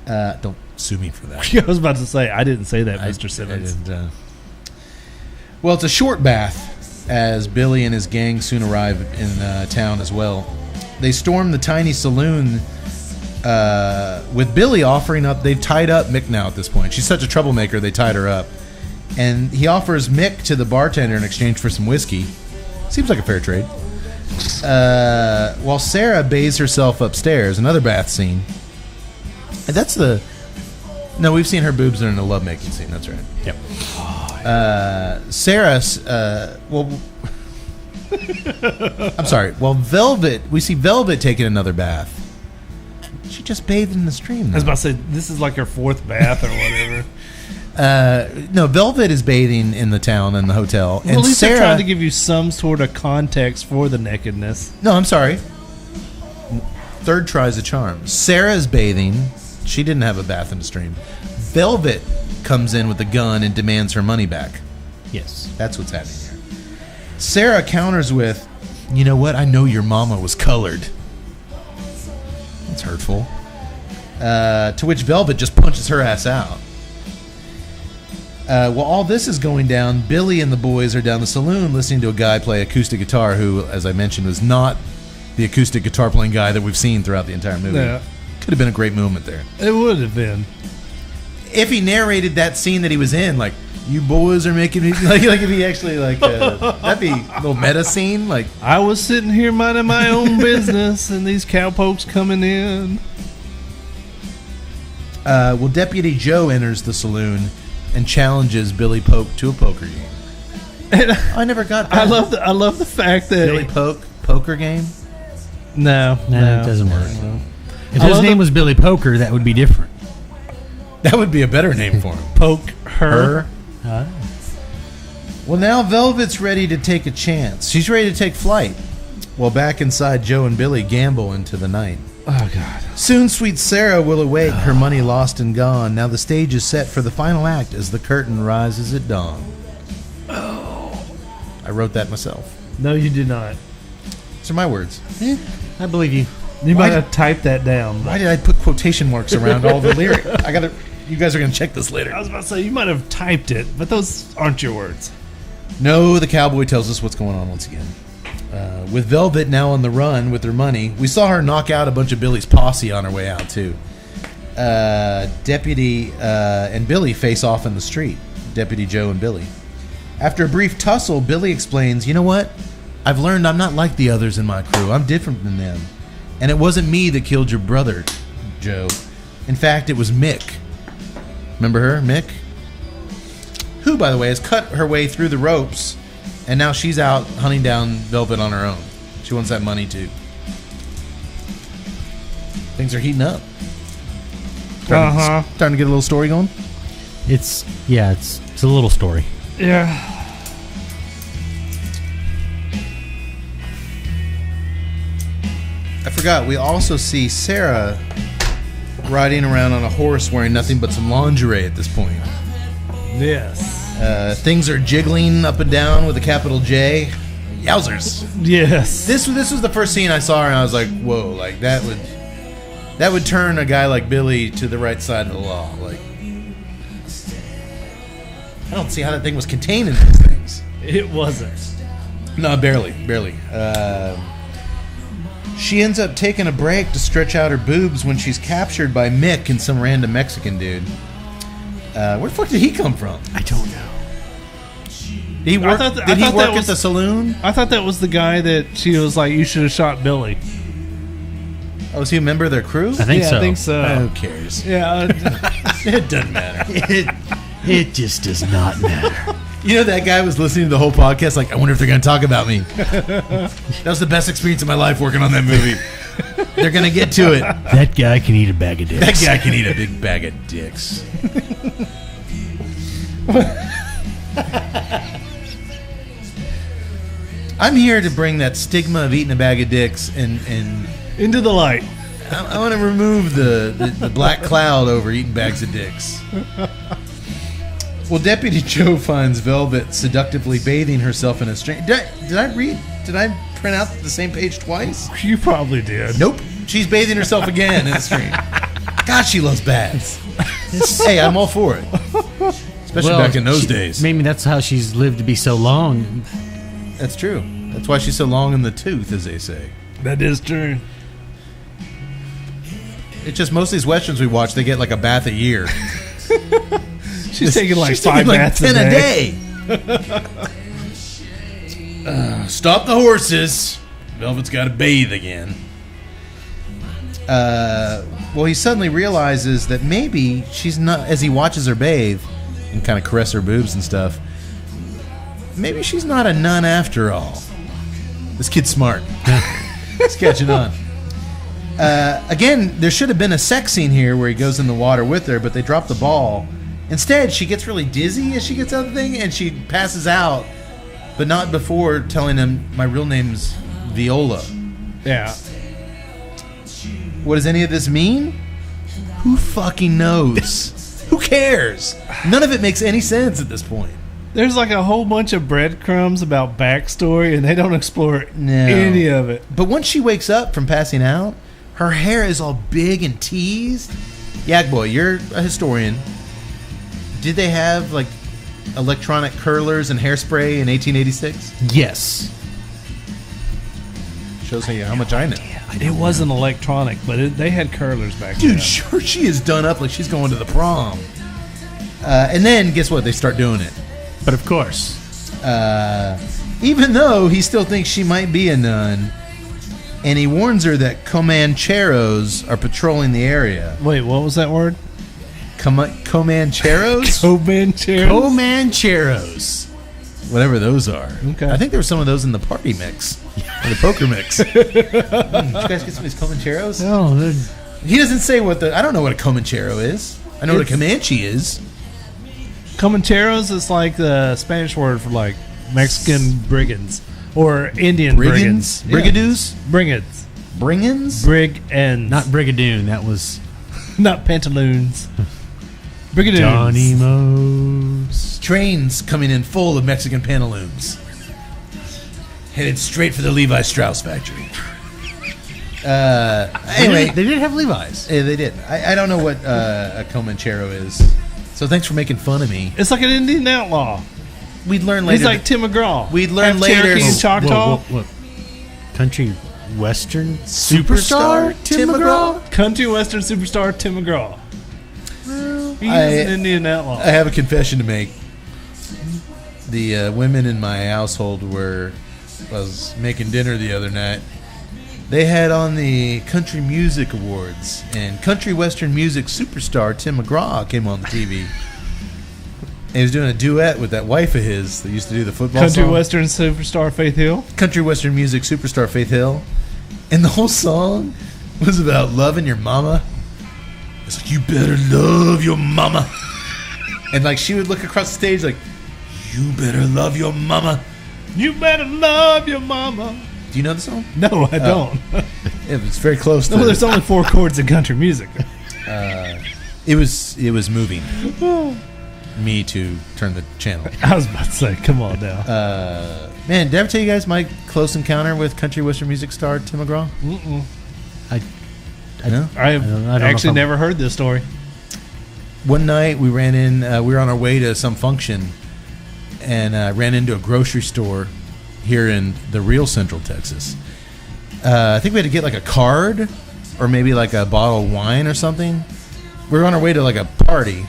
Don't sue me for that. I was about to say, I didn't say that, Mr. Simmons. Well, it's a short bath, as Billy and his gang soon arrive in town as well. They storm the tiny saloon with Billy offering up. They've tied up Mick now at this point. She's such a troublemaker, they tied her up. And he offers Mick to the bartender in exchange for some whiskey. Seems like a fair trade. While Sarah bathes herself upstairs, another bath scene. And that's the... No, we've seen her boobs in a lovemaking scene. That's right. Yep. Sarah... I'm sorry. Well, Velvet... We see Velvet taking another bath. She just bathed in the stream, though. I was about to say, this is like her fourth bath or whatever. No, Velvet is bathing in the town in the hotel. Well, and at least Sarah... they're trying to give you some sort of context for the nakedness. No, I'm sorry. Third tries a charm. Sarah's bathing. She didn't have a bath in the stream. Velvet comes in with a gun and demands her money back. Yes. That's what's happening here. Sarah counters with, "You know what? I know your mama was colored." That's hurtful. To which Velvet just punches her ass out. While all this is going down, Billy and the boys are down the saloon listening to a guy play acoustic guitar who, as I mentioned, was not the acoustic guitar playing guy that we've seen throughout the entire movie. Yeah. Could have been a great moment there. It would have been. If he narrated that scene that he was in, like, "You boys are making me," like if he actually, like, that'd be a little meta scene. Like, I was sitting here minding my own business, and these cowpokes coming in. well, Deputy Joe enters the saloon and challenges Billy Poke to a poker game. And I never got that. I love the fact that Billy poker game. No, No, it doesn't work. No. If I his love name was Billy Poker, that would be different. That would be a better name for him. Poke her. Well, now Velvet's ready to take a chance. She's ready to take flight. Well, back inside, Joe and Billy gamble into the night. Oh, God. Soon, sweet Sarah will awake, her money lost and gone. Now the stage is set for the final act as the curtain rises at dawn. Oh. I wrote that myself. No, you did not. These are my words. I believe you. You Why might have typed that down. Why did I put quotation marks around all the lyrics? You guys are going to check this later. I was about to say, you might have typed it, but those aren't your words. No, the cowboy tells us what's going on once again. With Velvet now on the run with her money, we saw her knock out a bunch of Billy's posse on her way out, too. Deputy and Billy face off in the street. Deputy Joe and Billy. After a brief tussle, Billy explains, "You know what? I've learned I'm not like the others in my crew. I'm different than them. And it wasn't me that killed your brother, Joe. In fact, it was Mick." Remember her, Mick? Who, by the way, has cut her way through the ropes, and now she's out hunting down Velvet on her own. She wants that money, too. Things are heating up. Starting to get a little story going? It's a little story. Yeah. I forgot, we also see Sarah riding around on a horse wearing nothing but some lingerie at this point. Yes. Things are jiggling up and down with a capital J. Yowzers. Yes. This was the first scene I saw her, and I was like, whoa, like that would turn a guy like Billy to the right side of the law. Like, I don't see how that thing was contained in these things. It wasn't. No, barely. She ends up taking a break to stretch out her boobs when she's captured by Mick and some random Mexican dude. Where the fuck did he come from? I don't know. Did he work at the saloon? I thought that was the guy that she was like, "You should have shot Billy." Oh, is he a member of their crew? I think so. I think so. Who cares? Yeah. It doesn't matter. It just does not matter. You know, that guy was listening to the whole podcast like, I wonder if they're going to talk about me. That was the best experience of my life working on that movie. They're going to get to it. That guy can eat a bag of dicks. That guy can eat a big bag of dicks. I'm here to bring that stigma of eating a bag of dicks and Into the light. I want to remove the black cloud over eating bags of dicks. Well, Deputy Joe finds Velvet seductively bathing herself in a stream. Did I print out the same page twice? You probably did. Nope. She's bathing herself again in a stream. God, she loves baths. Hey, I'm all for it. Especially back in those days. Maybe that's how she's lived to be so long. That's true. That's why she's so long in the tooth, as they say. That is true. It's just most of these westerns we watch, they get like a bath a year. She's taking like She's 5 taking like baths 10 a day. Stop the horses. Velvet's got to bathe again. Well, he suddenly realizes that maybe she's not, as he watches her bathe and kind of caress her boobs and stuff, maybe she's not a nun after all. This kid's smart. He's catching on. Again, there should have been a sex scene here where he goes in the water with her, but they drop the ball. Instead, she gets really dizzy as she gets out of the thing, and she passes out, but not before telling him, my real name's Viola. Yeah. What does any of this mean? Who fucking knows? Who cares? None of it makes any sense at this point. There's like a whole bunch of breadcrumbs about backstory, and they don't explore No. any of it. But once she wakes up from passing out, her hair is all big and teased. Yak boy, you're a historian. Did they have like electronic curlers and hairspray in 1886? Yes. Shows you how much I know. It wasn't electronic, but they had curlers back then. Dude, sure, she is done up like she's going to the prom. And then, guess what? They start doing it. But of course. Even though he still thinks she might be a nun, and he warns her that Comancheros are patrolling the area. Wait, what was that word? Comancheros? Comancheros. Whatever those are. Okay. I think there were some of those in the party mix. Or the poker mix. Did you guys get some of these Comancheros? Oh, He doesn't say what I don't know what a Comanchero is. I know what a Comanche is. Comancheros is like the Spanish word for like Mexican brigands or Indian Brigands? brigands. Brigadoos? Brigands. Brigands? Brigands. not Brigadoon. That was Not pantaloons. Brigadoons. Johnny Mo's. Trains coming in full of Mexican pantaloons. Headed straight for the Levi Strauss factory. Anyway. They did have Levi's. Yeah, they did. I don't know what a Comanchero is. So thanks for making fun of me. It's like an Indian outlaw. We'd learn later. He's like Tim McGraw. We'd learn Half later. Cherokee and Choctaw. Whoa. country western superstar Tim McGraw. Country western superstar Tim McGraw. He's an Indian outlaw. I have a confession to make. The women in my household I was making dinner the other night. They had on the Country Music Awards, and country western music superstar Tim McGraw came on the TV. And he was doing a duet with that wife of his that used to do the football Country song. western superstar Faith Hill. Country western music superstar Faith Hill. And the whole song was about loving your mama. It's like, you better love your mama. And like she would look across the stage like, you better love your mama. You better love your mama. Do you know the song? No, I don't. It's very close to No, there's only 4 chords in country music. It was moving me to turn the channel. I was about to say, come on now. Man, did I ever tell you guys my close encounter with country western music star Tim McGraw? Mm-mm. I know. I have don't know if actually I'm- never heard this story. One night we ran in. We were on our way to some function, and ran into a grocery store here in the real Central Texas. I think we had to get like a card or maybe like a bottle of wine or something. We were on our way to like a party,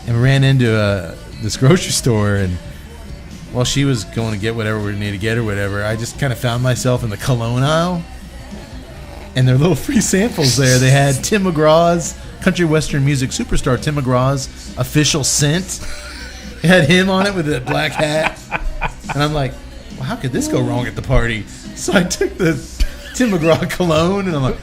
and we ran into this grocery store, and while she was going to get whatever we needed to get or whatever, I just kind of found myself in the cologne aisle, and their little free samples there. They had Tim McGraw's, country western music superstar Tim McGraw's official scent. It had him on it with that black hat, and I'm like, well, how could this go wrong at the party? So I took the Tim McGraw cologne, and I'm like,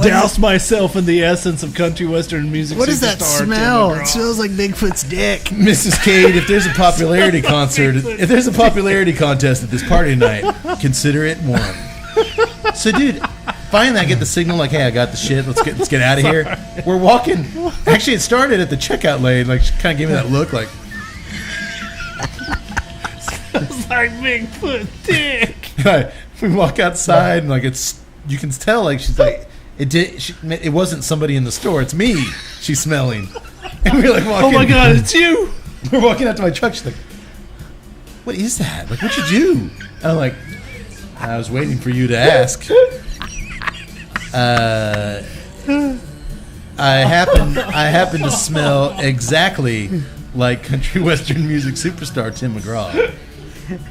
Douse myself in the essence of country western music. What is that superstar Tim smell? McGraw. It smells like Bigfoot's dick. Mrs. Cade, if there's a popularity concert, if there's a popularity contest at this party tonight, consider it won. So, dude, finally I get the signal like, hey, I got the shit. Let's get out of here. We're walking. Actually, it started at the checkout lane. Like, she kind of gave me that look, like, It's like Bigfoot dick. we walk outside, and like you can tell, like she's like, it wasn't somebody in the store. It's me. She's smelling, and we're like walking. Oh my god, it's you. We're walking out to my truck. She's like, what is that? Like, what'd you do? And I'm like, I was waiting for you to ask. I happen to smell exactly like country western music superstar Tim McGraw.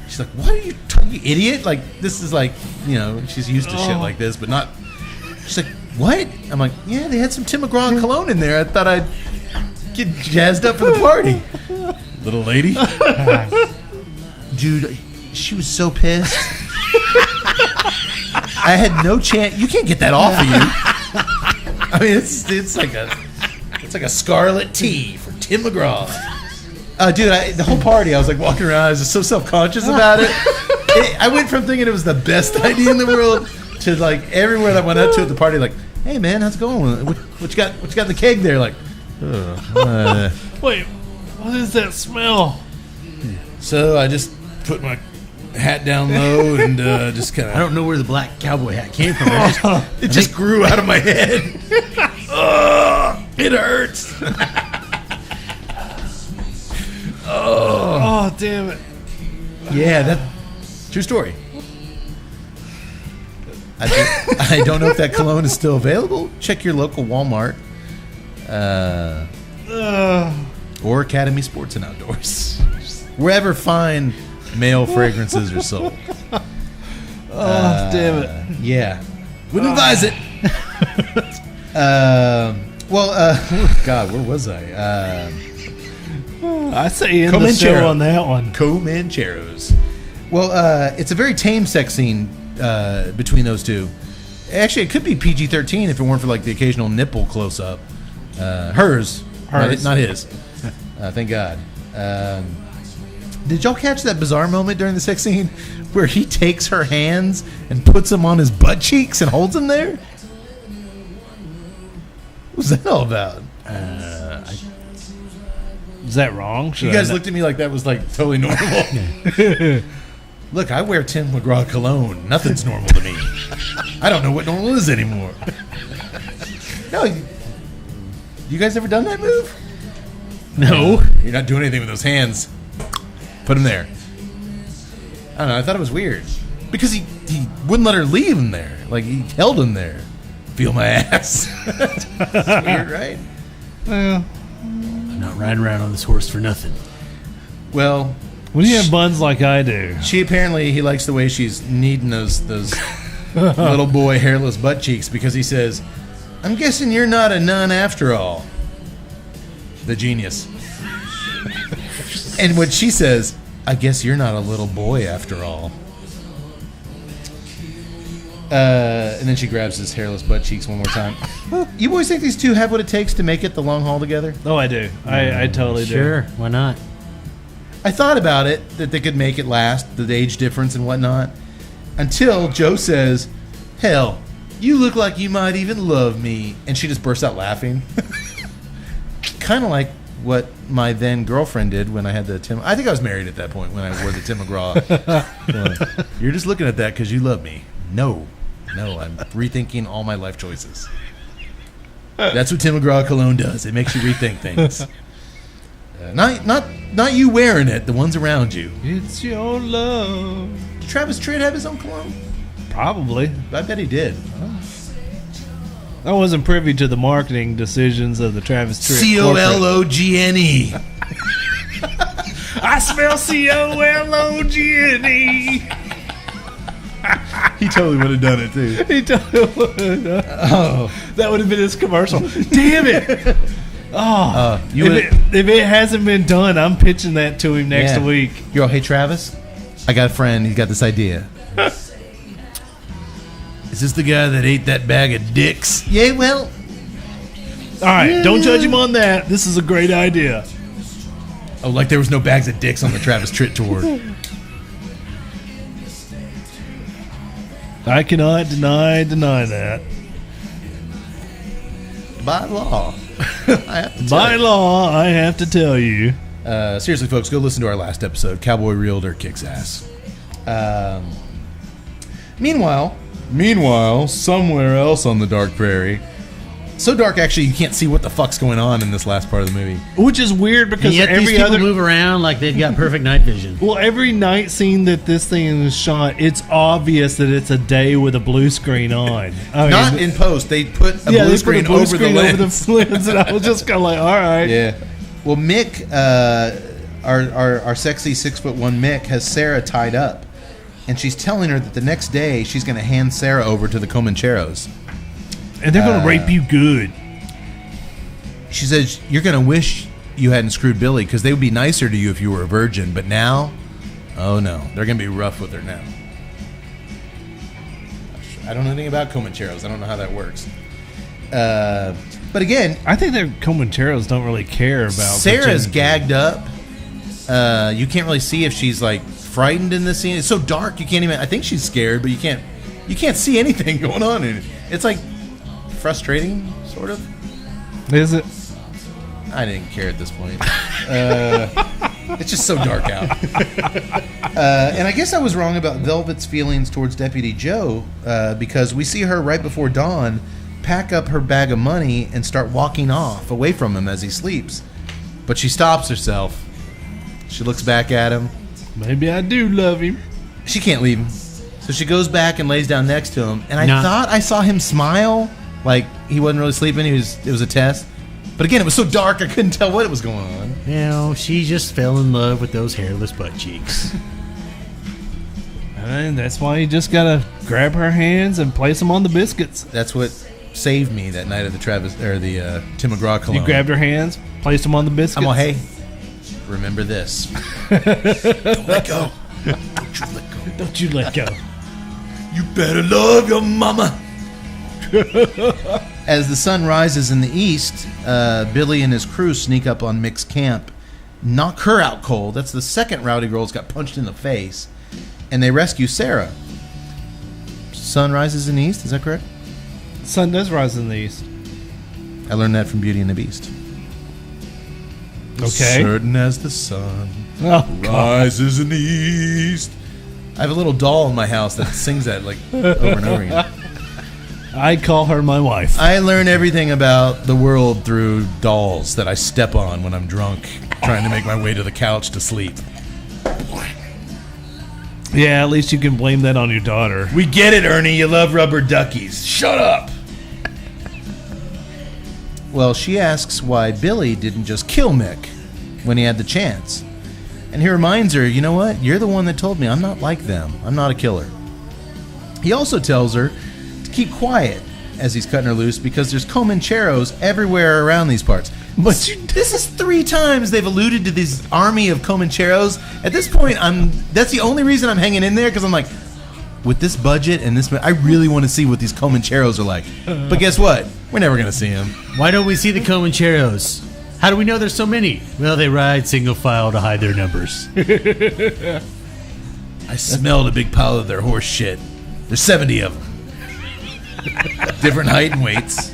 She's like, what are you idiot? Like, this is like, she's used to shit like this, but not. She's like, what? I'm like, yeah, they had some Tim McGraw cologne in there. I thought I'd get jazzed up for the party. Little lady. Dude, she was so pissed. I had no chance. You can't get that off of you. I mean, it's like a scarlet tea for Tim McGraw. Dude, the whole party, I was like walking around. I was just so self-conscious about it. I went from thinking it was the best idea in the world to like everywhere that I went up to at the party, like, hey man, how's it going? What you got in the keg there? Like, Wait, what is that smell? So I just put my hat down low and just kind of. I don't know where the black cowboy hat came from. It just grew out of my head. It hurts. Oh, damn it. Yeah, that true story. I don't know if that cologne is still available. Check your local Walmart or Academy Sports and Outdoors. Wherever fine male fragrances are sold. Oh, damn it. Yeah. Wouldn't advise it. God, where was I? I say end the show on that one. Comancheros. Well, it's a very tame sex scene between those two. Actually, it could be PG-13 if it weren't for like the occasional nipple close-up. Hers. Not his. Thank God. Did y'all catch that bizarre moment during the sex scene where he takes her hands and puts them on his butt cheeks and holds them there? What was that all about? Is that wrong? You guys looked at me like that was like totally normal. Look, I wear Tim McGraw cologne. Nothing's normal to me. I don't know what normal is anymore. No, you guys ever done that move? No. You're not doing anything with those hands. Put them there. I don't know. I thought it was weird. Because he wouldn't let her leave him there. Like, he held him there. Feel my ass. It's weird, right? Well, I'm not riding around on this horse for nothing. Well, when you have buns like I do, he likes the way she's kneading those little boy hairless butt cheeks because he says, I'm guessing you're not a nun after all. The genius. And what she says, I guess you're not a little boy after all. And then she grabs his hairless butt cheeks one more time. You boys think these two have what it takes to make it the long haul together? oh, I do. I totally do. Sure, why not? I thought about it, that they could make it last, the age difference and whatnot, until Joe says, hell, you look like you might even love me. And she just bursts out laughing. Kind of like what my then girlfriend did when I had the Tim. I think I was married at that point when I wore the Tim McGraw. You're just looking at that because you love me. No, I'm rethinking all my life choices. That's what Tim McGraw cologne does. It makes you rethink things. Not you wearing it, the ones around you. It's your love. Did Travis Tritt have his own cologne? Probably. I bet he did. I wasn't privy to the marketing decisions of the Travis Tritt. COLOGNE. I smell COLOGNE. He totally would have done it too. He totally would have done. Oh, That would have been his commercial. Damn it. Oh, if it hasn't been done, I'm pitching that to him next week. You're all, hey Travis, I got a friend. He's got this idea. Is this the guy that ate that bag of dicks? Yeah, well. All right, don't judge him on that. This is a great idea. Oh, like there was no bags of dicks on the Travis Tritt tour. I cannot deny that. By law. I have to By law, I have to tell you. Seriously, folks, go listen to our last episode. Cowboy Realtor kicks ass. Meanwhile, somewhere else on the dark prairie. So dark, actually, you can't see what the fuck's going on in this last part of the movie. Which is weird because And yet these people move around like they've got perfect night vision. Well, every night scene that this thing is shot, it's obvious that it's a day with a blue screen on. I mean, Not in post. They put a blue screen over the lens. lens, and I was just kind of like, all right. Yeah. Well, Mick, our sexy 6'1" Mick, has Sarah tied up, and she's telling her that the next day she's going to hand Sarah over to the Comancheros. And they're going to rape you good. She says, you're going to wish you hadn't screwed Billy because they would be nicer to you if you were a virgin. But now, oh no, they're going to be rough with her now. I don't know anything about Comancheros. I don't know how that works. But again, I think their Comancheros don't really care about Sarah's virginity. gagged up. You can't really see if she's like frightened in this scene. It's so dark you can't even. I think she's scared, but you can't see anything going on in it. It's like frustrating, sort of. Is it? I didn't care at this point. It's just so dark out. And I guess I was wrong about Velvet's feelings towards Deputy Joe because we see her right before dawn pack up her bag of money and start walking off away from him as he sleeps. But she stops herself. She looks back at him. Maybe I do love him. She can't leave him. So she goes back and lays down next to him. And I thought I saw him smile. Like he wasn't really sleeping. It was a test. But again, it was so dark I couldn't tell what was going on. You know, she just fell in love with those hairless butt cheeks. And that's why you just got to grab her hands and place them on the biscuits. That's what saved me that night of the Tim McGraw cologne. You grabbed her hands, placed them on the biscuits. I'm all, hey, remember this. Don't let go. Don't you let go. Don't you let go. You better love your mama. As the sun rises in the east, Billy and his crew sneak up on Mick's camp, knock her out cold. That's the second Rowdy Girls got punched in the face. And they rescue Sarah. Sun rises in the east, is that correct? Sun does rise in the east. I learned that from Beauty and the Beast. Okay. Certain as the sun Oh, rises in the east. I have a little doll in my house that sings that like over and over again. I call her my wife. I learn everything about the world through dolls that I step on when I'm drunk, trying to make my way to the couch to sleep. Yeah, at least you can blame that on your daughter. We get it, Ernie. You love rubber duckies. Shut up. Well, she asks why Billy didn't just kill Mick when he had the chance. And he reminds her, you know what? You're the one that told me I'm not like them. I'm not a killer. He also tells her to keep quiet as he's cutting her loose because there's Comancheros everywhere around these parts. But this is 3 times they've alluded to this army of Comancheros. At this point, that's the only reason I'm hanging in there, because I'm like, with this budget and this, I really want to see what these Comancheros are like. But guess what? We're never going to see them. Why don't we see the Comancheros? How do we know there's so many? Well, they ride single file to hide their numbers. I smelled a big pile of their horse shit. There's 70 of them. Different height and weights.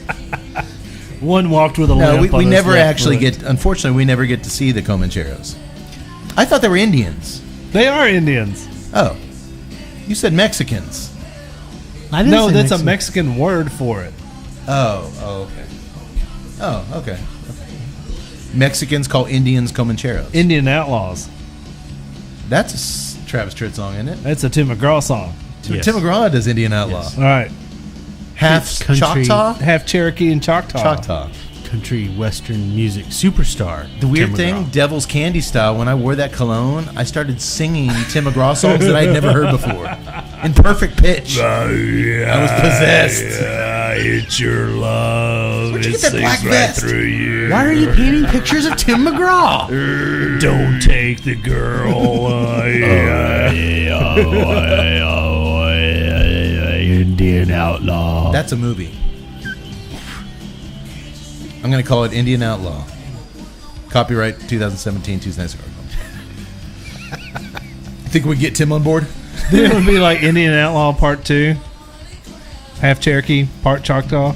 One walked with a No, limp. we on never his left actually foot. get, unfortunately, we never get to see the Comancheros. I thought they were Indians. They are Indians. Oh. You said Mexicans. I didn't No, say that's a Mexican. Mexican word for it. Oh, okay. Oh, okay. Mexicans call Indians Comancheros. Indian Outlaws. That's a Travis Tritt song, isn't it? That's a Tim McGraw song. Yes. Tim McGraw does Indian Outlaw. Yes. All right. Half Country- Choctaw? Half Cherokee and Choctaw. Choctaw. Country Western music superstar. The weird Tim thing, McGraw. Devil's Candy style, when I wore that cologne, I started singing Tim McGraw songs that I'd never heard before. In perfect pitch. I was possessed. It's your love. Where'd you get that black vest? you. Why are you painting pictures of Tim McGraw? Don't take the girl. Indian outlaw. That's a movie. I'm going to call it Indian Outlaw. Copyright 2017 Tuesday Night Cigar Club. You think we get Tim on board? Then it would be like Indian Outlaw Part 2. Half Cherokee, part Choctaw.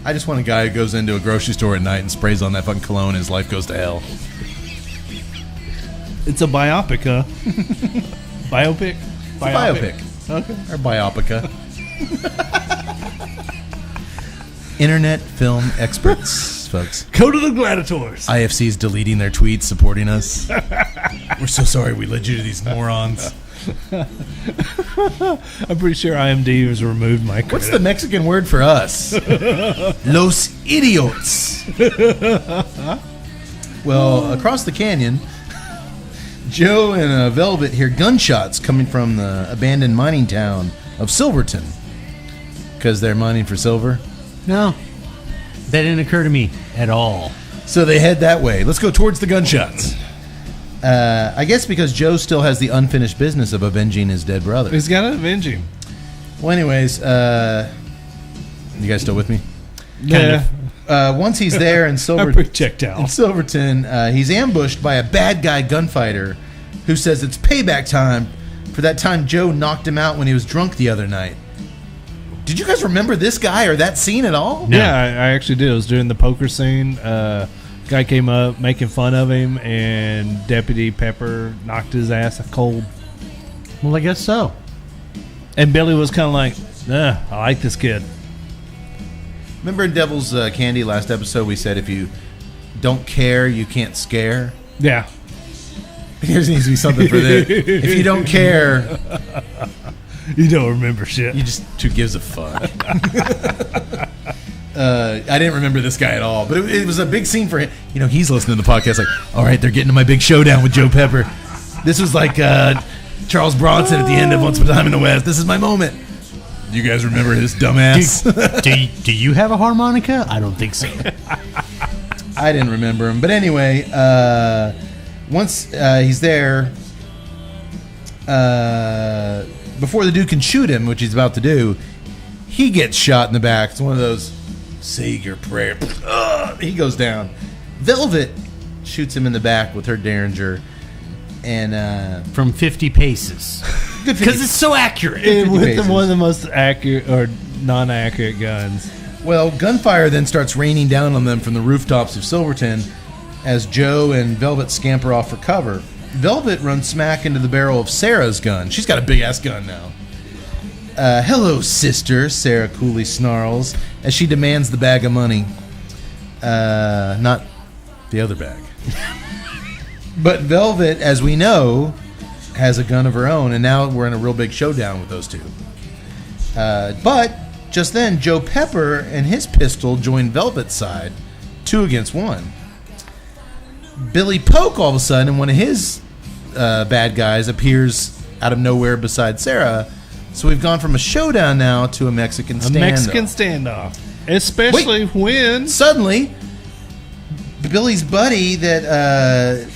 I just want a guy who goes into a grocery store at night and sprays on that fucking cologne and his life goes to hell. It's a biopic, huh? Biopic? It's a biopic. Okay. Or biopica. Internet film experts, folks. Go to the Gladiators. IFC's deleting their tweets supporting us. We're so sorry we led you to these morons. I'm pretty sure IMDb has removed my credit. What's the Mexican word for us? Los idiots. Well, across the canyon, Joe and Velvet hear gunshots coming from the abandoned mining town of Silverton. Because they're mining for silver. No, that didn't occur to me at all. So they head that way. Let's go towards the gunshots. I guess because Joe still has the unfinished business of avenging his dead brother. He's got to avenge him. Well, anyways, you guys still with me? Yeah. Once he's there in I'm Silverton, pretty checked out. he's ambushed by a bad guy gunfighter who says it's payback time for that time Joe knocked him out when he was drunk the other night. Did you guys remember this guy or that scene at all? No. Yeah, I actually did. It was during the poker scene. Guy came up making fun of him, and Deputy Pepper knocked his ass cold. Well, I guess so. And Billy was kind of like, I like this kid. Remember in Devil's Candy last episode we said if you don't care, you can't scare? Yeah. There needs to be something for this. If you don't care, You don't remember shit. you just who gives a fuck. I didn't remember this guy at all, but it was a big scene for him. You know, he's listening to the podcast like, all right, they're getting to my big showdown with Joe Pepper. This was like Charles Bronson at the end of Once Upon a Time in the West. This is my moment. You guys remember this dumbass? Do you have a harmonica? I don't think so. I didn't remember him. But anyway, once he's there, before the dude can shoot him, which he's about to do, he gets shot in the back. It's one of those, say your prayer. He goes down. Velvet shoots him in the back with her Derringer. And From 50 paces. Because it's so accurate. With paces. one of the most accurate or non-accurate guns. well, gunfire then starts raining down on them from the rooftops of Silverton as Joe and Velvet scamper off for cover. Velvet runs smack into the barrel of Sarah's gun. She's got a big-ass gun now. Hello, sister, Sarah coolly snarls as she demands the bag of money. Not the other bag. But Velvet, as we know, has a gun of her own, and now we're in a real big showdown with those two. But just then, Joe Pepper and his pistol join Velvet's side, 2 against 1. Billy Polk, all of a sudden, one of his bad guys, appears out of nowhere beside Sarah. So we've gone from a showdown now to a Mexican standoff. A Mexican standoff. Especially when... Suddenly, Billy's buddy that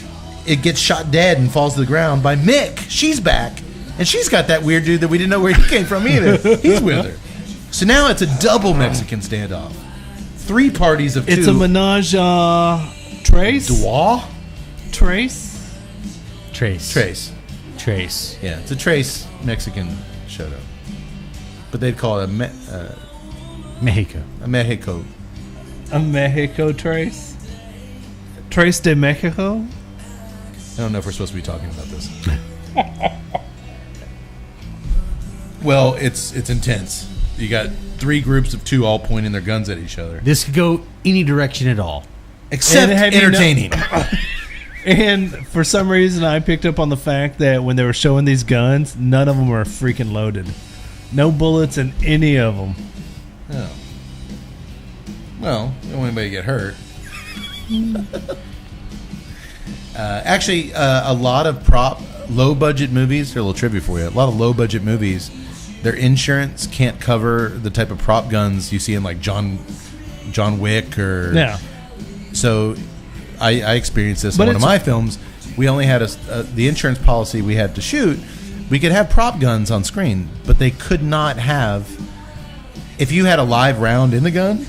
it gets shot dead and falls to the ground by Mick. She's back. And she's got that weird dude that we didn't know where he came from either. He's with her. So now it's a double Mexican standoff. 3 parties of 2. It's a menage trace? Trois? Trace? Trace. Yeah, it's a trace Mexican showdown. But they'd call it Mexico. a Mexico. A Mexico trace? Trace de Mexico? I don't know if we're supposed to be talking about this. Well, it's intense. You got 3 groups of 2 all pointing their guns at each other. This could go any direction at all. Except entertaining. And for some reason, I picked up on the fact that when they were showing these guns, none of them were freaking loaded. No bullets in any of them. Oh. Well, don't want anybody to get hurt. Actually, a lot of low-budget movies, here's a little trivia for you, a lot of low-budget movies, their insurance can't cover the type of prop guns you see in, like, John Wick or... Yeah. So I experienced this in one of my films. We only had the insurance policy we had to shoot. We could have prop guns on screen, but they could not have... If you had a live round in the gun,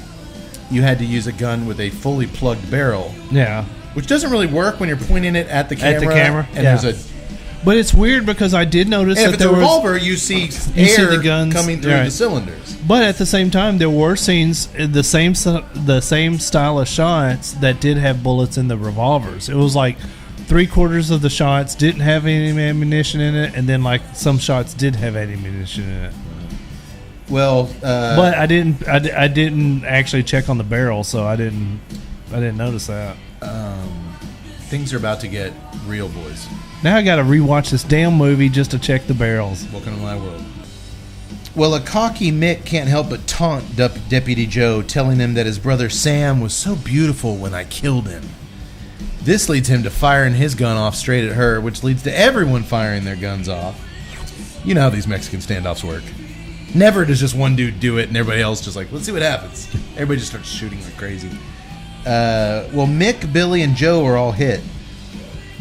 you had to use a gun with a fully plugged barrel. Yeah. Which doesn't really work when you're pointing it at the camera. At the camera, and yeah. there's a... But it's weird because I did notice And that if it's there a was... revolver, you see the guns coming through right. the cylinders. But at the same time, there were scenes, the same style of shots that did have bullets in the revolvers. It was like 3/4 of the shots didn't have any ammunition in it, and then like some shots did have ammunition in it. Well, but I didn't actually check on the barrel, so I didn't notice that. Things are about to get real, boys. Now I got to rewatch this damn movie just to check the barrels. Welcome to my world. Well, a cocky Mick can't help but taunt Deputy Joe, telling him that his brother Sam was so beautiful when I killed him. This leads him to firing his gun off straight at her, which leads to everyone firing their guns off. You know how these Mexican standoffs work. Never does just one dude do it and everybody else just like, let's see what happens. Everybody just starts shooting like crazy. Well, Mick, Billy, and Joe are all hit.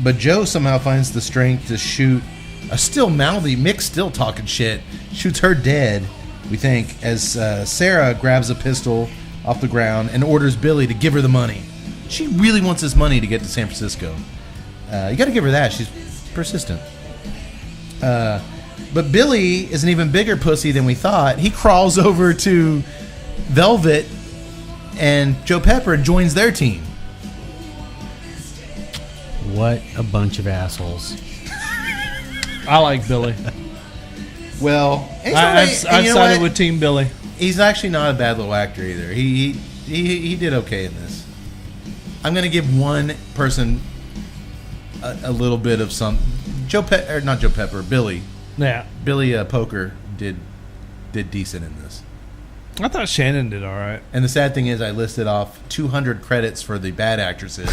But Joe somehow finds the strength to shoot a still mouthy Mick, still talking shit, shoots her dead, we think, as Sarah grabs a pistol off the ground and orders Billy to give her the money. She really wants this money to get to San Francisco. You got to give her that. She's persistent. But Billy is an even bigger pussy than we thought. He crawls over to Velvet and Joe Pepper and joins their team. What a bunch of assholes. I like Billy. Well, I've sided with Team Billy. He's actually not a bad little actor either. He did okay in this. I'm going to give one person a little bit of some. Billy. Yeah. Billy Poker did decent in this. I thought Shannon did all right. And the sad thing is I listed off 200 credits for the bad actresses.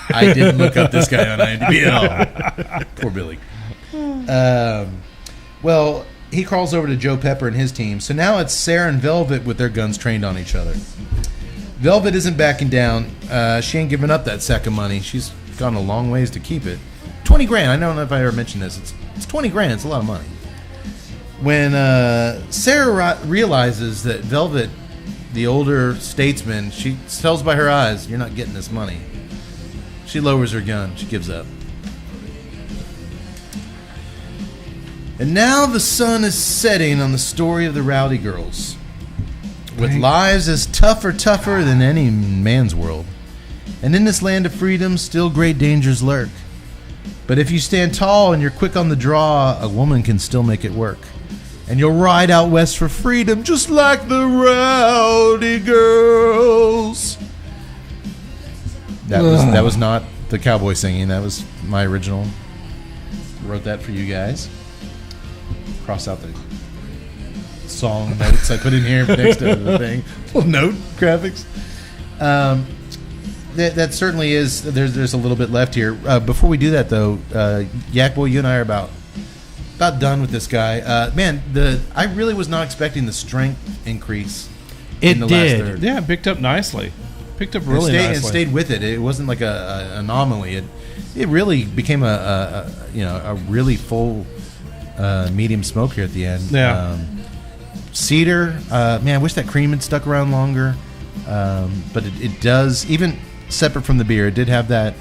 I didn't look up this guy on IMDb at all. Poor Billy. Well, he crawls over to Joe Pepper and his team. So now it's Sarah and Velvet with their guns trained on each other. Velvet isn't backing down. She ain't giving up that sack of money. She's gone a long ways to keep it. 20 grand. I don't know if I ever mentioned this. It's 20 grand. It's a lot of money. When Sarah realizes that Velvet, the older statesman, she tells by her eyes, you're not getting this money. She lowers her gun. She gives up. And now the sun is setting on the story of the Rowdy Girls. With lives as tougher than any man's world. And in this land of freedom, still great dangers lurk. But if you stand tall and you're quick on the draw, a woman can still make it work. and you'll ride out west for freedom just like the Rowdy Girls. That was not the cowboy singing. That was my original. Wrote that for you guys. Cross out the song notes I put in here next to the thing. Little note graphics. That certainly is. There's a little bit left here. Before we do that, though, Yak Boy, you and I are about done with this guy. Man, I really was not expecting the strength increase. It in the did. last third. Yeah, it picked up nicely. Picked up really It nicely. stayed with it. It wasn't like an anomaly. It really became a really full medium smoke here at the end. Yeah. Cedar, man, I wish that cream had stuck around longer. But it does, even separate from the beer, it did have that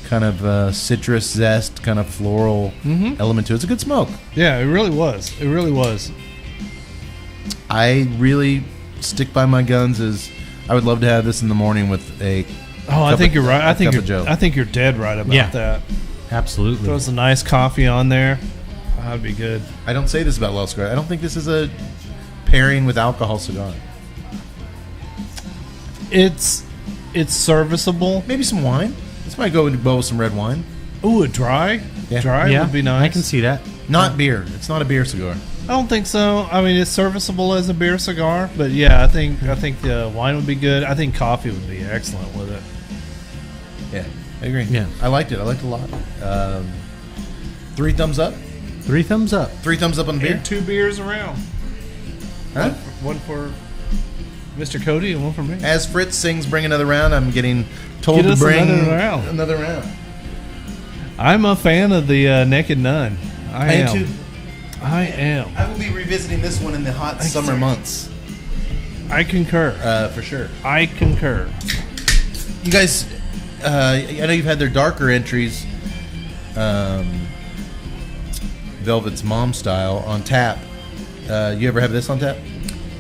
kind of citrus zest, kind of floral element to it. It's a good smoke. Yeah, it really was. It really was. I really stick by my guns. I would love to have this in the morning with a. Oh, I think you're right. I think Joe. you're dead right about Yeah. that. Absolutely. Throw some nice coffee on there. That'd be good. I don't say this about Well Square. I don't think this is a pairing with alcohol cigar. It's serviceable. Maybe some wine. This might go well with some red wine. Ooh, a dry. Yeah. Dry yeah, would be nice. I can see that. Not beer. It's not a beer cigar. I don't think so. I mean, it's serviceable as a beer cigar, but yeah, I think the wine would be good. I think coffee would be excellent with it. Yeah, I agree. Yeah. I liked it. I liked it a lot. 3 thumbs up. 3 thumbs up. 3 thumbs up on the beer. And 2 beers around. Huh? One for Mr. Cody and one for me. As Fritz sings "Bring Another Round," I'm getting told Get to us bring another round. Another round. I'm a fan of the Naked Nun. I am. too. I am. I will be revisiting this one in the hot summer months. I concur. For sure. I concur. You guys, I know you've had their darker entries, Velvet's Mom style, on tap. You ever have this on tap?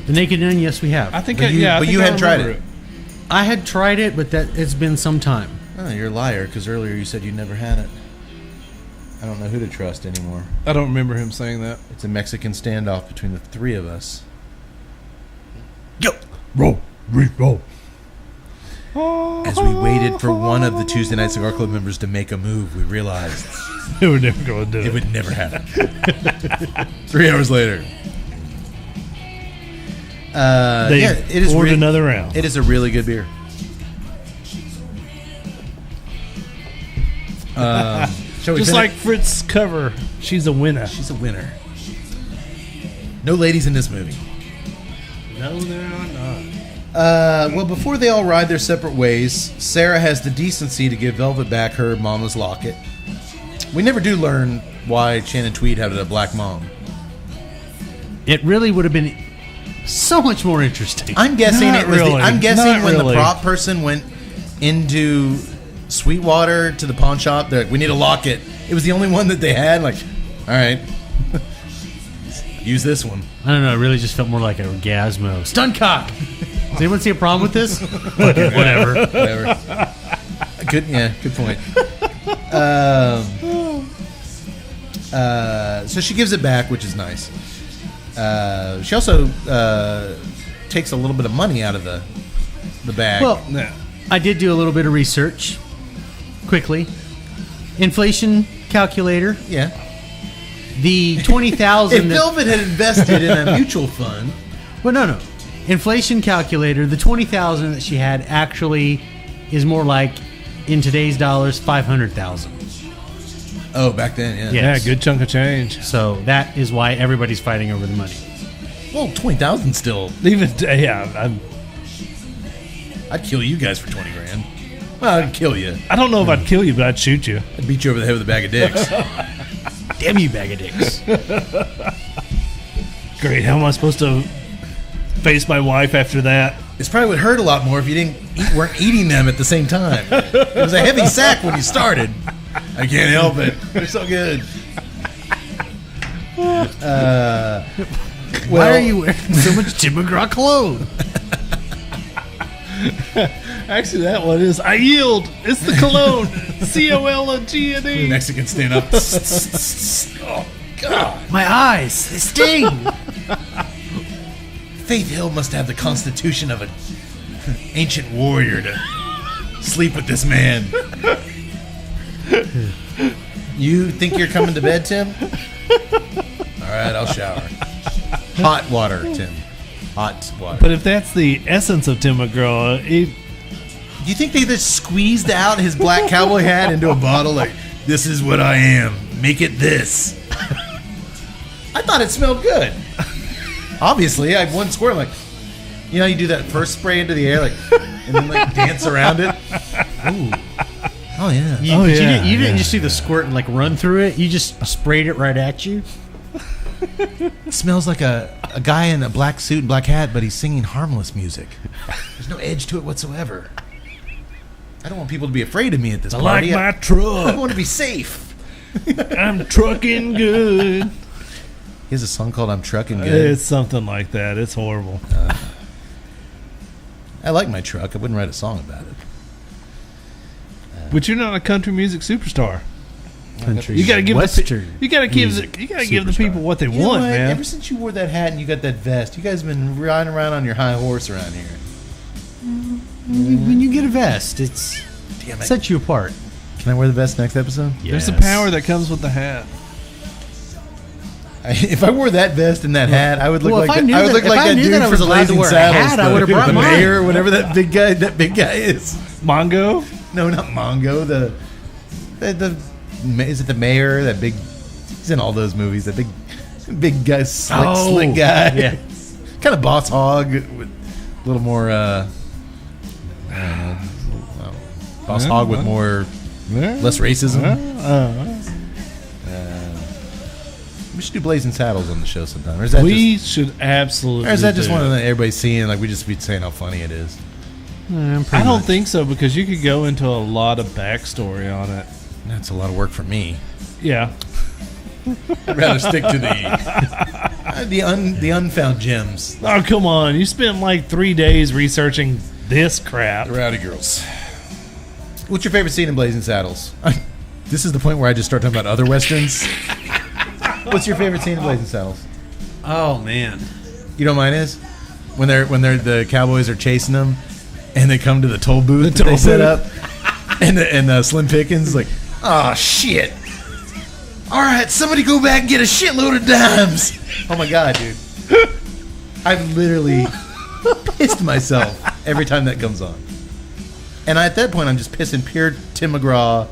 The Naked Nun, yes, we have. I think. But you hadn't tried it. I had tried it, but it's been some time. Oh, you're a liar, because earlier you said you never had it. I don't know who to trust anymore. I don't remember him saying that. It's a Mexican standoff between the 3 of us. Go. Roll. Re-roll. As we waited for one of the Tuesday Night Cigar Club members to make a move, we realized They were never going to do it it. would never happen. 3 hours later. They it is poured another round. It is a really good beer. Shall we Just finish? like Fritz's cover, she's a winner. She's a winner. No ladies in this movie. No, there are not. Well, before they all ride their separate ways, Sarah has the decency to give Velvet back her mama's locket. We never do learn why Shannon Tweed had a black mom. It really would have been so much more interesting. I'm guessing Not it was. really. I'm guessing Not when really. the prop person went into Sweetwater to the pawn shop, they're like, "We need a locket." It was the only one that they had. Like, all right, use this one. I don't know. It really just felt more like a Orgasmo. Stun cock! Does anyone see a problem with this? Okay, whatever. Whatever. Good point. So she gives it back, which is nice. She also takes a little bit of money out of the bag. Well, Yeah. I did do a little bit of research. Quickly. Inflation calculator. yeah. The If 20,000 Velvet had invested in a mutual fund, Well, no. Inflation calculator, the 20,000 that she had actually is more like, in today's dollars, 500,000. oh, back then, yeah. Yeah. Yeah, good chunk of change. So that is why everybody's fighting over the money. Well, 20,000 still. Even yeah, I'd kill you guys for 20 grand. Well, I'd kill you. I don't know if I'd kill you, but I'd shoot you. I'd beat you over the head with a bag of dicks. Damn you, bag of dicks. Great. How am I supposed to face my wife after that? This probably would hurt a lot more if you weren't eating them at the same time. It was a heavy sack when you started. I can't help it. They're so good. Why are you wearing so much Tim McGraw cologne? Actually, that one is I yield. It's the cologne. COLGNE. Mexican stand up. Oh, God. My eyes, they sting. Faith Hill must have the constitution of an ancient warrior to sleep with this man. You think you're coming to bed, Tim? All right, I'll shower. Hot water, Tim. Hot water. But if that's the essence of Tim McGraw, Do you think they just squeezed out his black cowboy hat into a bottle like, this is what I am, make it this? I thought it smelled good. Obviously, I have one squirt, like, you know, you do that first spray into the air, like, and then like dance around it. Ooh. Oh yeah. You didn't just do the squirt and like run through it. You just sprayed it right at you. It smells like a guy in a black suit and black hat, but he's singing harmless music. There's no edge to it whatsoever. I don't want people to be afraid of me at this party. like my I truck. want to be safe. I'm trucking good. He has a song called "I'm Trucking Good." It's something like that. It's horrible. I like my truck. I wouldn't write a song about it. But you're not a country music superstar. Country. You gotta give Western. the give the people what they You know want, what? man. Ever since you wore that hat and you got that vest, you guys have been riding around on your high horse around here. When you get a vest, it's Damn it. sets you apart. Can I wear the vest next episode? There's the power that comes with the hat. If I wore that vest and that hat, I would look Well, like if I knew I would that- look if like I that knew dude that I was from allowed to Blazing wear a Saddles, hat, I would've brought the mine. mayor, whatever that big guy is. Mongo? No, not Mongo. The is it the mayor? That big. He's in all those movies. That big guy, slick guy. Yeah. Kind of boss hog with a little more. I don't know. Boss hog with more less racism. We should do Blazing Saddles on the show sometime. Or is that We should absolutely. or is that just do one it. that everybody's seeing? Like we just be saying how funny it is. I don't think so because you could go into a lot of backstory on it. That's a lot of work for me. Yeah. I'd rather stick to the unfound gems. Oh, come on. You spent like 3 days researching this crap. The Rowdy Girls. What's your favorite scene in Blazing Saddles? This is the point where I just start talking about other westerns. What's your favorite scene in Blazing Saddles? Oh man. You know what mine is? When the cowboys are chasing them, and they come to the toll booth that they set up, and Slim Pickens is like, oh shit! All right, somebody go back and get a shitload of dimes. Oh my god, dude! I've literally pissed myself every time that comes on, and at that point, I'm just pissing pure Tim McGraw,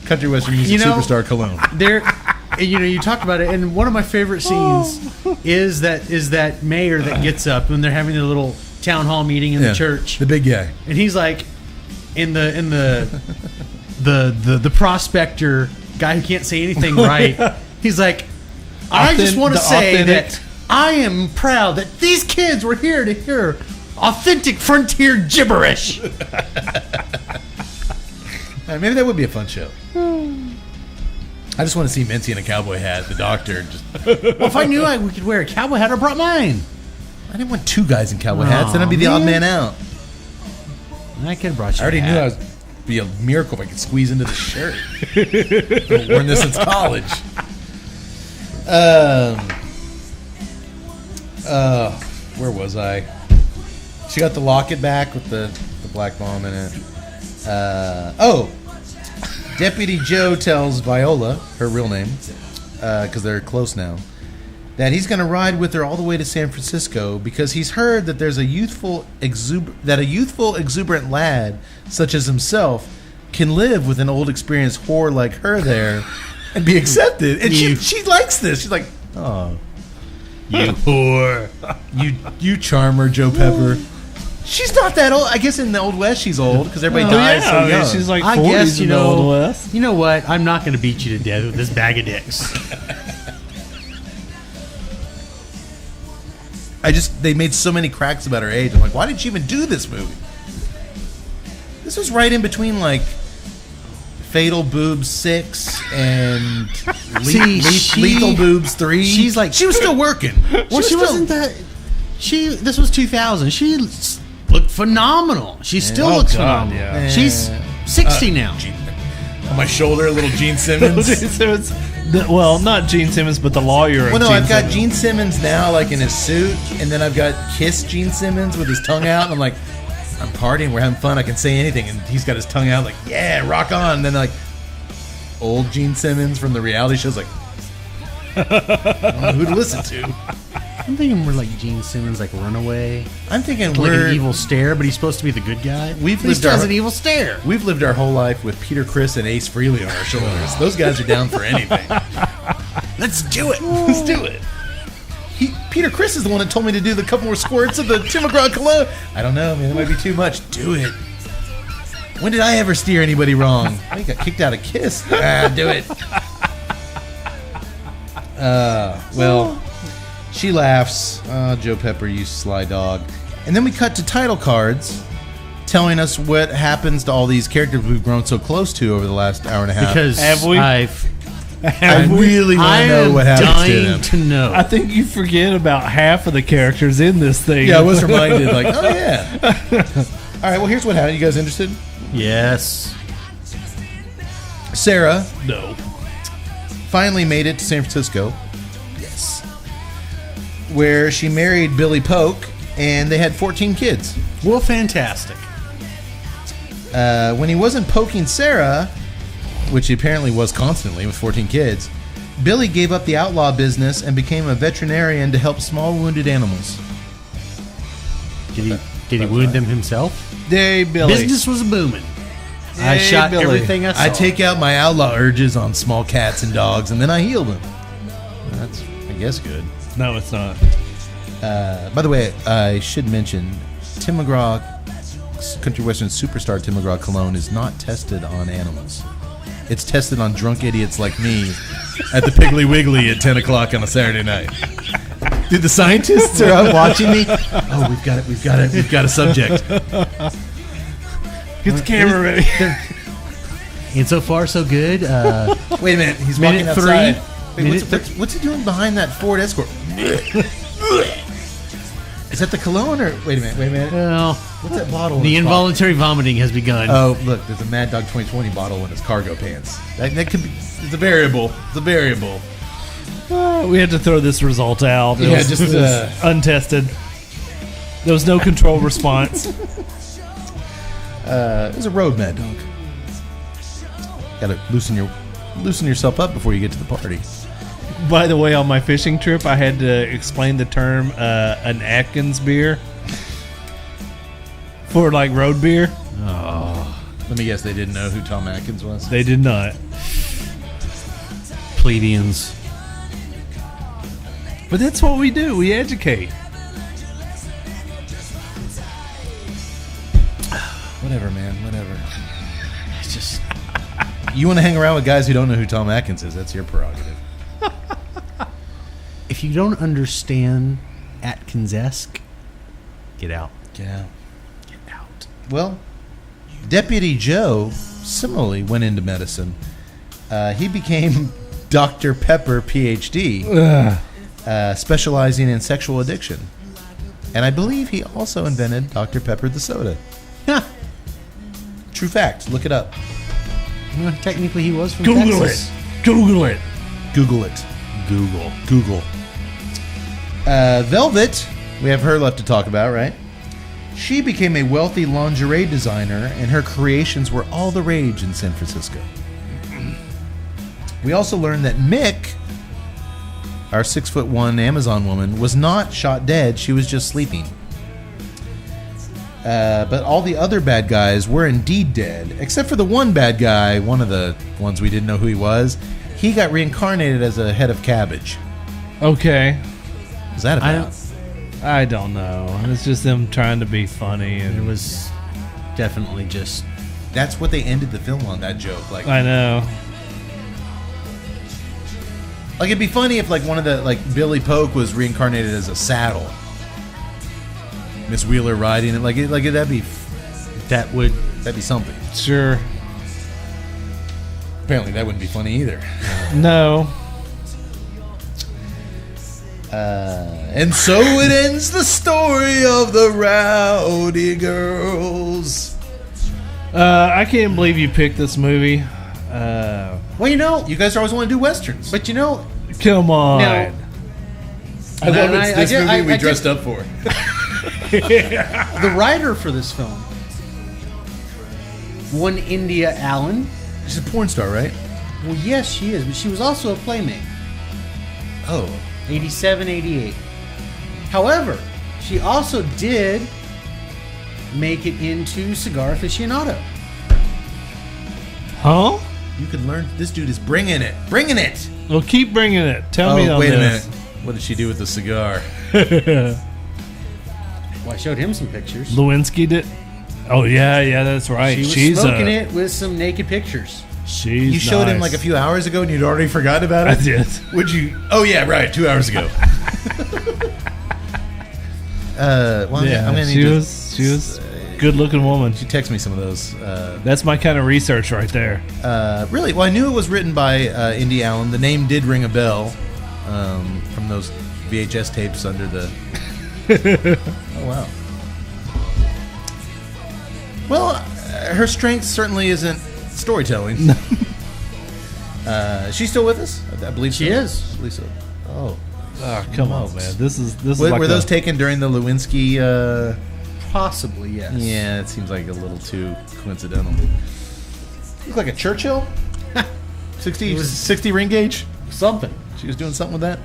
country western music superstar cologne. There, you talked about it, and one of my favorite scenes is that mayor that gets up when they're having their little town hall meeting in the church, the big guy, and he's like, in the prospector guy who can't say anything right. He's like, I just want to say that I am proud that these kids were here to hear authentic frontier gibberish. Maybe that would be a fun show. I just want to see Mincy in a cowboy hat. The doctor just. Well, if I knew we could wear a cowboy hat, I brought mine. I didn't want two guys in cowboy hats. Then I'd be the odd man out. I could have brought you. I already knew I was be a miracle if I could squeeze into the shirt. I've worn this since college. Where was I? She got the locket back with the black bomb in it. Deputy Joe tells Viola, her real name, because they're close now, that he's going to ride with her all the way to San Francisco because he's heard that there's a youthful, exuberant lad such as himself can live with an old, experienced whore like her there and be accepted. And she likes this. She's like, oh, you whore, you charmer, Joe Pepper. She's not that old. I guess in the Old West she's old because everybody dies so young. She's like 40s I guess in the Old West. You know what? I'm not going to beat you to death with this bag of dicks. They made so many cracks about her age. I'm like, why did she even do this movie? This was right in between like Fatal Boobs 6 and Lethal Boobs 3. She's like, she was still working. Well, she wasn't that. This was 2000. She looked phenomenal. She still looks phenomenal. Yeah. She's 60 now. On my shoulder, a little Gene Simmons. Well, not Gene Simmons, but the lawyer. Well, no, Gene I've got Simmons. Gene Simmons now, like in his suit, and then I've got Kiss Gene Simmons with his tongue out, and I'm like, I'm partying, we're having fun, I can say anything, and he's got his tongue out, like, yeah, rock on. And then like old Gene Simmons from the reality show's like, I don't know who to listen to. I'm thinking more like Gene Simmons, like Runaway. I'm thinking Like we're an evil stare, but he's supposed to be the good guy. We've He lived has our- an evil stare. We've lived our whole life with Peter Criss and Ace Frehley on our shoulders. Those guys are down for anything. Let's do it. Let's do it. Peter Criss is the one that told me to do the couple more squirts of the Tim McGraw cologne. I don't know, man. It might be too much. Do it. When did I ever steer anybody wrong? I got kicked out of Kiss. Do it. Well, she laughs. Joe Pepper, you sly dog. And then we cut to title cards telling us what happens to all these characters we've grown so close to over the last hour and a half. Because Have we? I really want to know what happens to dying them. to know. I think you forget about half of the characters in this thing. Yeah, I was reminded, like, oh, yeah. All right, well, here's what happened. You guys interested? Yes. Sarah No. finally made it to San Francisco. Yes. Where she married Billy Polk, and they had 14 kids. Well, fantastic. When he wasn't poking Sarah, which he apparently was constantly with 14 kids, Billy gave up the outlaw business and became a veterinarian to help small wounded animals. Did he wound them himself? Hey, Billy. Business was booming. I Hey, shot Billy. everything I saw. I take out my outlaw urges on small cats and dogs, and then I heal them. That's, I guess, good. No, it's not. By the way, I should mention, Tim McGraw, country western superstar Tim McGraw cologne is not tested on animals. It's tested on drunk idiots like me at the Piggly Wiggly at 10 o'clock on a Saturday night. Dude, the scientists are out watching me. Oh, we've got a subject. Get the camera ready. And so far, so good. Wait a minute, he's Minute walking three. outside. Wait, Minute what's he doing behind that Ford Escort? Is that the cologne or wait a minute? Well, What's that bottle? in the his pocket? involuntary vomiting has begun. Oh, look, there's a Mad Dog 2020 bottle in his cargo pants. That could be. It's a variable. It's a variable. We had to throw this result out. It Yeah, was, just, it was untested. There was no control response. It was a road Mad Dog. Got to loosen yourself up before you get to the party. By the way, on my fishing trip, I had to explain the term an Atkins beer for like road beer. Let me guess, they didn't know who Tom Atkins was. They did not. Plebeians. But that's what we do. We educate. Whatever, man. Whatever. It's just You want to hang around with guys who don't know who Tom Atkins is? That's your prerogative. if you don't understand Atkins-esque, get out. Get out. Get out. Well, Deputy Joe similarly went into medicine. He became Dr. Pepper, PhD, specializing in sexual addiction. And I believe he also invented Dr. Pepper the soda. True fact. Look it up. Well, technically, he was from Google Texas. it. Google it. Google it. Google. Velvet, we have her left to talk about, right? She became a wealthy lingerie designer, and her creations were all the rage in San Francisco. We also learned that Mick, our 6'1" Amazon woman, was not shot dead. She was just sleeping. But all the other bad guys were indeed dead, except for the one bad guy, one of the ones we didn't know who he was. He got reincarnated as a head of cabbage. Okay. What's that about? I don't know. It's just them trying to be funny. It And was definitely just. That's what they ended the film on, that joke. Like I know. it'd be funny if like one of the, like Billy Polk was reincarnated as a saddle. Miss Wheeler riding it. That'd be something. Sure. Apparently that wouldn't be funny either. No. And so it ends the story of the Rowdy Girls. I can't believe you picked this movie. Well, You guys always want to do westerns. but Come on. now, I love And it's this I did- movie we I dressed up for. the writer for this film, one India Allen. She's a porn star, right? Well, yes, she is, but she was also a playmate. Oh. 87, 88. However, she also did make it into Cigar Aficionado. Huh? You can learn. This dude is bringing it. Bringing it. Well, keep bringing it. Tell me on wait this. a minute. What did she do with the cigar? Well, I showed him some pictures. Lewinsky did. Oh yeah, that's right. She was She's smoking it with some naked pictures. She's You showed him nice. like a few hours ago and you'd already forgotten about I it? did. Would you? Oh, yeah, right. 2 hours ago. Well, Yeah, I'm gonna she need to- was good looking woman. She texted me some of those. That's my kind of research right there. Really? Well, I knew it was written by Indy Allen. The name did ring a bell from those VHS tapes under the. Oh wow. Well, her strength certainly isn't storytelling. She's still with us? I believe She so. is. I believe so. Oh. Oh, come on, man. This is Were, like were those a- taken during the Lewinsky? Possibly, yes. Yeah, it seems like a little too coincidental. Look like a Churchill. 60 ring gauge. Something. She was doing something with that.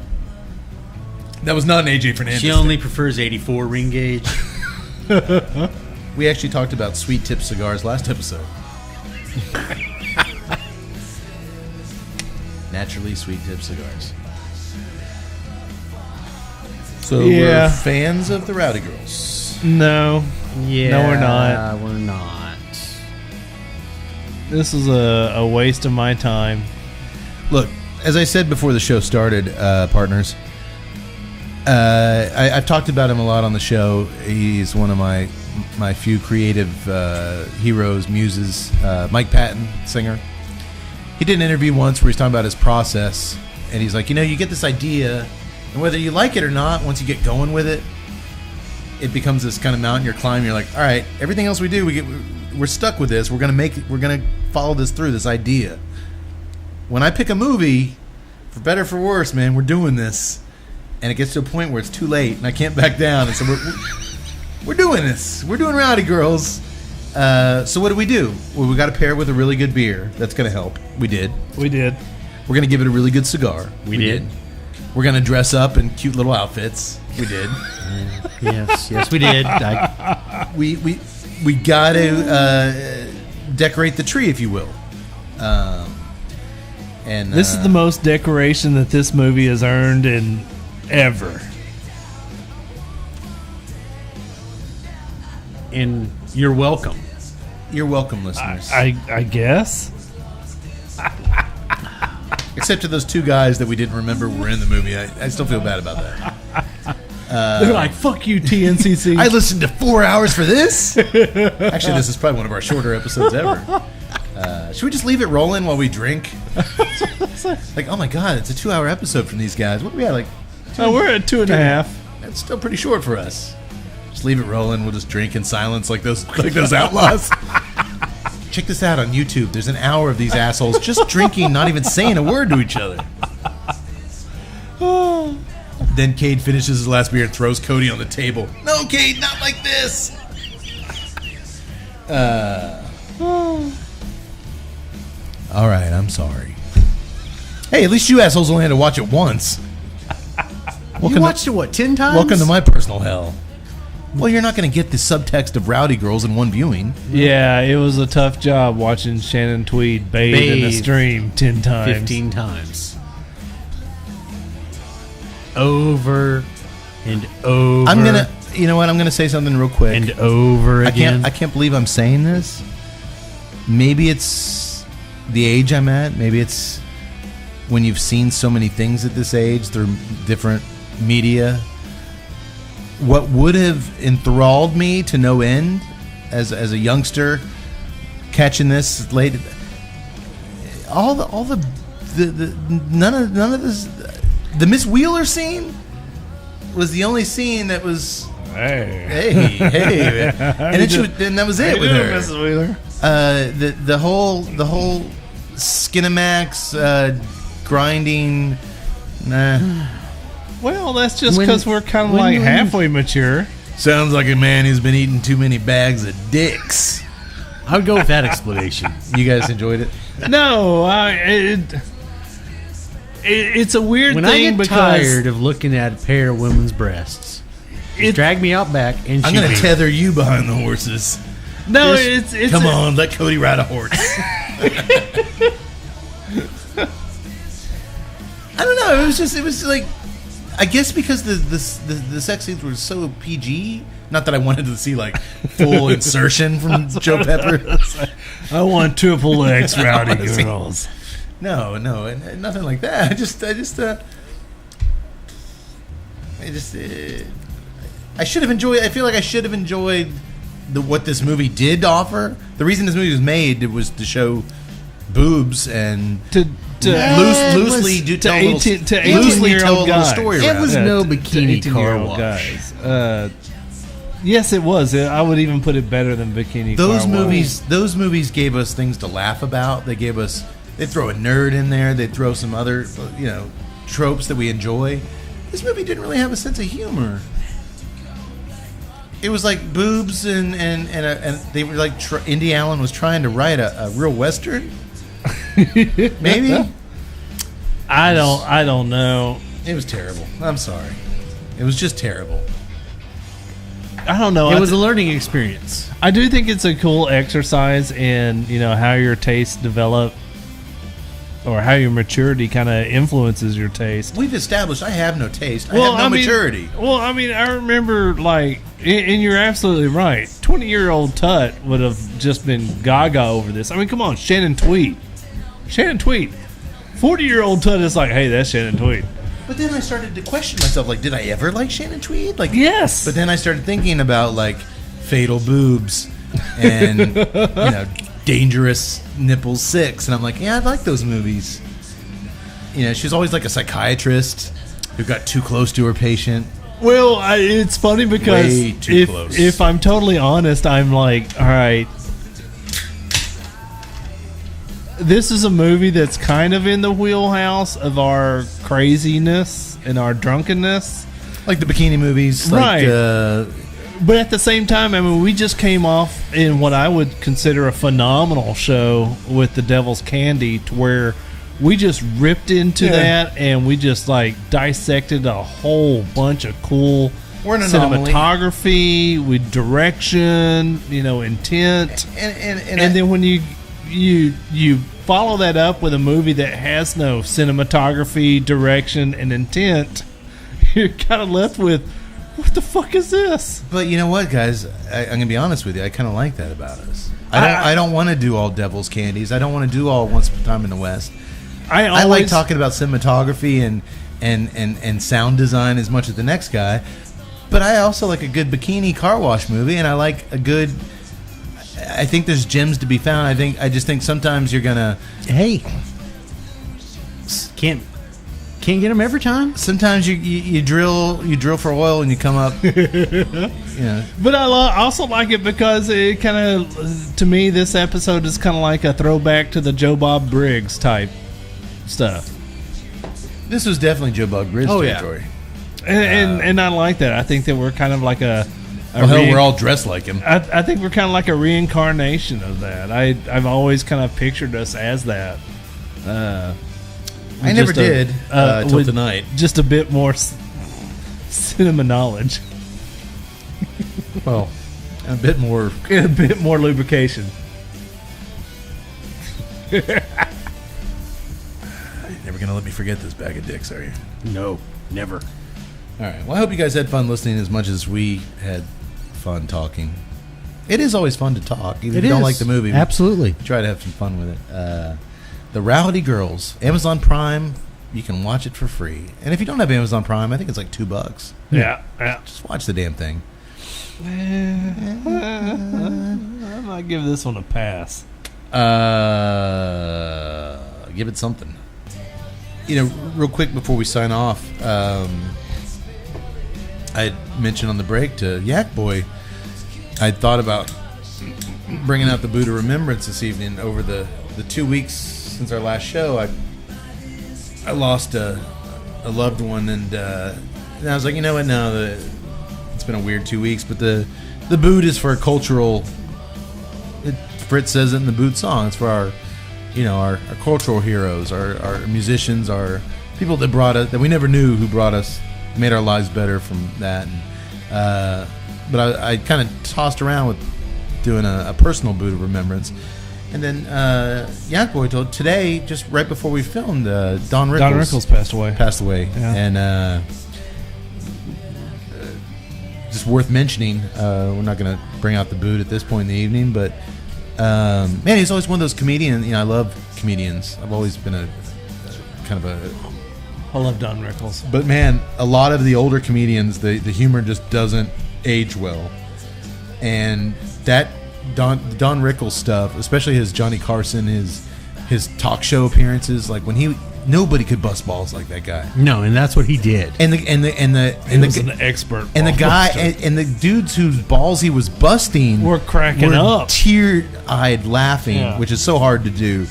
That was not an AJ Fernandez. She only prefers 84 ring gauge. We actually talked about sweet tip cigars last episode. Naturally sweet tip cigars. So Yeah. we're fans of the Rowdy Girls. No. Yeah. No, we're not. We're not. This is a waste of my time. Look, as I said before the show started, partners, I've talked about him a lot on the show. He's one of my few creative heroes, muses. Mike Patton, singer. He did an interview once where he's talking about his process, and he's like, you get this idea, and whether you like it or not, once you get going with it, it becomes this kind of mountain you're climbing. You're like, all right, everything else we do, we're stuck with this. We're gonna follow this through, this idea. When I pick a movie, for better or for worse, man, we're doing this, and it gets to a point where it's too late, and I can't back down. And so we're doing this. We're doing Rowdy Girls. So what do? Well, we got to pair it with a really good beer. That's going to help. We did. We did. We're going to give it a really good cigar. We did. We're going to dress up in cute little outfits. We did. Yes, we did. We got to decorate the tree, if you will. And This is the most decoration that this movie has earned in ever. And you're welcome. You're welcome, listeners. I guess. Except to those two guys that we didn't remember were in the movie. I still feel bad about that. They're like, fuck you, TNCC. I listened to 4 hours for this? Actually, this is probably one of our shorter episodes ever. Should we just leave it rolling while we drink? Like, oh my god, it's a 2-hour episode from these guys. What do we have, like... Oh, we're at 2.5. That's still pretty short for us. Just leave it rolling. We'll just drink in silence like those outlaws. Check this out on YouTube. There's an hour of these assholes just drinking, not even saying a word to each other. Then Cade finishes his last beer and throws Cody on the table. No, Cade, not like this. All right, I'm sorry. Hey, at least you assholes only had to watch it once. You watched it, what, 10 times? Welcome to my personal hell. Well, you're not going to get the subtext of Rowdy Girls in one viewing. Yeah, it was a tough job watching Shannon Tweed bathe in the Bathe. stream 10 times. 15 times. Over and over. I'm gonna, you know what? I'm gonna say something real quick. and over again. I can't believe I'm saying this. Maybe it's the age I'm at. Maybe it's when you've seen so many things at this age through different media. What would have enthralled me to no end as a youngster catching this late, none of this. The Miss Wheeler scene was the only scene that was hey, and then that was it with her. Mrs. Wheeler. The whole Skinamax, grinding. Nah. Well, that's just because we're kind of like halfway mature. Sounds like a man who's been eating too many bags of dicks. I would go with that explanation. You guys enjoyed it? No, it's a weird When thing I get because tired of looking at a pair of women's breasts, drag me out back and I'm shoot going me. to tether you behind the horses. no, it's Come on, let Cody ride a horse. I don't know. It was like, I guess because the sex scenes were so PG. Not that I wanted to see like full insertion from Joe Pepper. I want triple X Rowdy Girls. No, and nothing like that. I should have enjoyed. I feel like I should have enjoyed what this movie did offer. The reason this movie was made was to show boobs and loosely tell a little story. It was no to bikini car 18-year-old wash. guys. Yes, it was. I would even put it better than Bikini Those Car movies, those movies gave us things to laugh about. They'd throw a nerd in there. They'd throw some other, tropes that we enjoy. This movie didn't really have a sense of humor. It was like boobs and they were like Indy Allen was trying to write a real Western. Maybe. I don't know. It was terrible. I'm sorry. It was just terrible. I don't know. It was a learning experience. I do think it's a cool exercise in how your tastes develop, or how your maturity kind of influences your taste. We've established I have no taste. I have no maturity. Well, I mean, I remember and you're absolutely right. 20-year-old Tut would have just been gaga over this. I mean, come on, Shannon Tweet. 40-year-old Tut is like, hey, that's Shannon Tweet. But then I started to question myself, like, did I ever like Shannon Tweed? Like, yes. But then I started thinking about like Fatal Boobs and Dangerous Nipples 6, and I'm like, yeah, I like those movies. She's always like a psychiatrist who got too close to her patient. Well, it's funny because Way too close. If I'm totally honest, I'm like, all right, this is a movie that's kind of in the wheelhouse of our craziness and our drunkenness. Like the bikini movies. Right. Like, but at the same time, I mean, we just came off in what I would consider a phenomenal show with The Devil's Candy, to where we just ripped into that and we just dissected a whole bunch of cool cinematography, with direction, intent, and then when you follow that up with a movie that has no cinematography, direction, and intent, you're kind of left with, what the fuck is this? But you know what, guys? I'm gonna be honest with you. I kind of like that about us. I don't want to do all Devil's Candies. I don't want to do all Once Upon a Time in the West. I like talking about cinematography and sound design as much as the next guy. But I also like a good bikini car wash movie, and I like a good. I think there's gems to be found. I just think sometimes you're gonna. Hey, can't get them every time. Sometimes you drill for oil and you come up. But I also like it because it kind of, to me, this episode is kind of like a throwback to the Joe Bob Briggs type stuff. This was definitely Joe Bob Briggs territory. And I like that. I think that we're kind of like we're all dressed like him. I think we're kind of like a reincarnation of that. I've always kind of pictured us as that. I never did till tonight. Just a bit more cinema knowledge. Well, a bit more lubrication. You're never gonna let me forget this bag of dicks, are you? No, never. All right. Well, I hope you guys had fun listening as much as we had fun talking. It is always fun to talk, even if you don't like the movie. Absolutely. We try to have some fun with it. The Rowdy Girls, Amazon Prime. You can watch it for free. And if you don't have Amazon Prime, I think it's like $2. Yeah. Just watch the damn thing. I might give this one a pass. Give it something. Real quick before we sign off, I had mentioned on the break to Yak Boy, I'd thought about bringing out the Buddha Remembrance this evening over the 2 weeks since our last show, I lost a loved one, and I was like, you know what? No, it's been a weird 2 weeks, but the boot is for a cultural. Fritz says it in the boot song. It's for our cultural heroes, our musicians, our people that brought us, that we never knew who brought us, made our lives better from that. And, but I kind of tossed around with doing a personal boot of remembrance. And then Yak Boy told today, just right before we filmed, Don Rickles passed away. Yeah. And just worth mentioning, we're not going to bring out the boot at this point in the evening, but man, he's always one of those comedians. I love comedians. I've always been a kind of a. I love Don Rickles. But man, a lot of the older comedians, the humor just doesn't age well, and that Don Rickles stuff, especially his Johnny Carson, his talk show appearances, like when nobody could bust balls like that guy. No, and that's what he did. He was an expert. And the guy and the dudes whose balls he was busting were cracking up, tear-eyed laughing, which is so hard to do.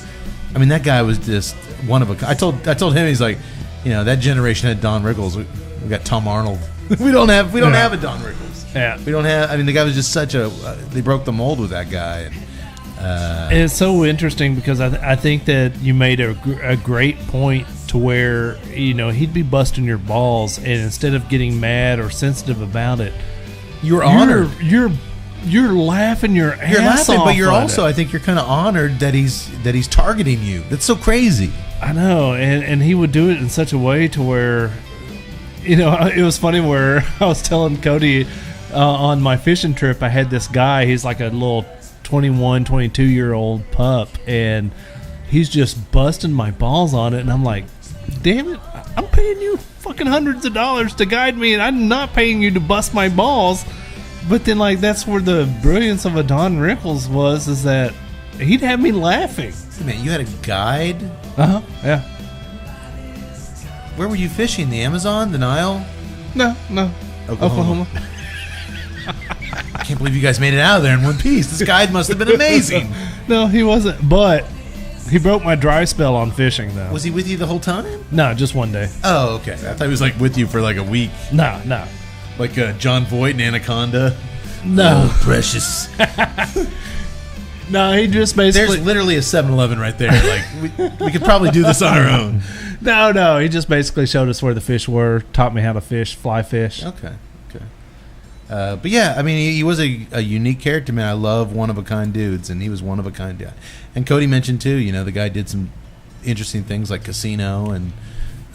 I mean, that guy was just one of a. I told him, he's like, that generation had Don Rickles. We got Tom Arnold. we don't have a Don Rickles. Yeah, we don't have. I mean, the guy was just such a. They broke the mold with that guy. And it's so interesting because I think that you made a great point to where he'd be busting your balls, and instead of getting mad or sensitive about it, you're honored. You're laughing your ass off. But you're also, I think, you're kind of honored that he's targeting you. That's so crazy. I know, and he would do it in such a way to where, it was funny where I was telling Cody on my fishing trip, I had this guy. He's like a little 21, 22-year-old pup, and he's just busting my balls on it, and I'm like, damn it, I'm paying you fucking hundreds of dollars to guide me, and I'm not paying you to bust my balls. But then, like, that's where the brilliance of a Don Rickles was, is that he'd have me laughing. Man, you had a guide? Uh-huh, yeah. Where were you fishing? The Amazon? The Nile? No. Oklahoma. I can't believe you guys made it out of there in one piece. This guide must have been amazing. No, he wasn't, but he broke my dry spell on fishing, though. Was he with you the whole time? No, just one day. Oh, okay. I thought he was like with you for like a week. No. Like John Voight and Anaconda. No. Oh, precious. No, he just basically... There's literally a 7-Eleven right there. Like we could probably do this on our own. No, he just basically showed us where the fish were, taught me how to fly fish. Okay. But yeah, I mean, he was a unique character, man. I love one-of-a-kind dudes, and he was one-of-a-kind guy. And Cody mentioned, too, the guy did some interesting things like Casino and...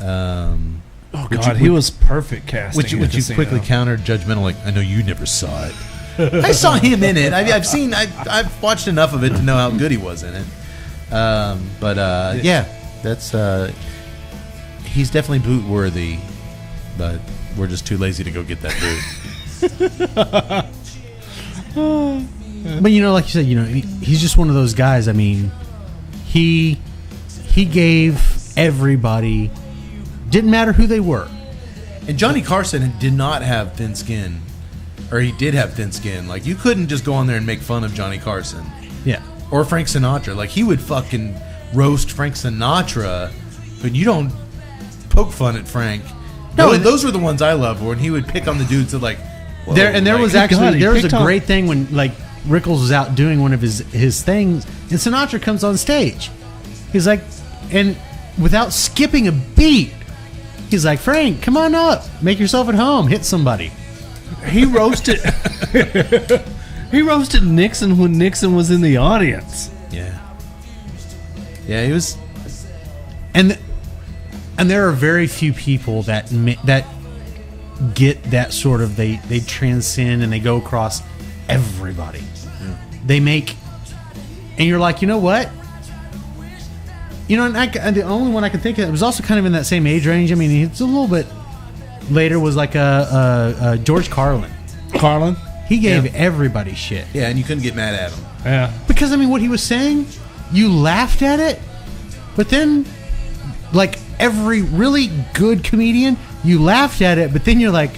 oh, God, he was perfect casting. Which you quickly countered judgmental, like, I know you never saw it. I saw him in it. I've watched enough of it to know how good he was in it. Yeah, that's... he's definitely boot-worthy, but we're just too lazy to go get that boot. But like you said, he's just one of those guys. I mean, he gave everybody, didn't matter who they were. And Johnny Carson did not have thin skin, or he did have thin skin. Like, you couldn't just go on there and make fun of Johnny Carson. Yeah. Or Frank Sinatra. Like, he would fucking roast Frank Sinatra, but you don't poke fun at Frank. No, those were the ones I loved, when he would pick on the dudes that like. There was a great thing when like Rickles was out doing one of his things, and Sinatra comes on stage. He's like, and without skipping a beat, he's like, Frank, come on up, make yourself at home, hit somebody. He roasted Nixon when Nixon was in the audience. Yeah, he was. And there are very few people that get that sort of, they transcend and they go across everybody. Yeah. They make, and you're like, you know what? And the only one I can think of, it was also kind of in that same age range. I mean, it's a little bit later, was like a George Carlin. He gave everybody shit. Yeah, and you couldn't get mad at him. Yeah. Because, I mean, what he was saying, you laughed at it, but then, like every really good comedian, you laughed at it, but then you're like,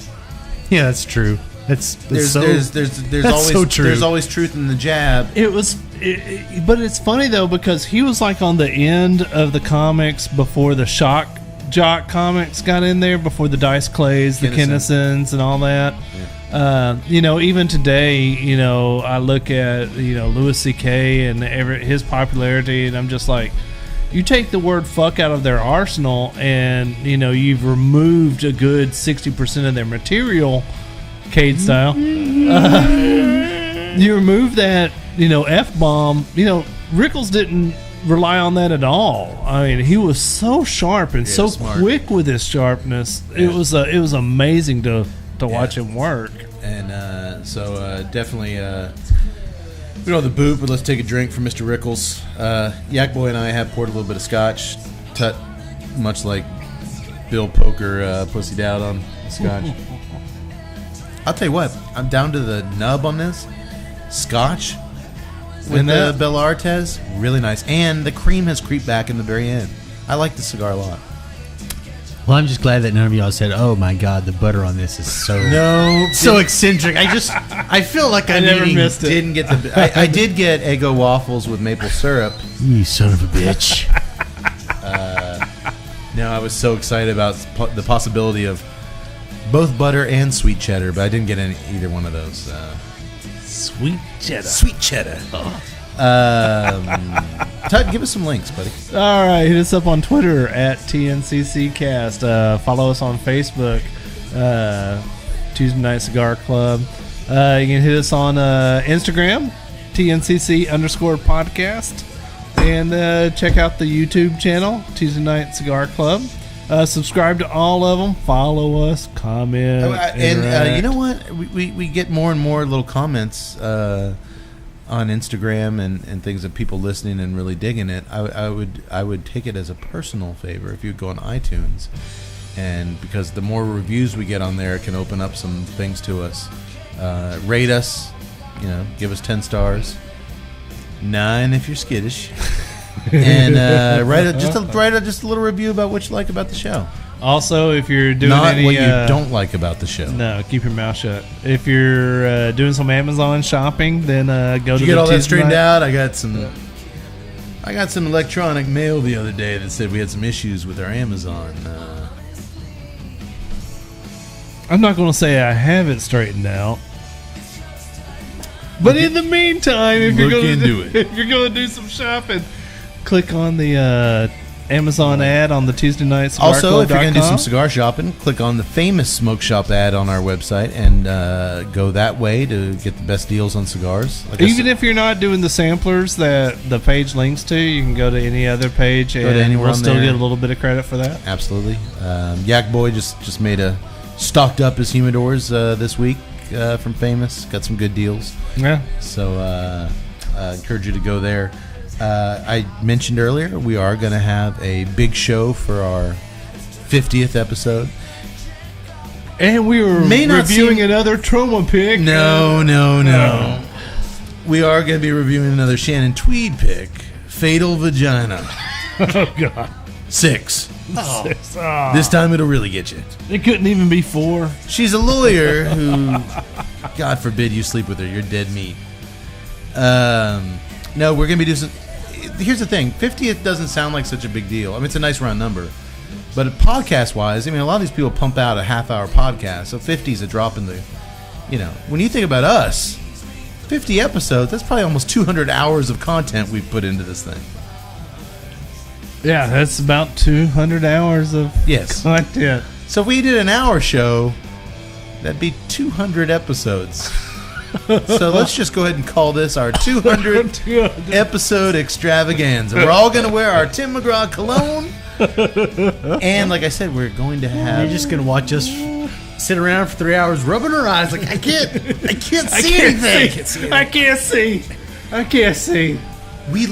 yeah, that's true. That's always so true. There's always truth in the jab. It was But it's funny though because he was like on the end of the comics before the Shock Jock comics got in there, before the Dice Clays, the Kinnisons, and all that. Yeah. Even today, I look at Louis C.K. and his popularity, and I'm just like, you take the word "fuck" out of their arsenal, and you've removed a good 60% of their material, Cade style. You remove that, F-bomb. Rickles didn't rely on that at all. I mean, he was so sharp and so smart. Quick with his sharpness. Yeah. It was amazing to watch him work. And so definitely, we don't have the boot, but let's take a drink from Mr. Rickles. Yak Boy and I have poured a little bit of scotch. Tut, much like Bill Poker pussied out on scotch. I'll tell you what, I'm down to the nub on this. Scotch with the Bel Artes, really nice. And the cream has creeped back in the very end. I like the cigar a lot. Well, I'm just glad that none of y'all said, "Oh my God, the butter on this is so eccentric." I feel like I never missed it. Didn't get the. I did get Eggo waffles with maple syrup. You son of a bitch! No, I was so excited about the possibility of both butter and sweet cheddar, but I didn't get either one of those. Sweet cheddar. Sweet cheddar. Tut, give us some links, buddy. All right, hit us up on Twitter at TNCCcast. Follow us on Facebook, Tuesday Night Cigar Club. You can hit us on Instagram, TNCC_podcast. And check out the YouTube channel, Tuesday Night Cigar Club. Subscribe to all of them. Follow us. Comment. And you know what? We get more and more little comments on Instagram and things of people listening and really digging it. I would take it as a personal favor if you'd go on iTunes, and because the more reviews we get on there, it can open up some things to us. Rate us. Give us 10 stars. 9 if you're skittish. And write just a little review about what you like about the show. Also, if you're doing what you don't like about the show, no, keep your mouth shut. If you're doing some Amazon shopping, then go to. You get all that straightened out. I got some electronic mail the other day that said we had some issues with our Amazon. I'm not going to say I have it straightened out. But in the meantime, if you're going to do some shopping, click on the Amazon ad on the Tuesday Night Cigar Club. Also, if you're going to do some cigar shopping, click on the famous Smoke Shop ad on our website and go that way to get the best deals on cigars. Even if you're not doing the samplers that the page links to, you can go to any other page and we'll still get a little bit of credit for that. Absolutely. Yak Boy just stocked up his humidors this week from Famous. Got some good deals. Yeah. So I encourage you to go there. I mentioned earlier we are going to have a big show for our 50th episode. And we were reviewing another Troma pick. No. We are going to be reviewing another Shannon Tweed pick, Fatal Vagina. Oh, God. 6. Oh. 6. Oh. This time it'll really get you. It couldn't even be 4. She's a lawyer who, God forbid you sleep with her. You're dead meat. No, we're going to be doing some... Here's the thing. 50th doesn't sound like such a big deal. I mean, it's a nice round number. But podcast-wise, I mean, a lot of these people pump out a half-hour podcast, so 50 is a drop in the... when you think about us, 50 episodes, that's probably almost 200 hours of content we've put into this thing. Yeah, that's about 200 hours of content. So if we did an hour show, that'd be 200 episodes. So let's just go ahead and call this our 200 episode extravaganza. We're all going to wear our Tim McGraw cologne. And like I said, we're going to have... You're just going to watch us sit around for 3 hours rubbing our eyes like, I can't see anything. I can't see. We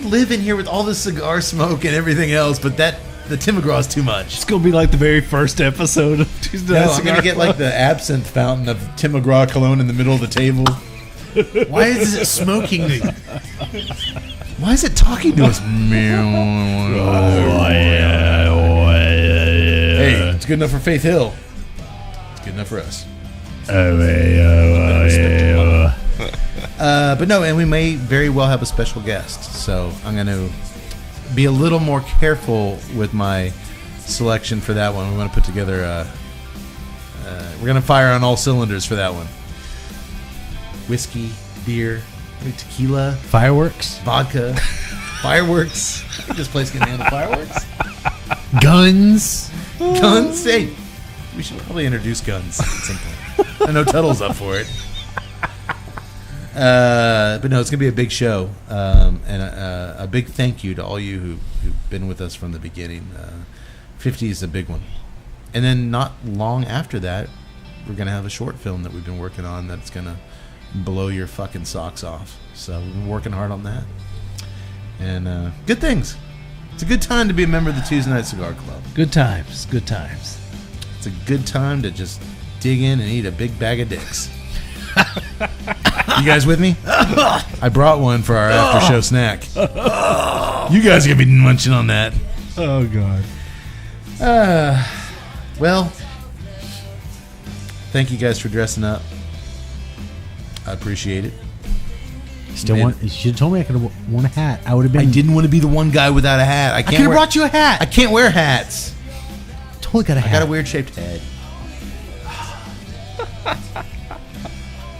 live in here with all the cigar smoke and everything else, but the Tim McGraw is too much. It's going to be like the very first episode of Tuesday Night Cigar Club. I'm going to get like the absinthe fountain of Tim McGraw cologne in the middle of the table. Why is it smoking? Why is it talking to us? Hey, it's good enough for Faith Hill. It's good enough for us. But no, and we may very well have a special guest. So I'm going to be a little more careful with my selection for that one. We want to put together we're going to fire on all cylinders for that one. Whiskey, beer, tequila, Fireworks, vodka, fireworks. I think this place can handle fireworks. guns. Guns? Hey, we should probably introduce guns at some point. I know Tuttle's up for it. But no, it's going to be a big show. And a big thank you to all you who've been with us from the beginning. 50 is a big one. And then not long after that, we're going to have a short film that we've been working on that's going to blow your fucking socks off. So we've been working hard on that. And good things. It's a good time to be a member of the Tuesday Night Cigar Club. Good times. Good times. It's a good time to just dig in and eat a big bag of dicks. You guys with me? I brought one for our after show snack. You guys are going to be munching on that. Oh, God. Well, thank you guys for dressing up. I appreciate it. You should have told me I could have worn a hat. I would have been. I didn't want to be the one guy without a hat. I could have brought you a hat. I can't wear hats. Totally got a hat. I got a weird shaped head.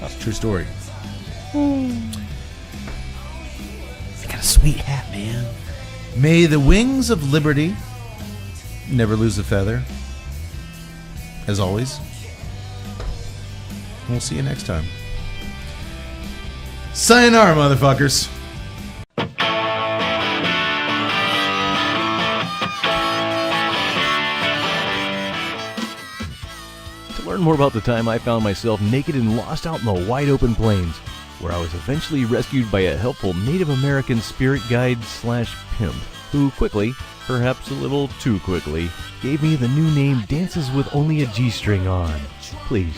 It's a true story. I got a sweet hat, man. May the wings of liberty never lose a feather. As always. We'll see you next time. Sayonara, motherfuckers. To learn more about the time I found myself naked and lost out in the wide open plains, where I was eventually rescued by a helpful Native American spirit guide / pimp, who quickly, perhaps a little too quickly, gave me the new name Dances with Only a G-String On. Please,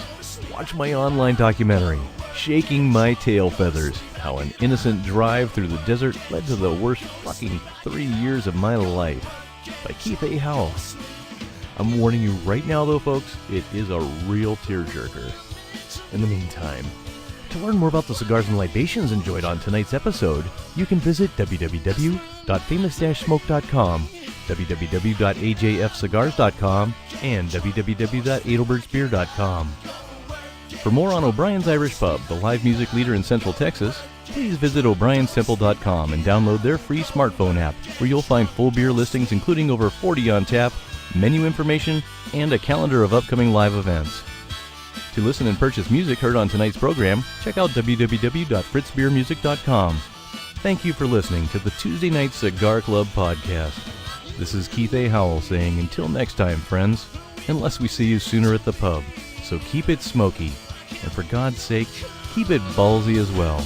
watch my online documentary, Shaking My Tail Feathers, How an Innocent Drive Through the Desert Led to the Worst Fucking 3 Years of My Life, by Keith A. Howell. I'm warning you right now though, folks, it is a real tearjerker. In the meantime, to learn more about the cigars and libations enjoyed on tonight's episode, you can visit www.famous-smoke.com, www.ajfcigars.com, and www.adelbertsbeer.com. For more on O'Brien's Irish Pub, the live music leader in Central Texas, please visit o'brienstemple.com and download their free smartphone app, where you'll find full beer listings including over 40 on tap, menu information, and a calendar of upcoming live events. To listen and purchase music heard on tonight's program, check out www.fritzbeermusic.com. Thank you for listening to the Tuesday Night Cigar Club podcast. This is Keith A. Howell saying until next time, friends, unless we see you sooner at the pub. So keep it smoky, and for God's sake, keep it ballsy as well.